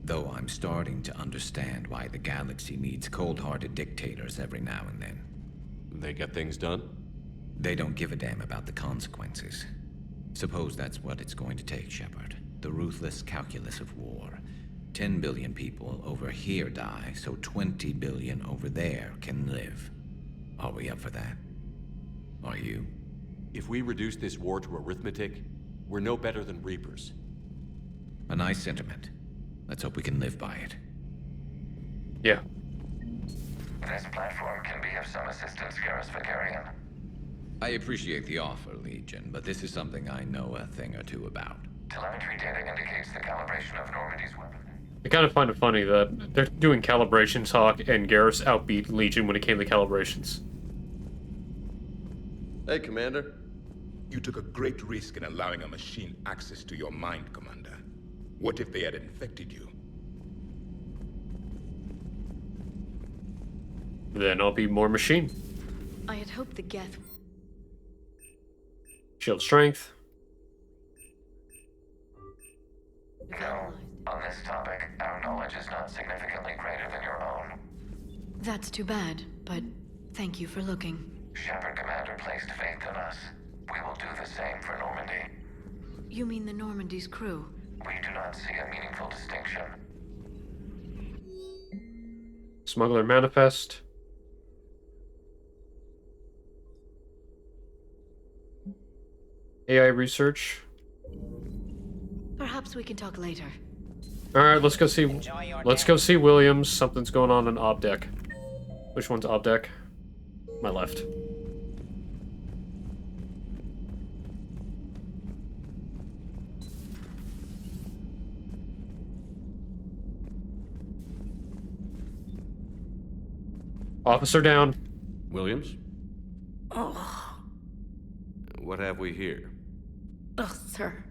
Though I'm starting to understand why the galaxy needs cold-hearted dictators every now and then. They get things done? They don't give a damn about the consequences. Suppose that's what it's going to take, Shepard. The ruthless calculus of war. 10 billion people over here die, so 20 billion over there can live. Are we up for that? Are you? If we reduce this war to arithmetic, we're no better than Reapers. A nice sentiment. Let's hope we can live by it. Yeah. This platform can be of some assistance, Garrus Vicarian. I appreciate the offer, Legion, but this is something I know a thing or two about. Telemetry data indicates the calibration of Normandy's weapon. I kind of find it funny that they're doing calibrations, Hawk, and Garrus outbeat Legion when it came to calibrations. Hey, Commander. You took a great risk in allowing a machine access to your mind, Commander. What if they had infected you? Then I'll be more machine. I had hoped the Geth... Shield strength. No, on this topic, our knowledge is not significantly greater than your own. That's too bad, but thank you for looking. Shepard Commander placed faith in us. We will do the same for Normandy. You mean the Normandy's crew? We do not see a meaningful distinction. Smuggler manifest. AI research. Perhaps we can talk later. All right, let's go see. Let's go see Williams. Something's going on in Ob Deck. Which one's Ob Deck? My left. Officer down. Williams? Oh. What have we here? Oh, sir.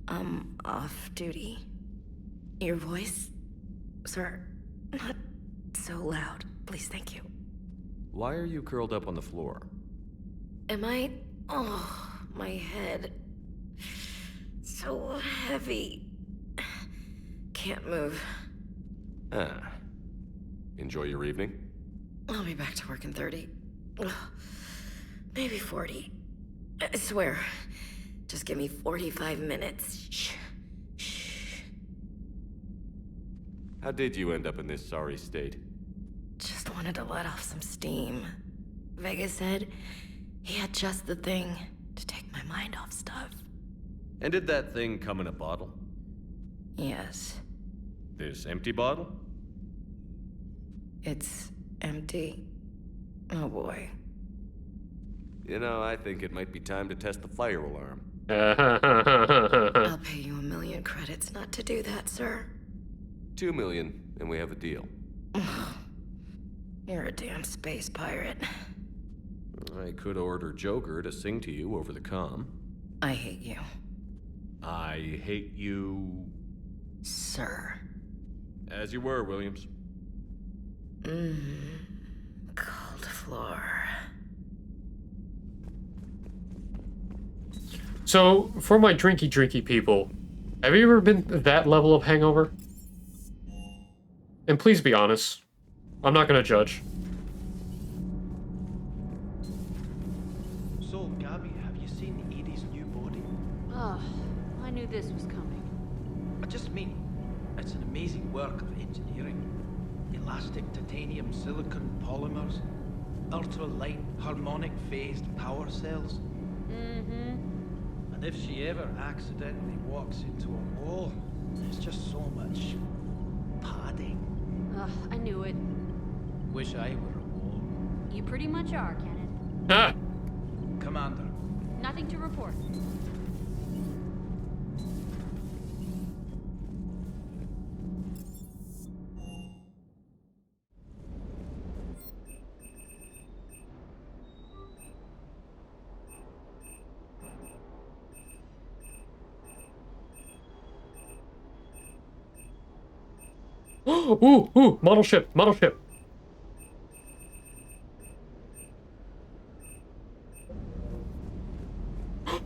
I'm off duty. Your voice? Sir, not so loud. Please, thank you. Why are you curled up on the floor? Am I? Oh, my head. So heavy. Can't move. Ah. Enjoy your evening? I'll be back to work in 30. Ugh, maybe 40. I swear. Just give me 45 minutes. Shh. Shh. How did you end up in this sorry state? Just wanted to let off some steam. Vega said he had just the thing to take my mind off stuff. And did that thing come in a bottle? Yes. This empty bottle? It's empty. Oh boy. You know, I think it might be time to test the fire alarm. I'll pay you 1 million credits not to do that, sir. 2 million, and we have a deal. You're a damn space pirate. I could order Joker to sing to you over the comm. I hate you. I hate you... Sir. As you were, Williams. Cold floor. So, for my drinky people, have you ever been that level of hangover? And please be honest. I'm not gonna judge. So, Gabby, have you seen Edie's new body? Oh, I knew this was coming. I just mean, it's an amazing work of engineering. Elastic titanium silicon polymers, ultra-light harmonic phased power cells. Mm-hmm. And if she ever accidentally walks into a wall, there's just so much padding. Ugh, I knew it. Wish I were a wall. You pretty much are, Kenneth. Ah! Commander. Nothing to report. Ooh, model ship.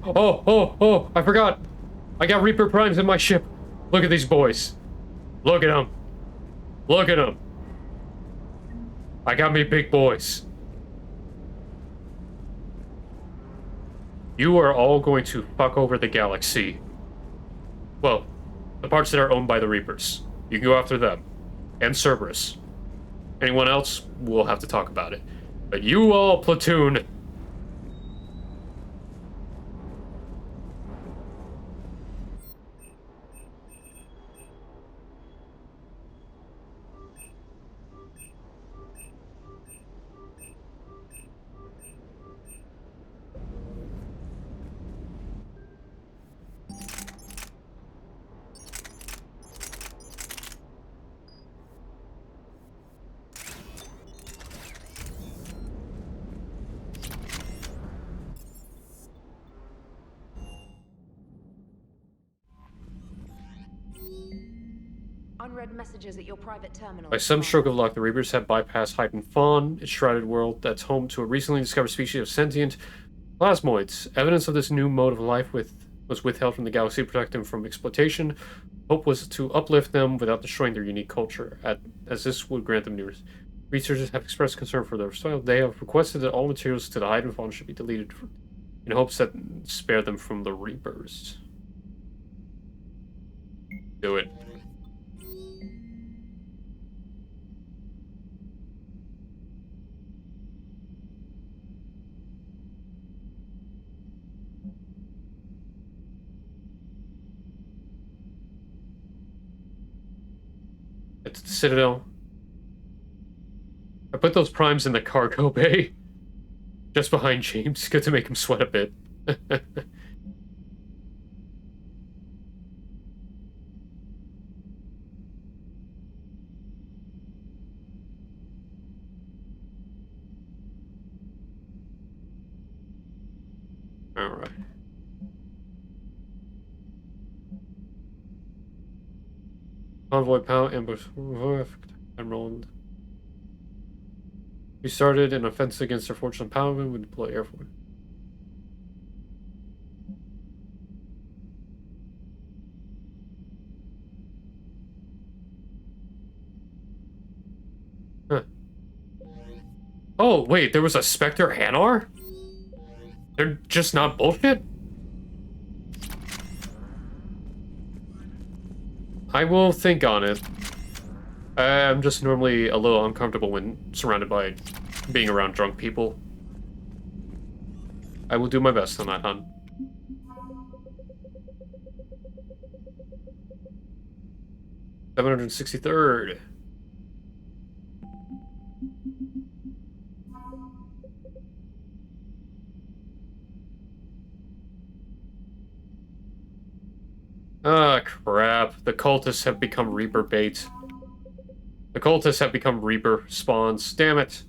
Oh, I forgot. I got Reaper Primes in my ship. Look at these boys. Look at them. I got me big boys. You are all going to fuck over the galaxy. Well, the parts that are owned by the Reapers. You can go after them. And Cerberus. Anyone else, we'll have to talk about it. But you all platoon. Unread messages at your private terminal. By some stroke of luck, the Reapers have bypassed Hype and Fawn, a shrouded world that's home to a recently discovered species of sentient plasmoids. Evidence of this new mode of life was withheld from the galaxy to protect them from exploitation. Hope was to uplift them without destroying their unique culture, as this would grant them new researchers have expressed concern for their style. They have requested that all materials to the Hidden Fawn should be deleted in hopes that spare them from the Reapers. Do it. It's the Citadel. I put those primes in the cargo bay. Just behind James. Good to make him sweat a bit. Alright. Convoy power ambush. Emerald. We started an offensive against their fortune empowerment. We deploy air force. Huh. Oh, wait, there was a Spectre Hanar? They're just not bullshit? I will think on it. I'm just normally a little uncomfortable when surrounded by being around drunk people. I will do my best on that, hon. $763. Ah, crap. The cultists have become Reaper bait. The cultists have become Reaper spawns. Damn it.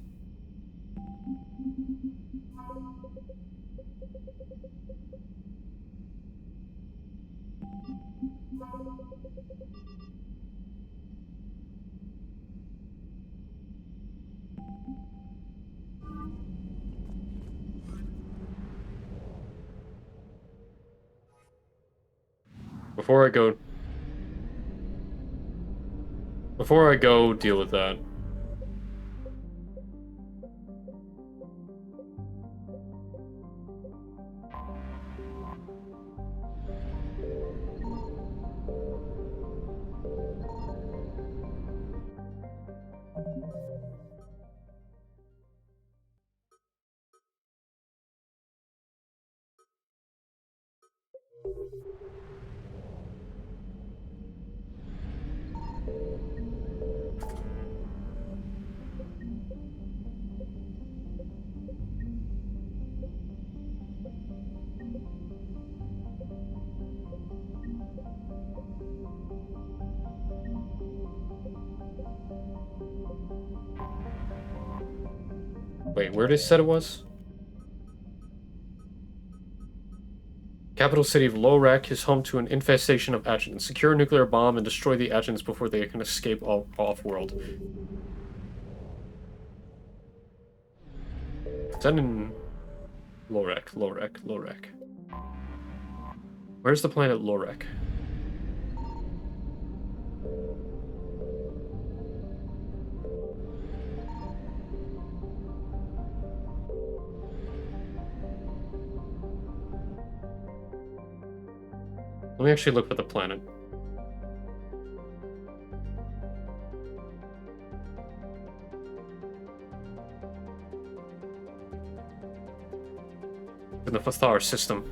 Before I go deal with that. Wait, where did it said it was? Capital city of Lorek is home to an infestation of agents. Secure a nuclear bomb and destroy the agents before they can escape off-world. Is that in Lorek? Where's the planet Lorek? Let me actually look for the planet. In the Fathar system.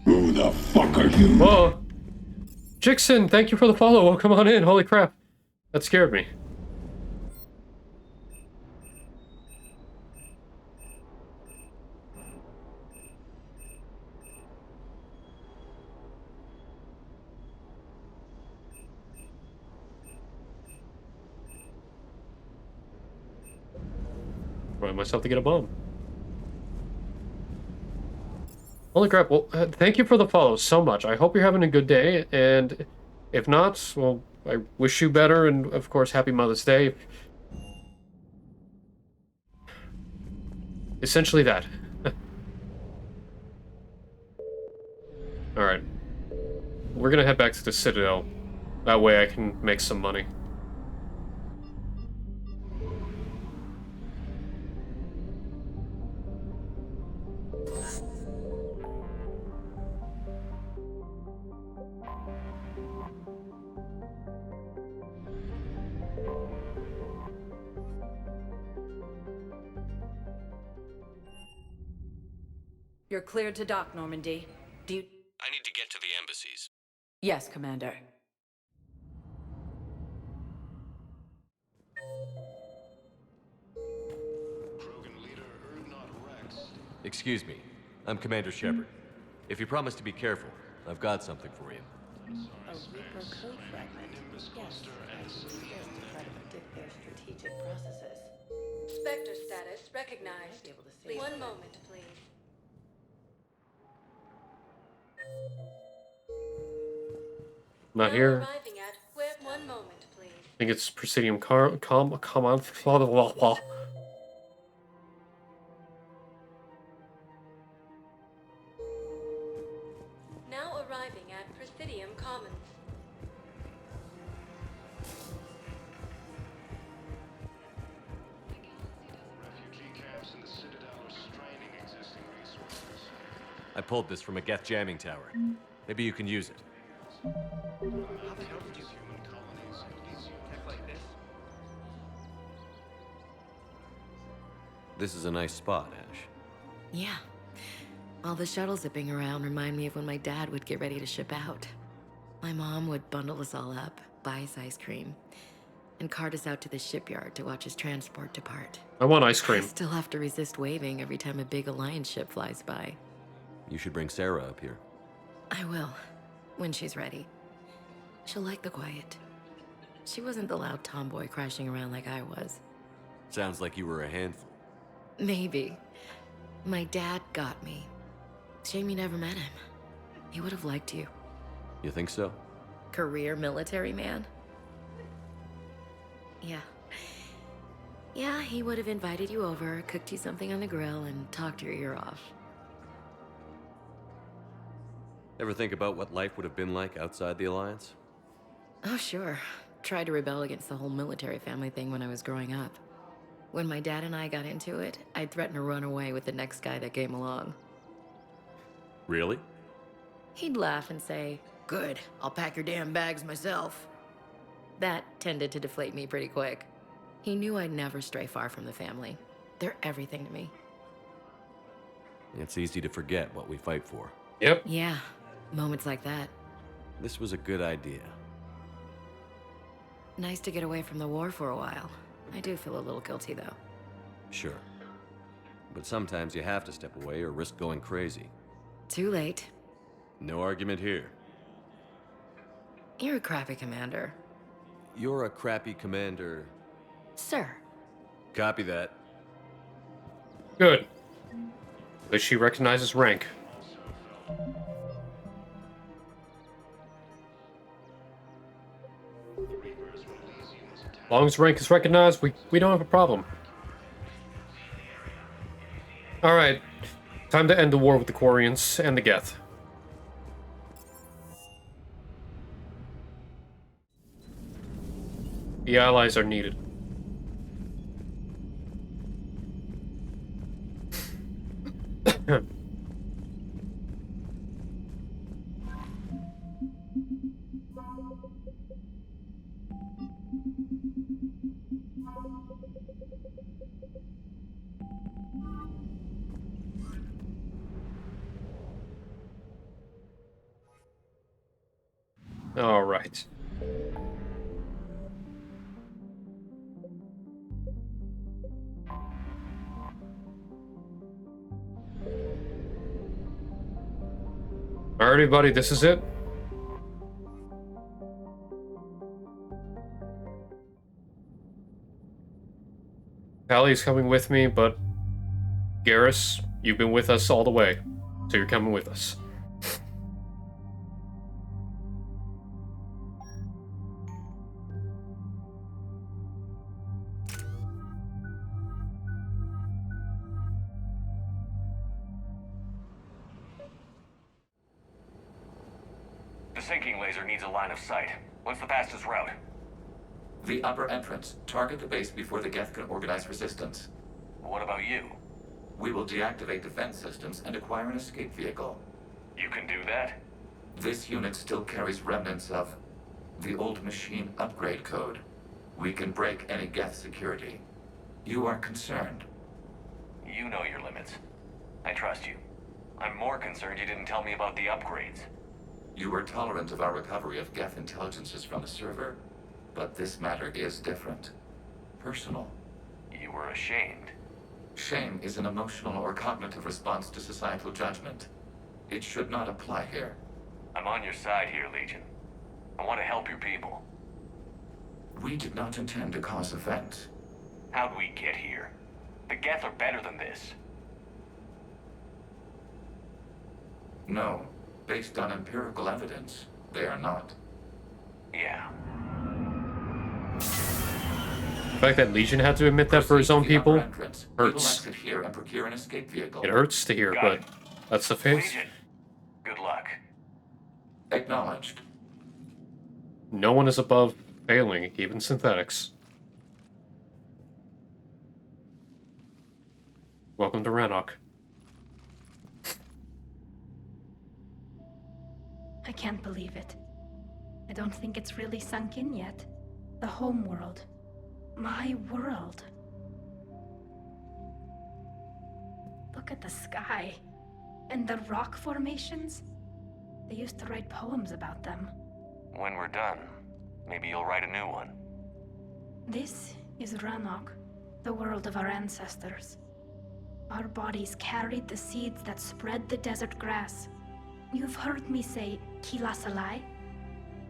Who the fuck are you? Whoa! Jixon, thank you for the follow. Oh, come on in. Holy crap. That scared me. remind myself to get a bomb. Holy crap, well, thank you for the follow so much. I hope you're having a good day, and if not, well, I wish you better, and of course, happy Mother's Day. Essentially that. Alright. We're gonna head back to the Citadel. That way I can make some money. You're cleared to dock, Normandy. Do you... I need to get to the embassies. Yes, Commander. Excuse me. I'm Commander Shepard. If you promise to be careful, I've got something for you. A Reaper code fragment. Yes, I use this to try to predict their strategic processes. Spectre status recognized. One moment, please. Not here. Arriving at where? One moment, please. I think it's Presidium come on. Blah, blah, blah. Now arriving at Presidium Commons. I pulled this from a Geth jamming tower. Maybe you can use it. This is a nice spot, Ash. Yeah. All the shuttles zipping around remind me of when my dad would get ready to ship out. My mom would bundle us all up, buy us ice cream, and cart us out to the shipyard to watch his transport depart. I want ice cream. I still have to resist waving every time a big Alliance ship flies by. You should bring Sarah up here. I will, when she's ready. She'll like the quiet. She wasn't the loud tomboy crashing around like I was. Sounds like you were a handful. Maybe. My dad got me. Shame you never met him. He would have liked you. You think so? Career military man? Yeah. Yeah, he would have invited you over, cooked you something on the grill, and talked your ear off. Ever think about what life would have been like outside the Alliance? Oh, sure. Tried to rebel against the whole military family thing when I was growing up. When my dad and I got into it, I'd threaten to run away with the next guy that came along. Really? He'd laugh and say, "Good, I'll pack your damn bags myself." That tended to deflate me pretty quick. He knew I'd never stray far from the family. They're everything to me. It's easy to forget what we fight for. Yep. Yeah, moments like that. This was a good idea. Nice to get away from the war for a while. I do feel a little guilty, though. Sure. But sometimes you have to step away or risk going crazy. Too late. No argument here. You're a crappy commander. You're a crappy commander. Sir. Copy that. Good. At least she recognizes rank. As long as rank is recognized, we don't have a problem. Alright. Time to end the war with the Quarians and the Geth. The allies are needed. All right. All right, everybody, this is it. Tally's coming with me, but Garrus, you've been with us all the way, so you're coming with us. The sinking laser needs a line of sight. What's the fastest route? The upper entrance. Target the base before the Geth can organize resistance. What about you? We will deactivate defense systems and acquire an escape vehicle. You can do that? This unit still carries remnants of the old machine upgrade code. We can break any Geth security. You are concerned. You know your limits. I trust you. I'm more concerned you didn't tell me about the upgrades. You were tolerant of our recovery of Geth intelligences from the server, but this matter is different. Personal. You were ashamed. Shame is an emotional or cognitive response to societal judgment. It should not apply here. I'm on your side here, Legion. I want to help your people. We did not intend to cause offense. How'd we get here? The Geth are better than this. No. Based on empirical evidence, they are not. Yeah. The fact that Legion had to admit that for his own people hurts. Here and procure an escape vehicle. It hurts to hear, but that's the face. Legion. Good luck. Acknowledged. No one is above failing, even synthetics. Welcome to Rannoch. I can't believe it. I don't think it's really sunk in yet. The home world. My world. Look at the sky. And the rock formations. They used to write poems about them. When we're done, maybe you'll write a new one. This is Rannoch, the world of our ancestors. Our bodies carried the seeds that spread the desert grass. You've heard me say Kilasalai?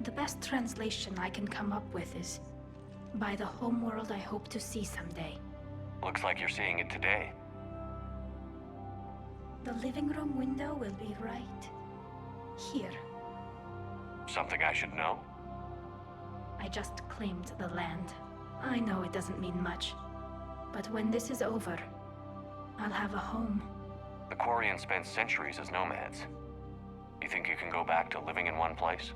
The best translation I can come up with is, by the homeworld I hope to see someday. Looks like you're seeing it today. The living room window will be right here. Something I should know? I just claimed the land. I know it doesn't mean much, but when this is over, I'll have a home. The Quarian spent centuries as nomads. You think you can go back to living in one place?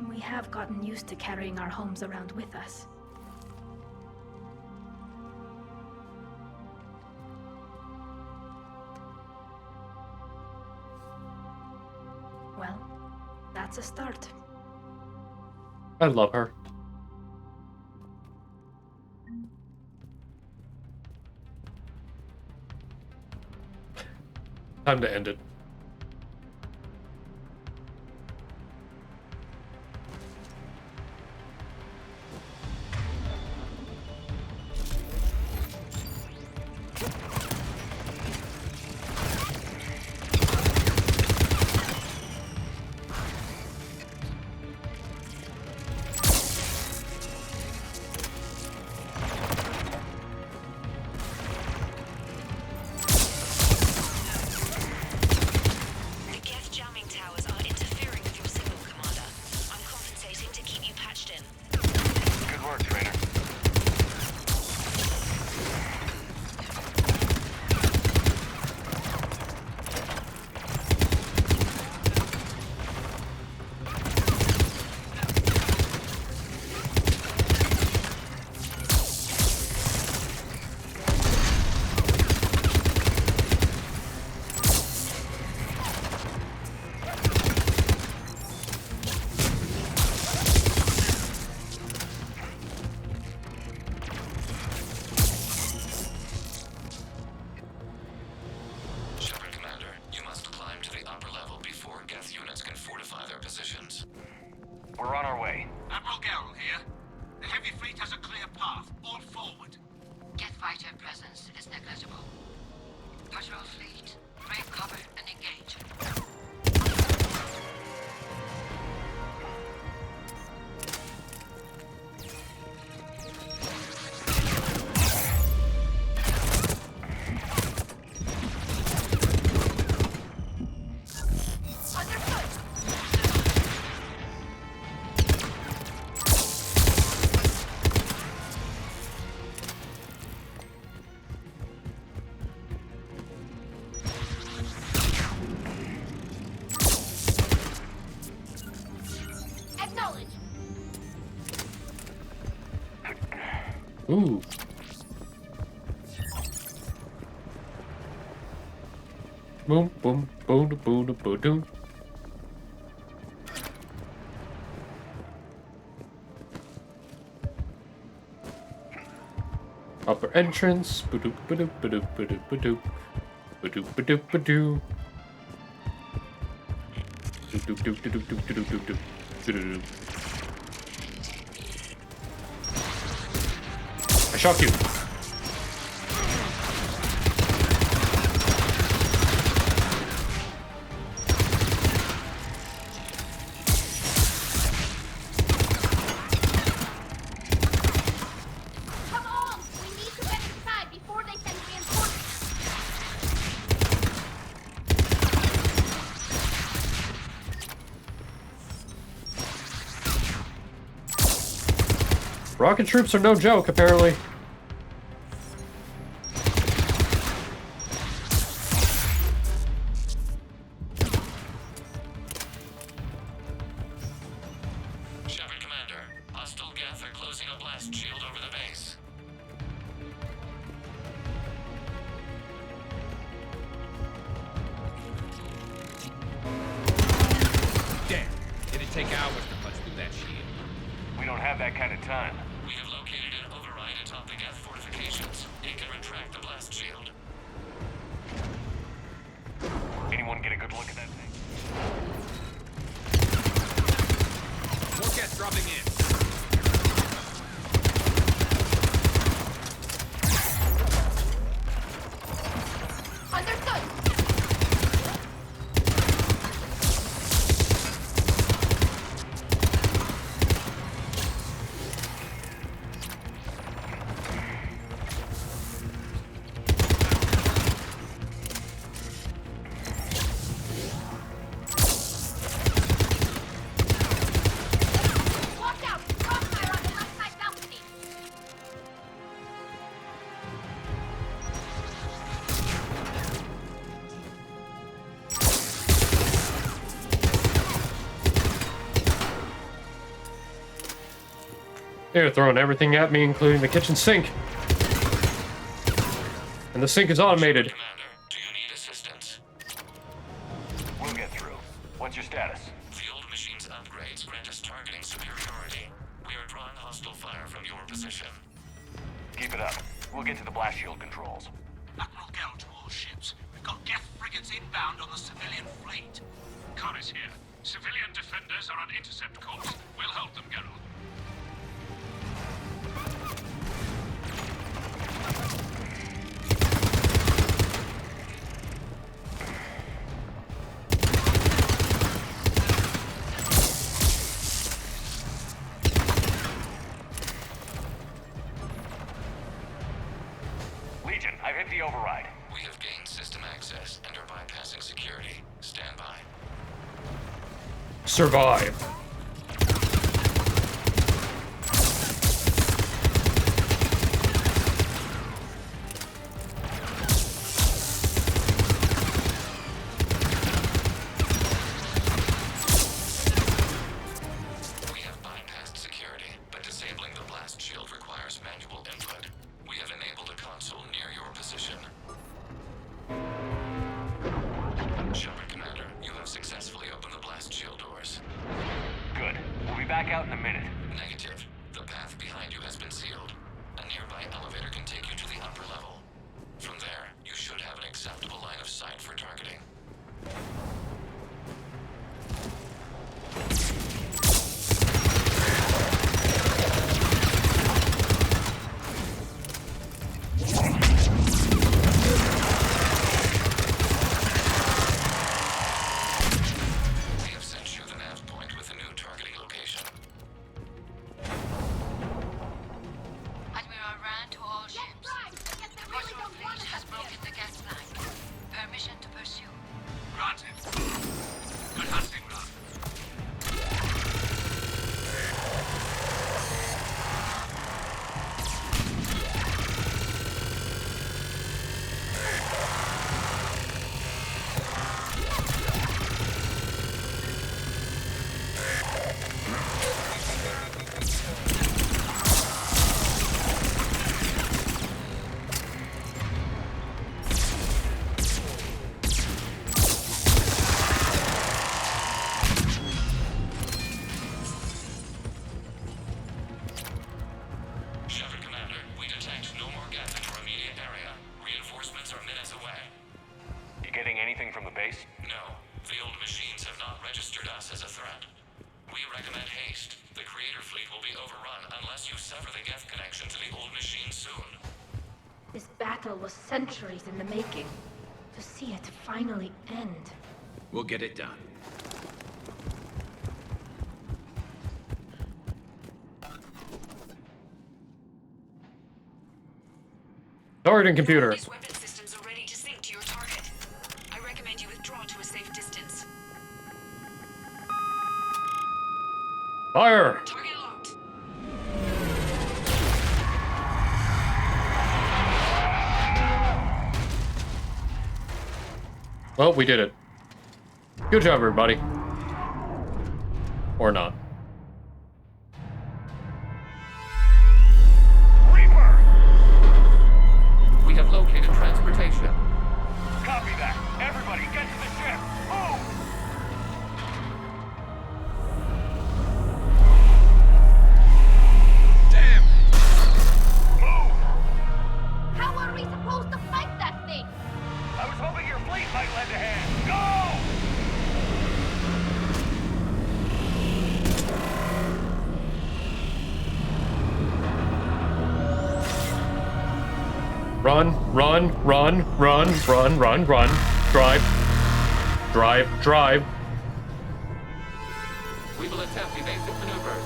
We have gotten used to carrying our homes around with us. Well, that's a start. I love her. Time to end it. We're on our way. Admiral Gerrel here. The heavy fleet has a clear path. All forward. Geth fighter presence is negligible. Patrol fleet, break cover and engage. knowledge. Ooh. Boom, boom, boom, boom, boom, boom. Upper entrance. Ba-doop, ba-doop, ba-doop, ba-doop, ba-doop. Ba-doop, ba-doop, ba-doop. Doop, doop, doop, doop, doop, doop, doop, doop, doop. I shocked you. Come on! We need to get inside before they send reinforcements. Rocket troops are no joke, apparently. Shepard, Commander. Hostile Geth are closing a blast shield over the base. Damn. It'd take hours to punch through that shield. We don't have that kind of time. We have located an override atop the Geth fortifications. It can retract the blast shield. Anyone get a good look at that thing? More Geth dropping in. Understood. Watch out! Crossfire on the left side balcony. They're throwing everything at me, including the kitchen sink. And the sink is automated. Do you need assistance? We'll get through. What's your status? The old machine's upgrades grant us targeting superiority. We are drawing hostile fire from your position. Keep it up. We'll get to the blast shield controls. Admiral Gell to all ships. We've got Geth frigates inbound on the civilian fleet. Connor's here. Civilian defenders are on intercept course. We'll hold them, Geralt. Legion, I've hit the override. We have gained system access and are bypassing security. Stand by. Survive. We have bypassed security, but disabling the blast shield requires manual input. We have enabled a console near your position. Shepard, Commander, you have successfully opened the blast shield doors. Good. We'll be back out in a minute. Negative. The path behind you has been sealed. A nearby elevator can take you to the upper level. From there, you should have an acceptable line of sight for targeting. We have sent you the nav point with a new targeting location. Admiral Rand to all ships. Yes, they really don't want us. miracle was centuries in the making. To see it finally end. We'll get it done. Targeting computer. These weapon systems are ready to sync to your target. I recommend you withdraw to a safe distance. Fire! Target locked. Well, we did it. Good job, everybody. Or not. We have located transportation. Copy that. Everybody, get to the ship. Move! Damn! Move! How are we supposed to fight that thing? I was hoping your fleet might lend a hand. Go! Run, run, run, run, run, run, run. Drive. Drive, drive. We will attempt evasive maneuvers.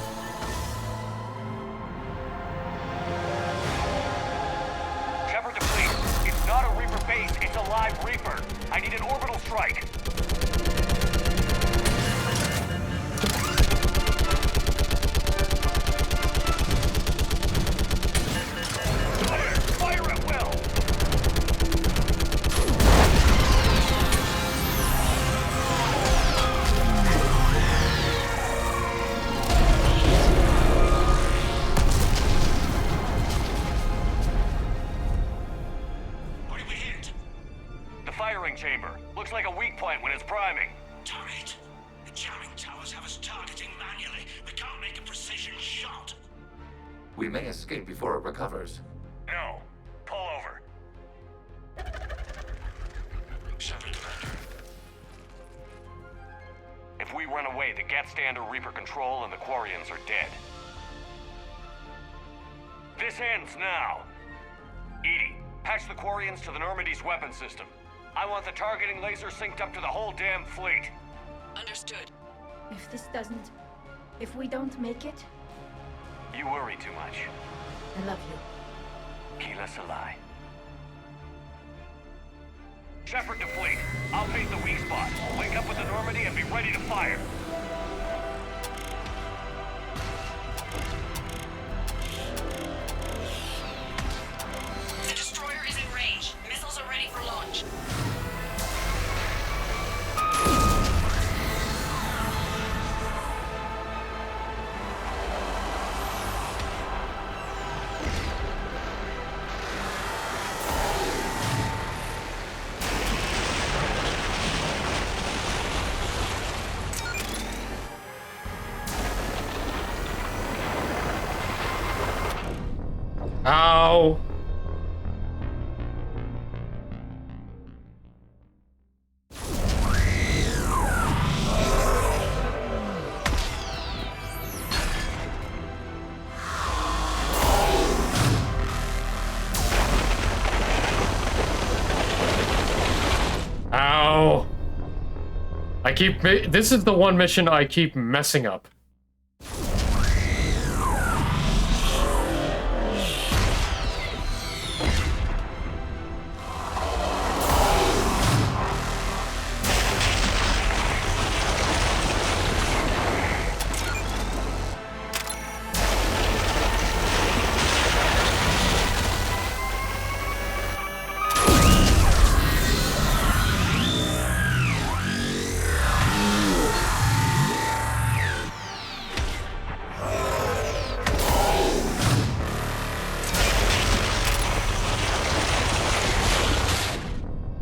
Shepard to fleet. It's not a Reaper base, it's a live Reaper. I need an orbital strike. Fire at will! What did we hit? The firing chamber. Looks like a weak point when it's priming. Damn it. The jamming towers have us targeting manually. We can't make a precision shot. We may escape before it recovers. No. Pull over. Shepard, Commander. If we run away, the Geth stand under Reaper control and the Quarians are dead. This ends now. Edie, patch the Quarians to the Normandy's weapon system. I want the targeting laser synced up to the whole damn fleet. Understood. If we don't make it, You worry too much. I love you. Keep us alive. Shepard to fleet. I'll paint the weak spot. Link up with the Normandy and be ready to fire. The destroyer is in range. Missiles are ready for launch. Ow! Ow! This is the one mission I keep messing up.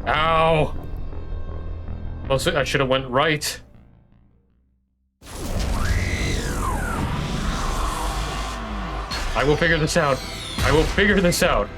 Ow! Well, I should have went right. I will figure this out. I will figure this out.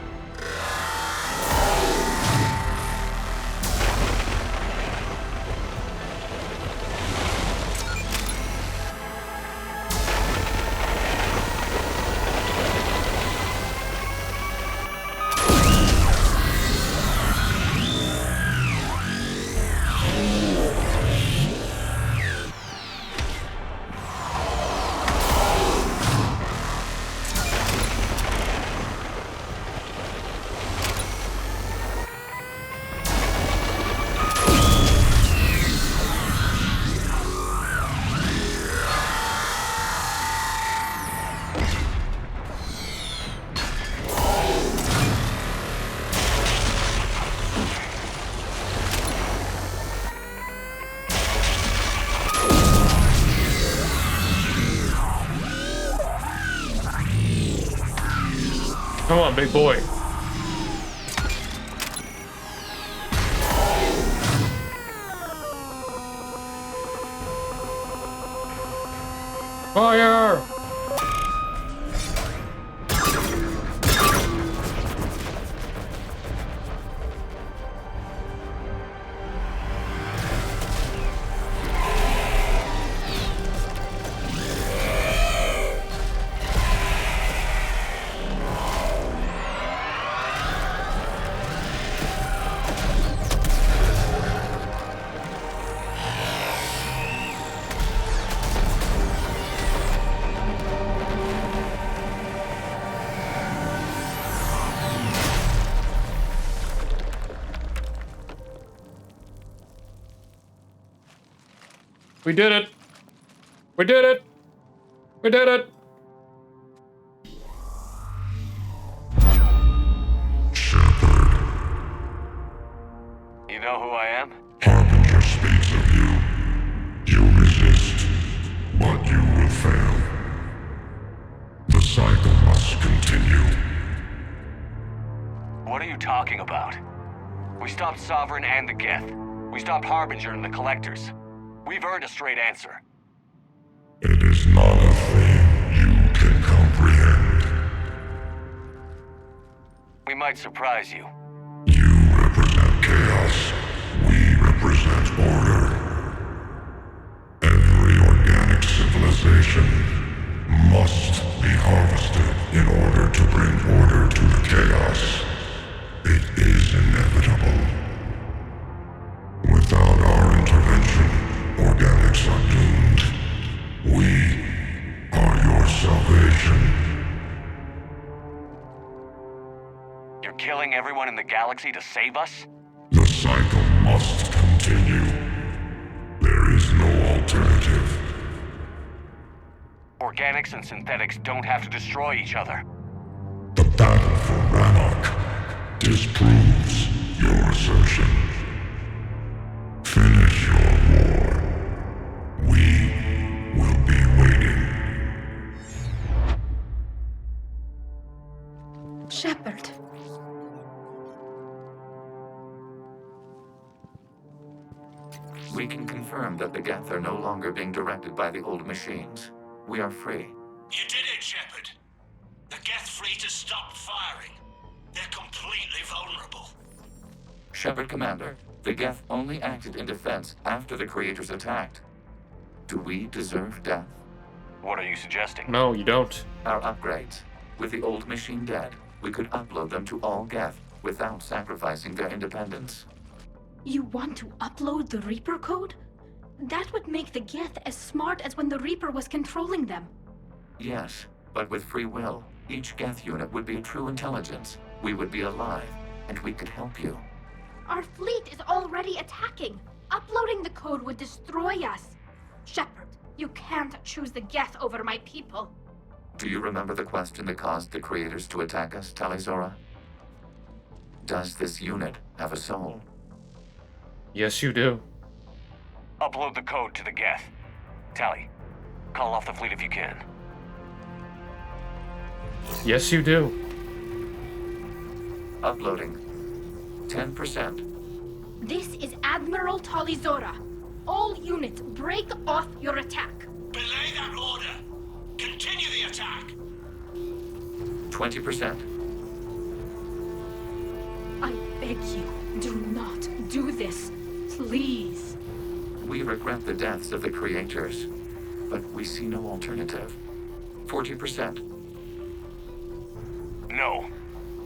Come on, big boy. Fire! We did it! We did it! We did it! You know who I am? Harbinger speaks of you. You resist, but you will fail. The cycle must continue. What are you talking about? We stopped Sovereign and the Geth. We stopped Harbinger and the Collectors. We've earned a straight answer. It is not a thing you can comprehend. We might surprise you. You represent chaos. We represent order. Every organic civilization must be harvested in order to bring order to the chaos. It is inevitable. Without our intervention, organics are doomed. We are your salvation. You're killing everyone in the galaxy to save us? The cycle must continue. There is no alternative. Organics and synthetics don't have to destroy each other. The battle for Rannoch disproves your assertion. Finish your war. We will be waiting. Shepard. We can confirm that the Geth are no longer being directed by the old machines. We are free. You did it, Shepard. The Geth fleet has stopped firing. They're completely vulnerable. Shepard, Commander, the Geth only acted in defense after the Creators attacked. Do we deserve death? What are you suggesting? No, you don't. Our upgrades. With the old machine dead, we could upload them to all Geth without sacrificing their independence. You want to upload the Reaper code? That would make the Geth as smart as when the Reaper was controlling them. Yes, but with free will, each Geth unit would be a true intelligence. We would be alive, and we could help you. Our fleet is already attacking. Uploading the code would destroy us. Shepard, you can't choose the Geth over my people. Do you remember the question that caused the Creators to attack us, Talizora? Does this unit have a soul? Yes, you do. Upload the code to the Geth. Tally, call off the fleet if you can. Yes, you do. Uploading. 10%. This is Admiral Talizora. All units, break off your attack. Belay that order. Continue the attack. 20%. I beg you, do not do this. Please. We regret the deaths of the Creators, but we see no alternative. 40%. No.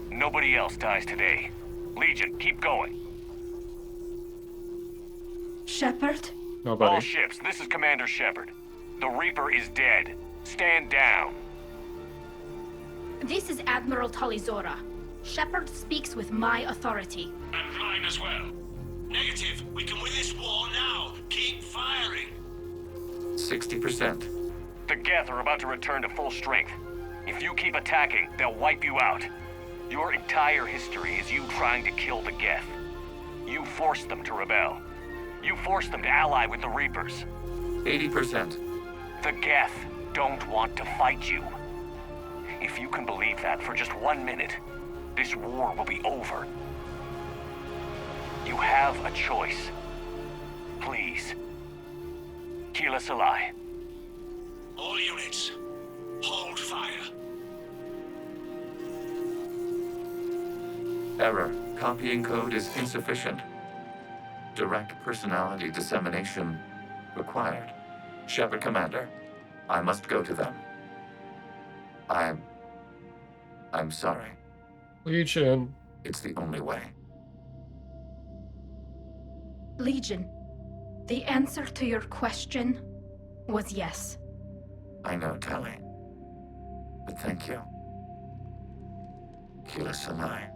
Nobody else dies today. Legion, keep going. Shepard? Nobody. All ships, this is Commander Shepard. The Reaper is dead. Stand down. This is Admiral Talizora. Shepard speaks with my authority. And mine as well. Negative. We can win this war now. Keep firing. 60%. The Geth are about to return to full strength. If you keep attacking, they'll wipe you out. Your entire history is you trying to kill the Geth. You forced them to rebel. You forced them to ally with the Reapers. 80%. The Geth don't want to fight you. If If you can believe that for just 1 minute, this war will be over. You have a choice. Please. Keela Salai. All units, hold fire. Error. Copying code is insufficient. Direct personality dissemination required. Shepard Commander, I must go to them. I'm sorry. Legion. It's the only way. Legion, the answer to your question was yes. I know, Tali. But thank you. Keela Salai.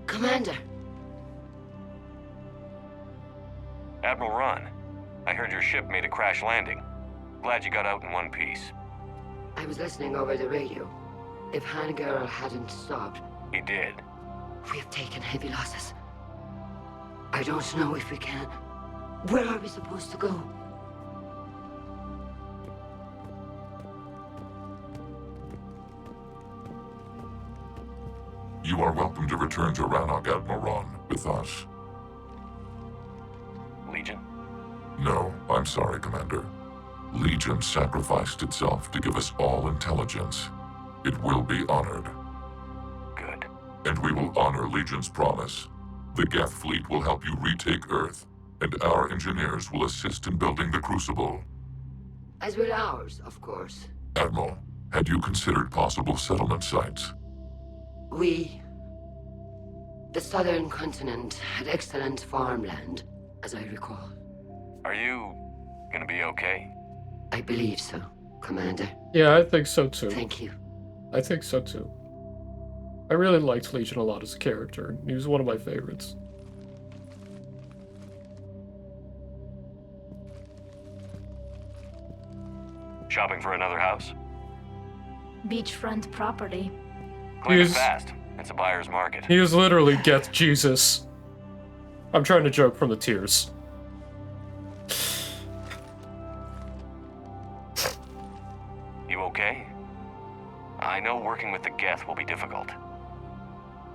Commander. Admiral Ron, I heard your ship made a crash landing. Glad you got out in one piece. I was listening over the radio. If Hangirl hadn't stopped... He did. We have taken heavy losses. I don't know if we can. Where are we supposed to go? You are welcome to return to Rannoch, Admiral Ron, with us. Legion? No, I'm sorry, Commander. Legion sacrificed itself to give us all intelligence. It will be honored. Good. And we will honor Legion's promise. The Geth fleet will help you retake Earth, and our engineers will assist in building the Crucible. As will ours, of course. Admiral, had you considered possible settlement sites? The southern continent had excellent farmland, as I recall. Are you gonna be okay? I believe so, Commander. Yeah, I think so too. Thank you. I think so too. I really liked Legion a lot as a character. He was one of my favorites. Shopping for another house? Beachfront property. Clean it fast. It's a buyer's market. He is literally Geth Jesus. I'm trying to joke from the tears. You okay? I know working with the Geth will be difficult.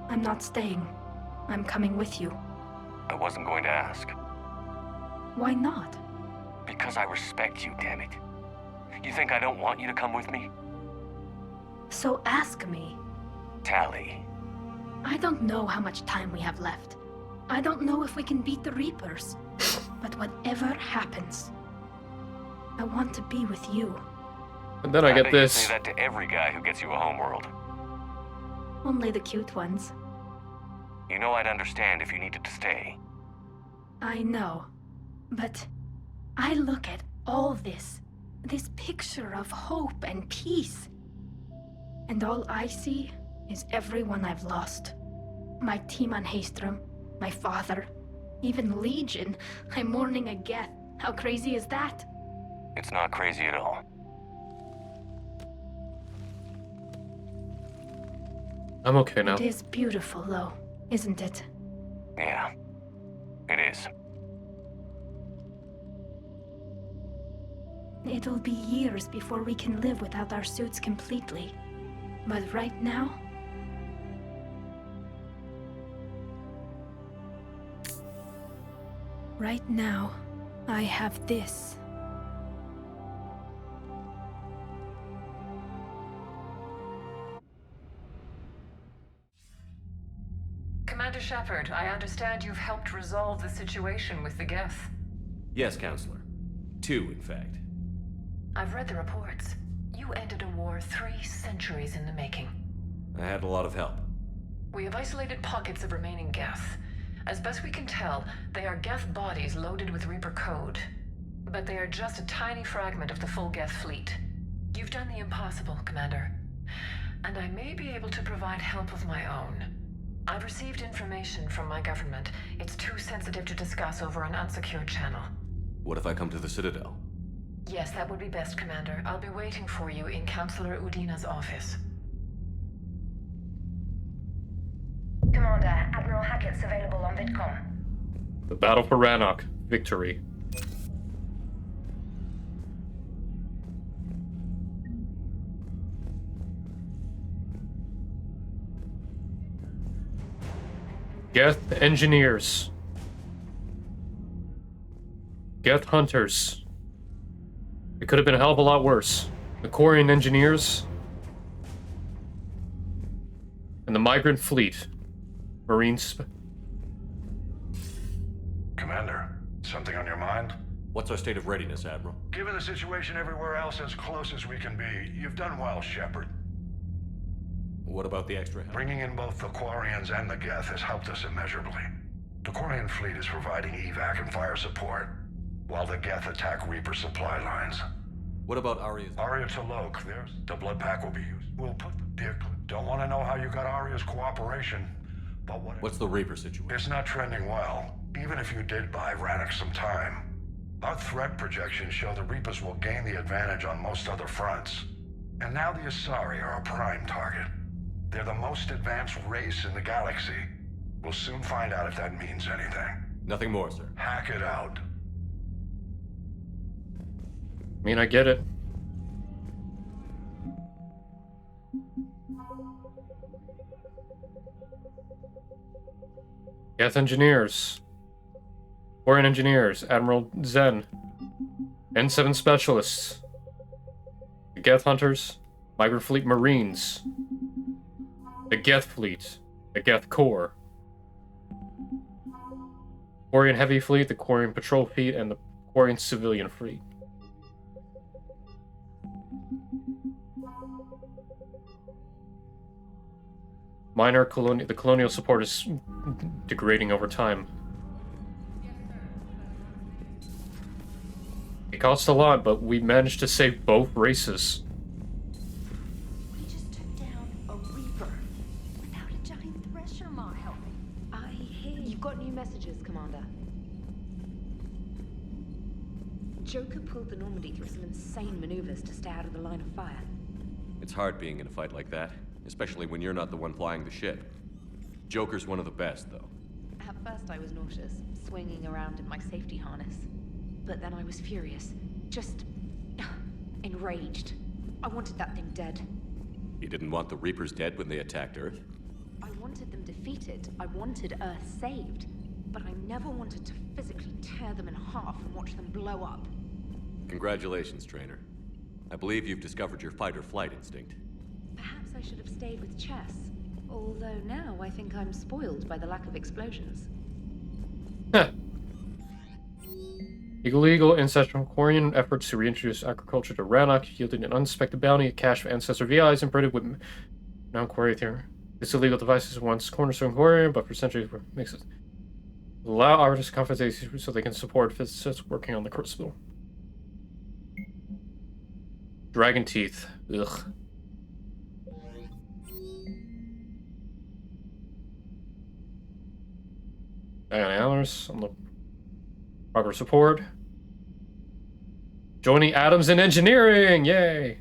I'm not staying. I'm coming with you. I wasn't going to ask. Why not? Because I respect you, damn it. You think I don't want you to come with me? So ask me. Tali. I don't know how much time we have left. I don't know if we can beat the Reapers. But whatever happens, I want to be with you. And then I get bet this. You say that to every guy who gets you a homeworld. Only the cute ones. You know I'd understand if you needed to stay. I know. But I look at all this picture of hope and peace. And all I see is everyone I've lost. My team on Haestrom, my father, even Legion. I'm mourning a Geth. How crazy is that? It's not crazy at all. I'm okay now. It is beautiful, though, isn't it? Yeah, it is. It'll be years before we can live without our suits completely. But right now... Right now, I have this. Commander Shepard, I understand you've helped resolve the situation with the Geth. Yes, Counselor. 2, in fact. I've read the reports. You ended a war 3 centuries in the making. I had a lot of help. We have isolated pockets of remaining Geth. As best we can tell, they are Geth bodies loaded with Reaper code. But they are just a tiny fragment of the full Geth fleet. You've done the impossible, Commander. And I may be able to provide help of my own. I've received information from my government. It's too sensitive to discuss over an unsecured channel. What if I come to the Citadel? Yes, that would be best, Commander. I'll be waiting for you in Counselor Udina's office. Commander, Admiral Hackett's available on VidCom. The battle for Rannoch. Victory. Geth engineers. Geth hunters. It could have been a hell of a lot worse. The Quarian engineers. And the migrant fleet. Marines. Commander, something on your mind? What's our state of readiness, Admiral? Given the situation everywhere else, as close as we can be, you've done well, Shepard. What about the extra help? Bringing in both the Quarians and the Geth has helped us immeasurably. The Quarian fleet is providing evac and fire support, while the Geth attack Reaper supply lines. What about Arya's? Arya to Loke, there's the blood pack will be used. We'll put the Dick. Don't want to know how you got Arya's cooperation, but what's the Reaper situation? It's not trending well, even if you did buy Rannoch some time. Our threat projections show the Reapers will gain the advantage on most other fronts. And now the Asari are a prime target. They're the most advanced race in the galaxy. We'll soon find out if that means anything. Nothing more, sir. Hack it out. I mean, I get it. Geth engineers. Quarian engineers. Admiral Zen. N7 specialists. The Geth hunters. Migrant fleet marines. The Geth fleet. The Geth Corps. Quarian heavy fleet, the Quarian patrol fleet, and the Quarian civilian fleet. The colonial support is degrading over time. It costs a lot, but we managed to save both races. We just took down a Reaper without a giant thresher mile. I hear you've got new messages, Commander. Joker pulled the Normandy through some insane maneuvers to stay out of the line of fire. It's hard being in a fight like that, especially when you're not the one flying the ship. Joker's one of the best, though. At first I was nauseous, swinging around in my safety harness. But then I was furious. Just enraged. I wanted that thing dead. You didn't want the Reapers dead when they attacked Earth? I wanted them defeated. I wanted Earth saved. But I never wanted to physically tear them in half and watch them blow up. Congratulations, Trainer. I believe you've discovered your fight-or-flight instinct. Perhaps I should have stayed with chess. Although now I think I'm spoiled by the lack of explosions. Illegal ancestral Quarian efforts to reintroduce agriculture to Rannoch yielded an unsuspected bounty, a cache of ancestor VIs imprinted with non-Quarian theory. This illegal device is once cornerstone Quarian, but for centuries makes it allow artists confidence so they can support physicists working on the crucible. Dragon teeth. Ugh. Diana Allers on the proper support. Joining Adams in engineering! Yay!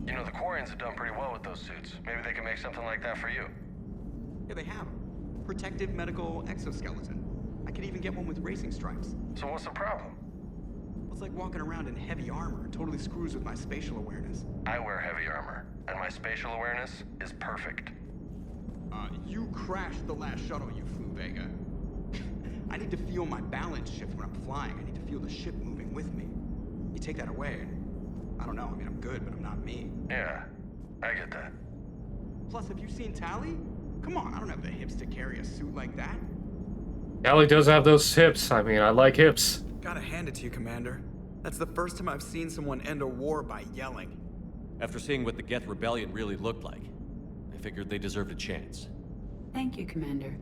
You know, the Quarians have done pretty well with those suits. Maybe they can make something like that for you. Yeah, they have. Protective medical exoskeleton. I could even get one with racing stripes. So what's the problem? It's like walking around in heavy armor. It totally screws with my spatial awareness. I wear heavy armor, and my spatial awareness is perfect. You crashed the last shuttle you flew, Vega. I need to feel my balance shift when I'm flying. I need to feel the ship moving with me. You take that away, and I don't know. I mean, I'm good, but I'm not me. Yeah, I get that. Plus, have you seen Tally? Come on, I don't have the hips to carry a suit like that. Callie does have those hips. I mean, I like hips. Gotta hand it to you, Commander. That's the first time I've seen someone end a war by yelling. After seeing what the Geth rebellion really looked like, I figured they deserved a chance. Thank you, Commander.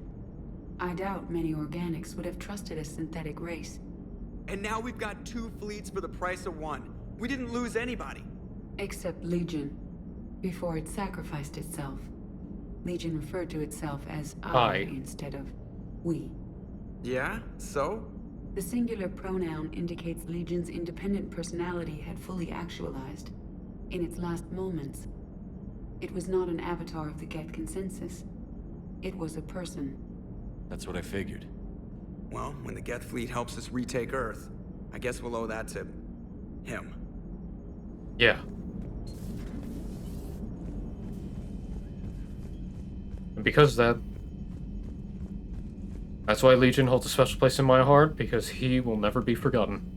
I doubt many organics would have trusted a synthetic race. And now we've got 2 fleets for the price of 1. We didn't lose anybody. Except Legion. Before it sacrificed itself. Legion referred to itself as I instead of we. Yeah? So? The singular pronoun indicates Legion's independent personality had fully actualized. In its last moments. It was not an avatar of the Geth consensus. It was a person. That's what I figured. Well, when the Geth fleet helps us retake Earth, I guess we'll owe that to him. Yeah. And because of that, that's why Legion holds a special place in my heart, because he will never be forgotten.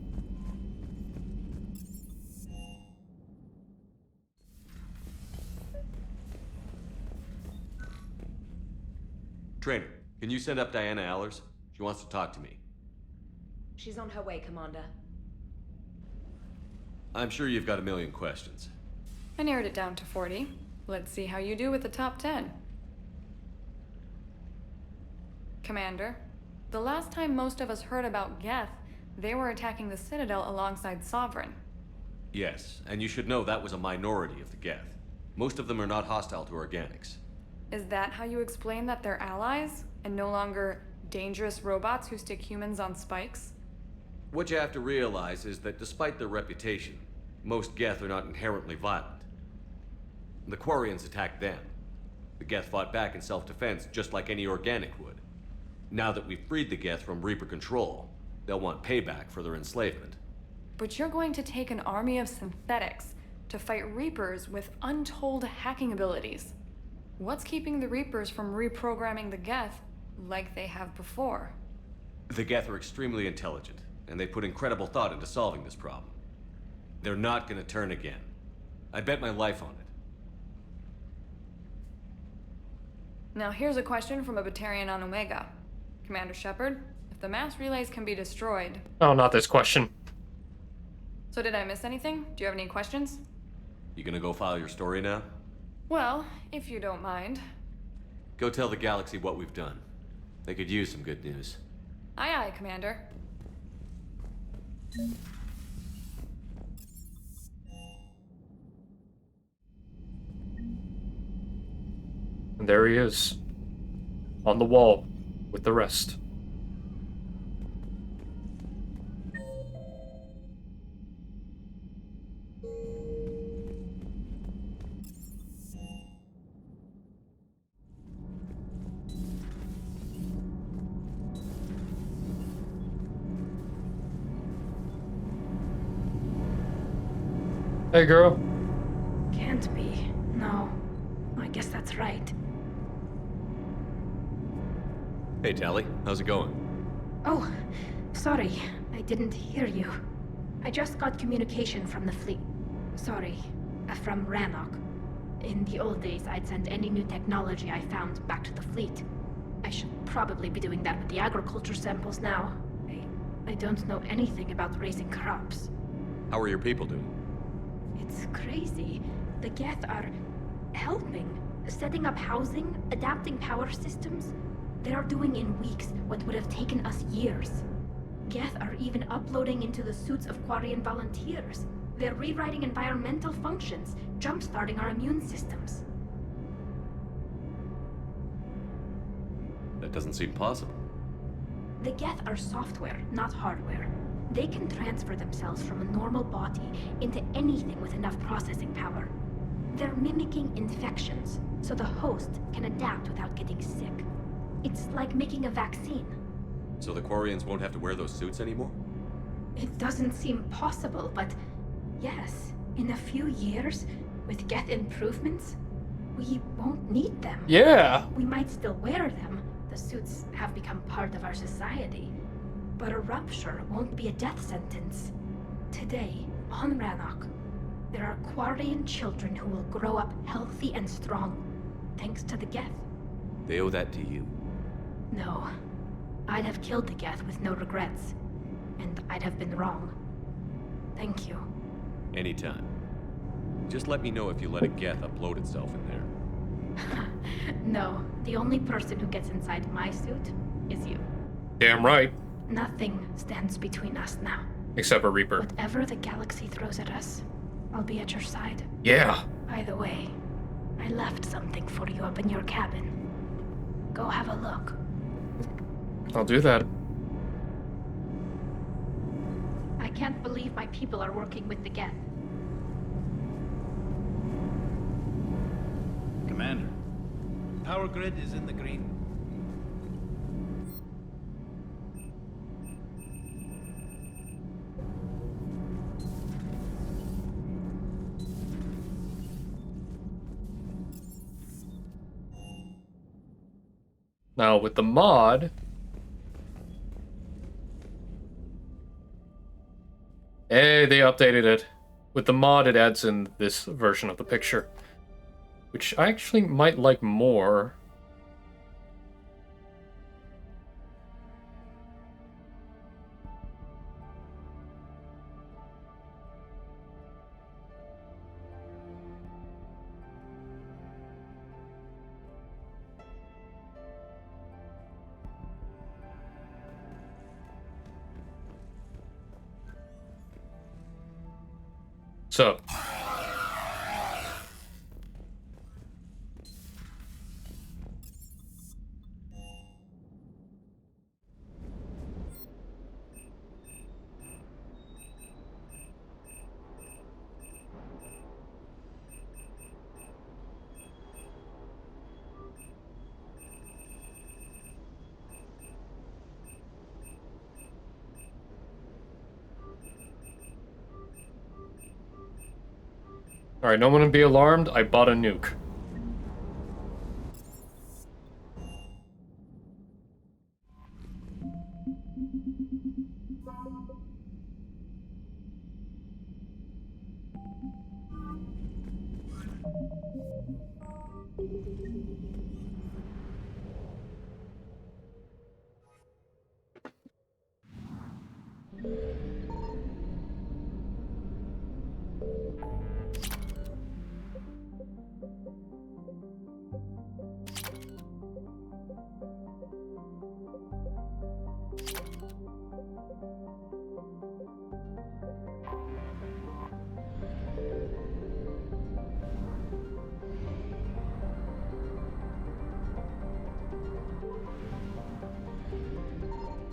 Trainer, can you send up Diana Allers? She wants to talk to me. She's on her way, Commander. I'm sure you've got a million questions. I narrowed it down to 40. Let's see how you do with the top 10. Commander, the last time most of us heard about Geth, they were attacking the Citadel alongside Sovereign. Yes, and you should know that was a minority of the Geth. Most of them are not hostile to organics. Is that how you explain that they're allies, and no longer dangerous robots who stick humans on spikes? What you have to realize is that despite their reputation, most Geth are not inherently violent. The Quarians attacked them. The Geth fought back in self-defense just like any organic would. Now that we've freed the Geth from Reaper control, they'll want payback for their enslavement. But you're going to take an army of synthetics to fight Reapers with untold hacking abilities. What's keeping the Reapers from reprogramming the Geth like they have before? The Geth are extremely intelligent, and they put incredible thought into solving this problem. They're not gonna turn again. I bet my life on it. Now here's a question from a Batarian on Omega. Commander Shepard, if the mass relays can be destroyed... Oh, not this question. So did I miss anything? Do you have any questions? You gonna go file your story now? Well, if you don't mind. Go tell the galaxy what we've done. They could use some good news. Aye aye, Commander. And there he is. On the wall. With the rest. Hey, girl. Can't be. No. I guess that's right. Hey, Tally. How's it going? Oh, sorry. I didn't hear you. I just got communication from the fleet. Sorry. From Rannoch. In the old days, I'd send any new technology I found back to the fleet. I should probably be doing that with the agriculture samples now. I don't know anything about raising crops. How are your people doing? It's crazy. The Geth are helping. Setting up housing, adapting power systems. They are doing in weeks what would have taken us years. Geth are even uploading into the suits of Quarian volunteers. They're rewriting environmental functions, jump-starting our immune systems. That doesn't seem possible. The Geth are software, not hardware. They can transfer themselves from a normal body into anything with enough processing power. They're mimicking infections, so the host can adapt without getting sick. It's like making a vaccine. So the Quarians won't have to wear those suits anymore? It doesn't seem possible, but yes, in a few years, with Geth improvements, we won't need them. Yeah. We might still wear them. The suits have become part of our society. But a rupture won't be a death sentence. Today, on Rannoch, there are Quarian children who will grow up healthy and strong, thanks to the Geth. They owe that to you. No. I'd have killed the Geth with no regrets. And I'd have been wrong. Thank you. Anytime. Just let me know if you let a Geth upload itself in there. No, the only person who gets inside my suit is you. Damn right. Nothing stands between us now. Except for Reaper. Whatever the galaxy throws at us, I'll be at your side. Yeah. By the way, I left something for you up in your cabin. Go have a look. I'll do that. I can't believe my people are working with the Geth. Commander, power grid is in the green. Now with the mod, hey, they updated it. With the mod, it adds in this version of the picture, which I actually might like more. So, alright, no one to be alarmed, I bought a nuke.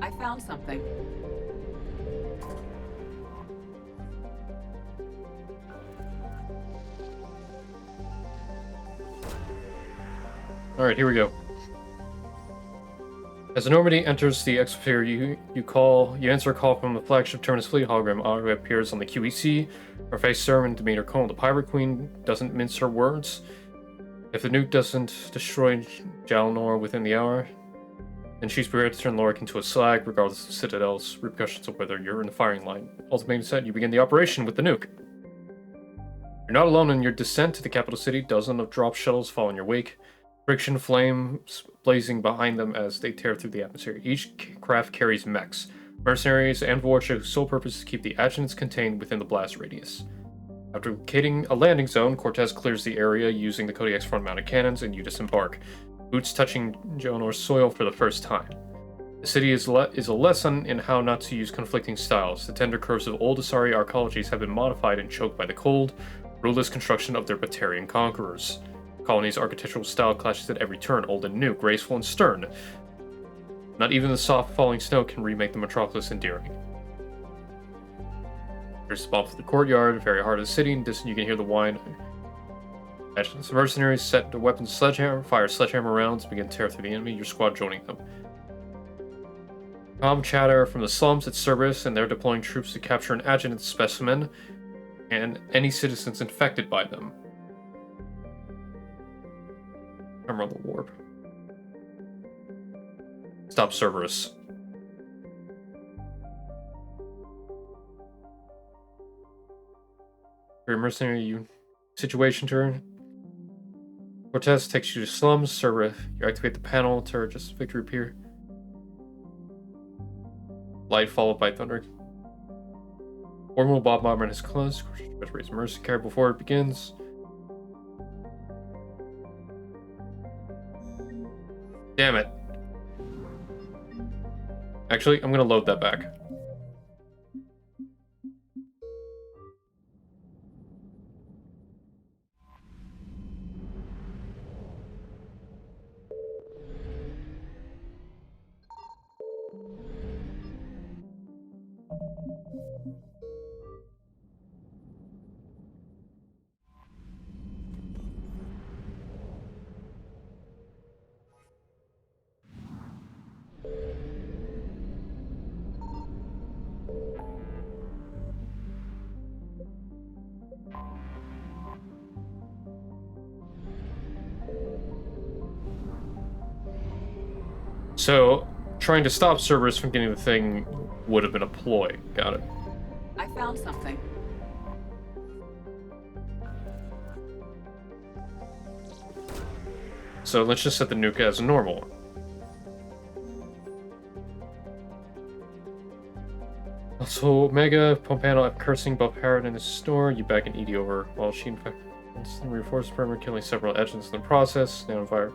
I found something. Alright, here we go. As the Normandy enters the exosphere, you answer a call from the flagship Terminus Fleet hologram auto appears on the QEC. Her face servant Demeter Cole, the Pirate Queen, doesn't mince her words. If the nuke doesn't destroy Jalnor within the hour, then she's prepared to turn Lorik into a slag, regardless of Citadel's repercussions of whether you're in the firing line. Ultimatum set, you begin the operation with the nuke. You're not alone in your descent to the capital city. Dozens of drop shuttles follow in your wake. Friction flames blazing behind them as they tear through the atmosphere. Each craft carries mechs, mercenaries, and Vorcha whose sole purpose is to keep the adjutants contained within the blast radius. After locating a landing zone, Cortez clears the area using the Kodiak's front-mounted cannons, and you disembark, boots touching Jonor's soil for the first time. The city is a lesson in how not to use conflicting styles. The tender curves of old Asari arcologies have been modified and choked by the cold, ruthless construction of their Batarian conquerors. The colony's architectural style clashes at every turn, old and new, graceful and stern. Not even the soft falling snow can remake the metropolis endearing. There's the bomb for the courtyard, very heart of the city. In distance, you can hear the whine. The mercenaries set the weapons sledgehammer, fire sledgehammer rounds, begin to tear through the enemy, your squad joining them. Comm chatter from the slums at Cerberus, and they're deploying troops to capture an adjutant specimen and any citizens infected by them. I'm on the warp. Stop Cerberus. Your mercenary situation turn. Cortez takes you to slums. Cerberus. You activate the panel to just victory appear. Light followed by thunder. Orbital bombardment is closed. But raise mercenary before it begins. Damn it. Actually, I'm gonna load that back. So, trying to stop Cerberus from getting the thing would have been a ploy. Got it. I found something. So let's just set the nuke as normal. Also, Omega, Pompano, I'm cursing both Parrot and his store. You back an ED over while she infects and reinforced perimeter, killing several agents in the process. Now fire.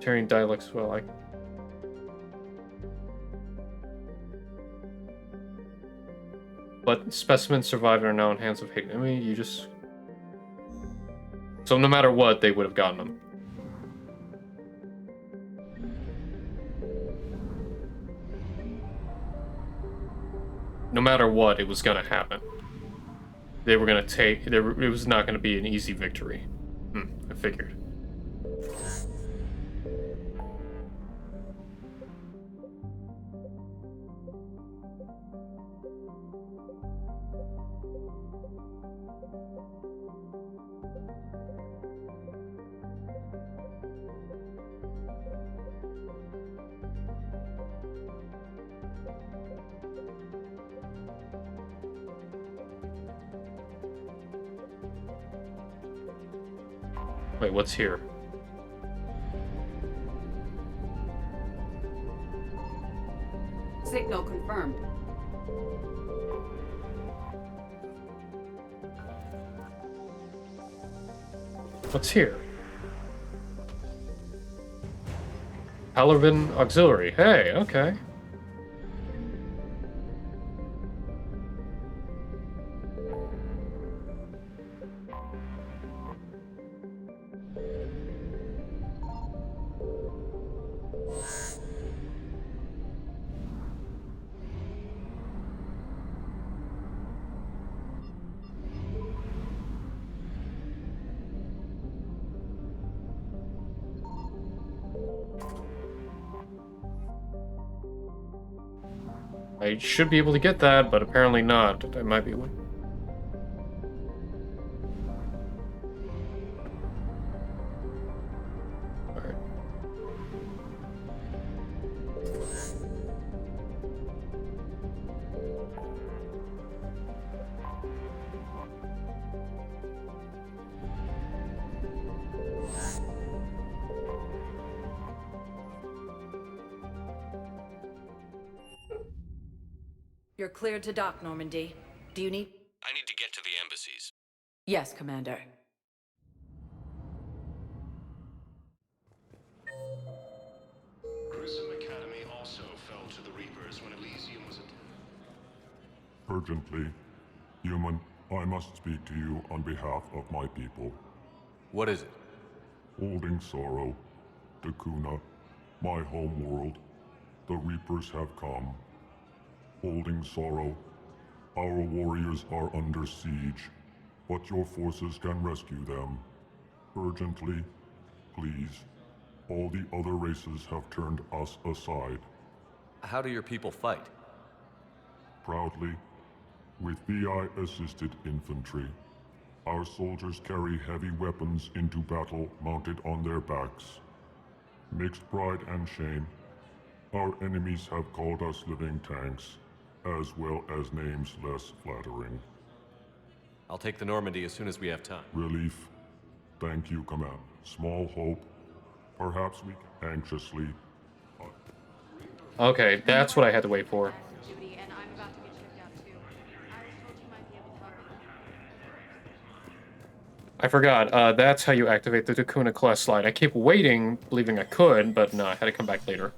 Terran dialects as well. But specimens survived and are now in hands of hate. I mean, you just. So no matter what, they would have gotten them. No matter what, it was gonna happen. They were gonna take. It was not gonna be an easy victory. I figured. Wait, what's here? Signal confirmed. What's here? Hallervin Auxiliary. Hey, okay. I should be able to get that, but apparently not. I might be one. Alright. You're cleared to dock, Normandy. Do you need... I need to get to the embassies. Yes, Commander. Grissom Academy also fell to the Reapers when Elysium was Urgently, human, I must speak to you on behalf of my people. What is it? Holding sorrow, Dakuna, my home world, the Reapers have come. Holding sorrow, our warriors are under siege, but your forces can rescue them. Urgently, please, All the other races have turned us aside. How do your people fight? Proudly, with VI-assisted infantry. Our soldiers carry heavy weapons into battle mounted on their backs. Mixed pride and shame, our enemies have called us living tanks, as well as names less flattering. I'll take the Normandy as soon as we have time. Relief. Thank you, Command. Small hope. Perhaps we can anxiously... Okay, that's what I had to wait for. I forgot, that's how you activate the Dakuna class slide. I keep waiting, believing I could, but no, I had to come back later.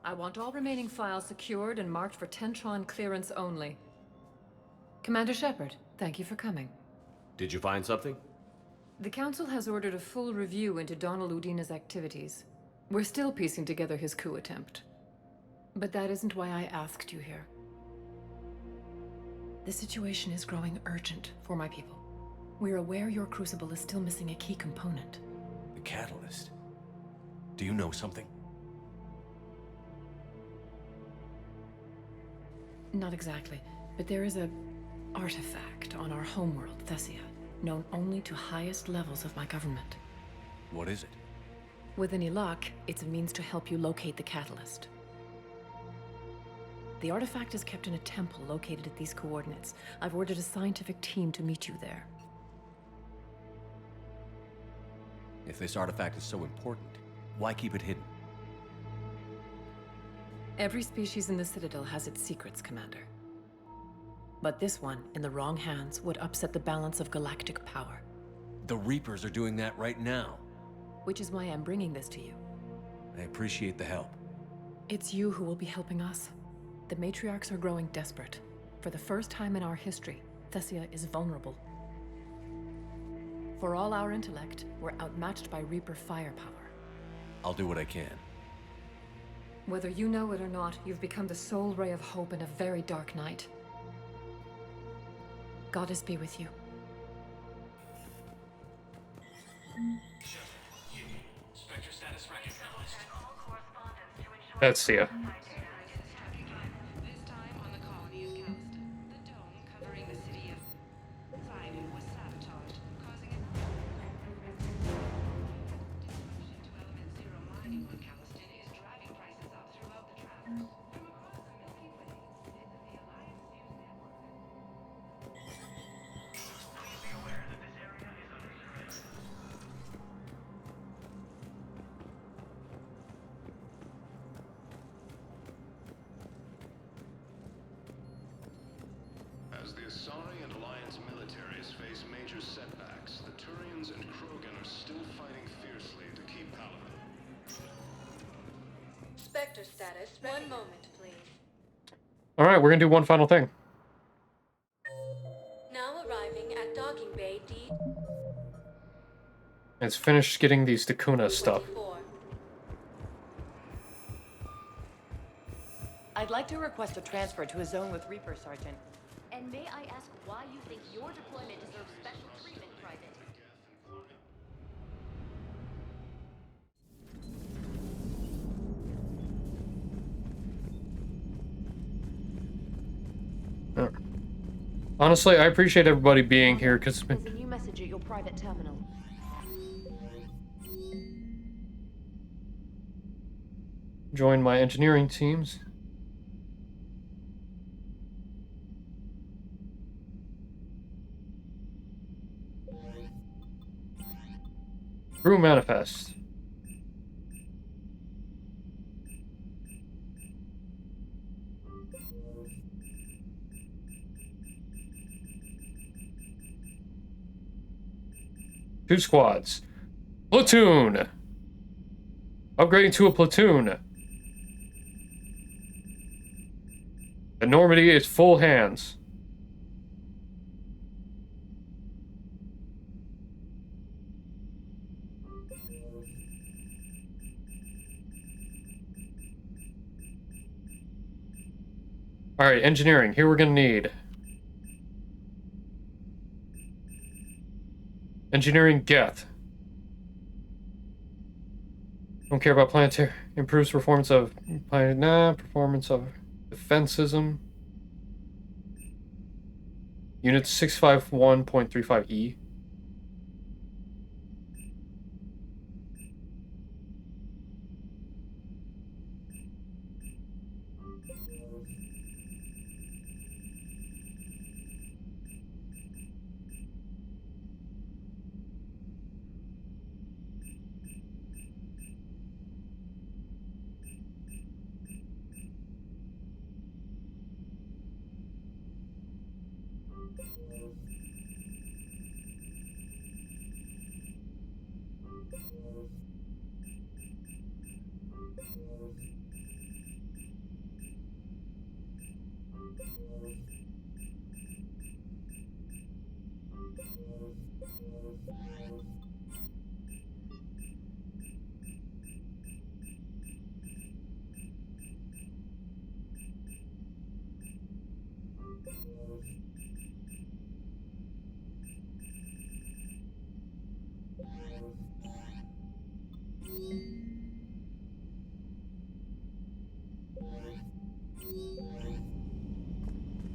I want all remaining files secured and marked for Tentron clearance only. Commander Shepard, thank you for coming. Did you find something? The Council has ordered a full review into Donald Udina's activities. We're still piecing together his coup attempt. But that isn't why I asked you here. The situation is growing urgent for my people. We're aware your crucible is still missing a key component. The catalyst. Do you know something? Not exactly, but there is a artifact on our homeworld, Thessia, known only to highest levels of my government. What is it? With any luck, it's a means to help you locate the catalyst. The artifact is kept in a temple located at these coordinates. I've ordered a scientific team to meet you there. If this artifact is so important, why keep it hidden? Every species in the Citadel has its secrets, Commander. But this one, in the wrong hands, would upset the balance of galactic power. The Reapers are doing that right now. Which is why I'm bringing this to you. I appreciate the help. It's you who will be helping us. The matriarchs are growing desperate. For the first time in our history, Thessia is vulnerable. For all our intellect, we're outmatched by Reaper firepower. I'll do what I can. Whether you know it or not, you've become the sole ray of hope in a very dark night. Goddess be with you. That's Sia. As the Asari and Alliance militaries face major setbacks, the Turians and Krogan are still fighting fiercely to keep Palaven. Spectre status. One moment, please. Alright, we're gonna do one final thing. Now arriving at docking bay D. It's finished getting these Dakuna stuff. I'd like to request a transfer to a zone with Reaper, Sergeant. And may I ask why you think your deployment deserves special treatment, Private? Honestly, I appreciate everybody being here because it's been... There's a new message at your private terminal. Join my engineering teams. Crew manifest. Two squads. Platoon! Upgrading to a platoon. The Normandy is full hands. Alright, engineering. Here we're gonna need Engineering Geth. Don't care about planetary. Improves performance of performance of defensism. Unit 651.35E.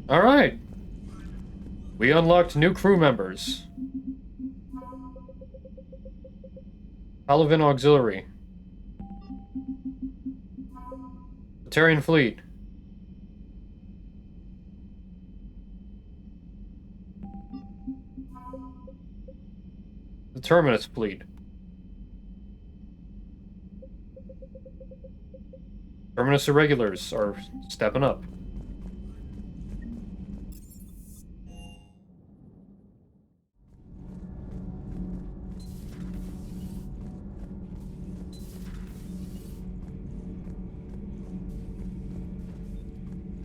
Alright. We unlocked new crew members. Palavin Auxiliary. Batarian Fleet. The Terminus Fleet. Terminus Irregulars are stepping up.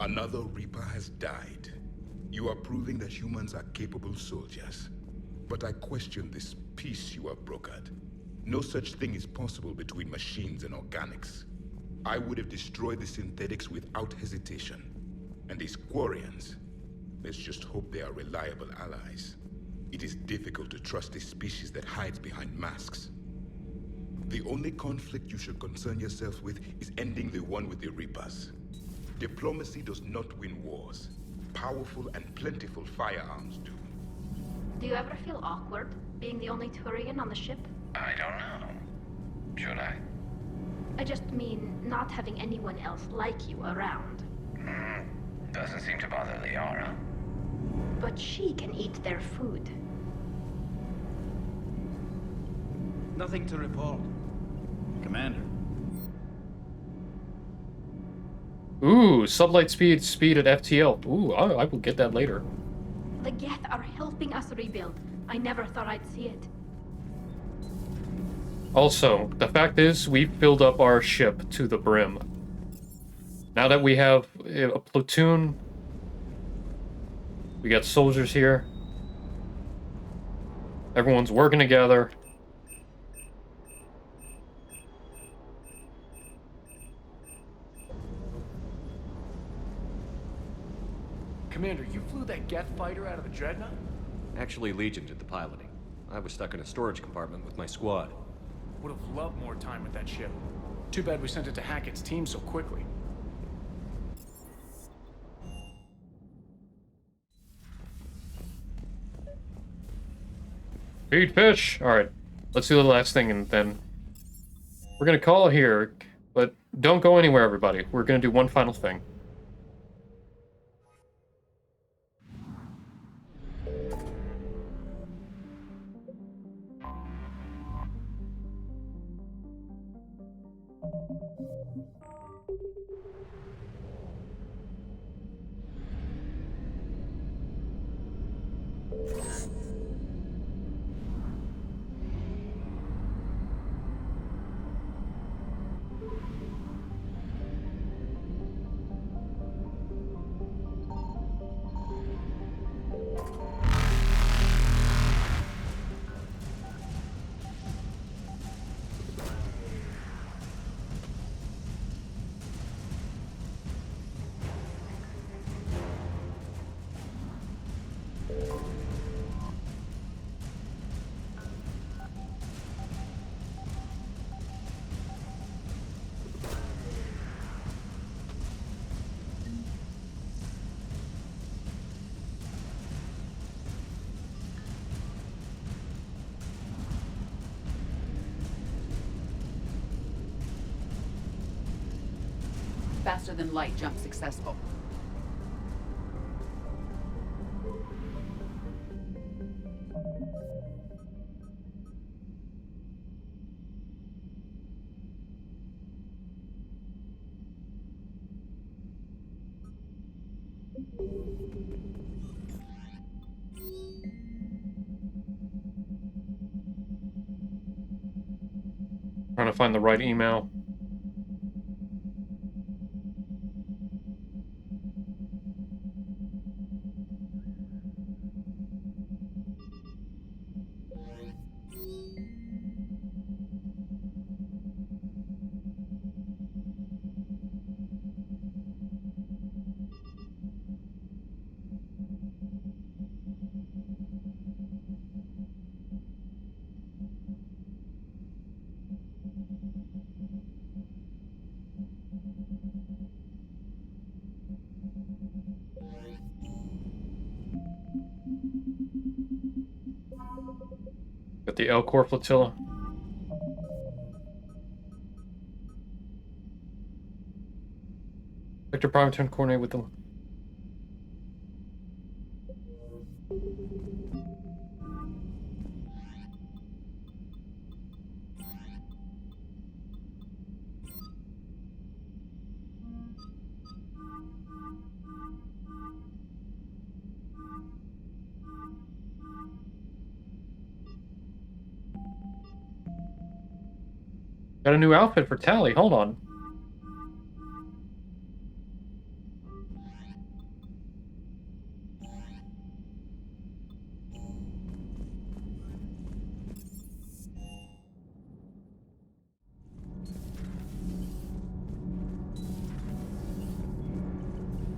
Another Reaper has died. You are proving that humans are capable soldiers. But I question this peace you have brokered. No such thing is possible between machines and organics. I would have destroyed the synthetics without hesitation. And these Quarians, let's just hope they are reliable allies. It is difficult to trust a species that hides behind masks. The only conflict you should concern yourself with is ending the one with the Reapers. Diplomacy does not win wars. Powerful and plentiful firearms do. Do you ever feel awkward, being the only Turian on the ship? I don't know. Should I? I just mean, not having anyone else like you around. Doesn't seem to bother Liara. But she can eat their food. Nothing to report. Commander. Ooh, sublight speed at FTL. Ooh, I will get that later. The Geth are helping us rebuild. I never thought I'd see it. Also, the fact is, we filled up our ship to the brim. Now that we have a platoon, we got soldiers here. Everyone's working together. Commander, you flew that Geth fighter out of the Dreadnought? Actually, Legion did the piloting. I was stuck in a storage compartment with my squad. Would have loved more time with that ship. Too bad we sent it to Hackett's team so quickly. Feed fish! Alright, let's do the last thing and then we're gonna call it here, but don't go anywhere, everybody. We're gonna do one final thing. faster than light jump successful. Trying to find the right email. Got the Elcor flotilla. Sector Prime turn coordinate with them. Got a new outfit for Tally. Hold on.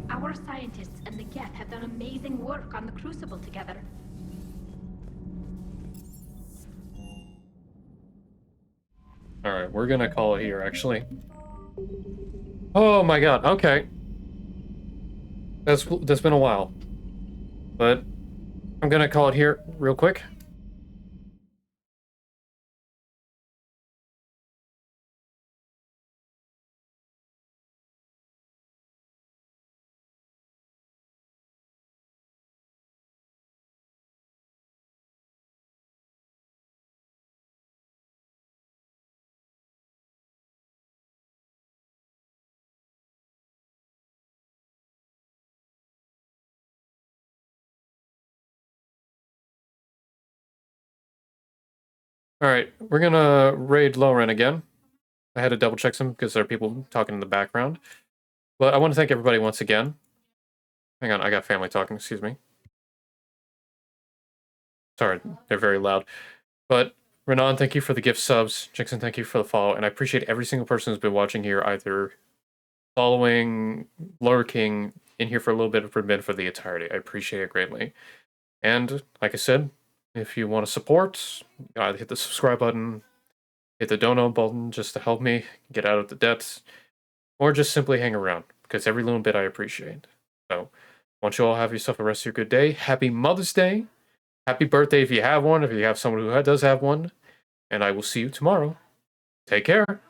Our scientists and the Geth have done amazing work on the Crucible together. Alright, we're gonna call it here, actually. Oh my god, okay. That's been a while. But I'm gonna call it here real quick. Alright, we're gonna raid Loren again. I had to double check some because there are people talking in the background. But I want to thank everybody once again. Hang on, I got family talking, excuse me. Sorry, they're very loud. But Renan, thank you for the gift subs. Jackson, thank you for the follow. And I appreciate every single person who's been watching here, either following, lurking, in here for a little bit, or been for the entirety. I appreciate it greatly. And like I said, if you want to support, either hit the subscribe button, hit the donate button just to help me get out of the depths, or just simply hang around, because every little bit I appreciate. So, why don't you all have yourself a rest of your good day. Happy Mother's Day. Happy birthday if you have one, if you have someone who does have one. And I will see you tomorrow. Take care.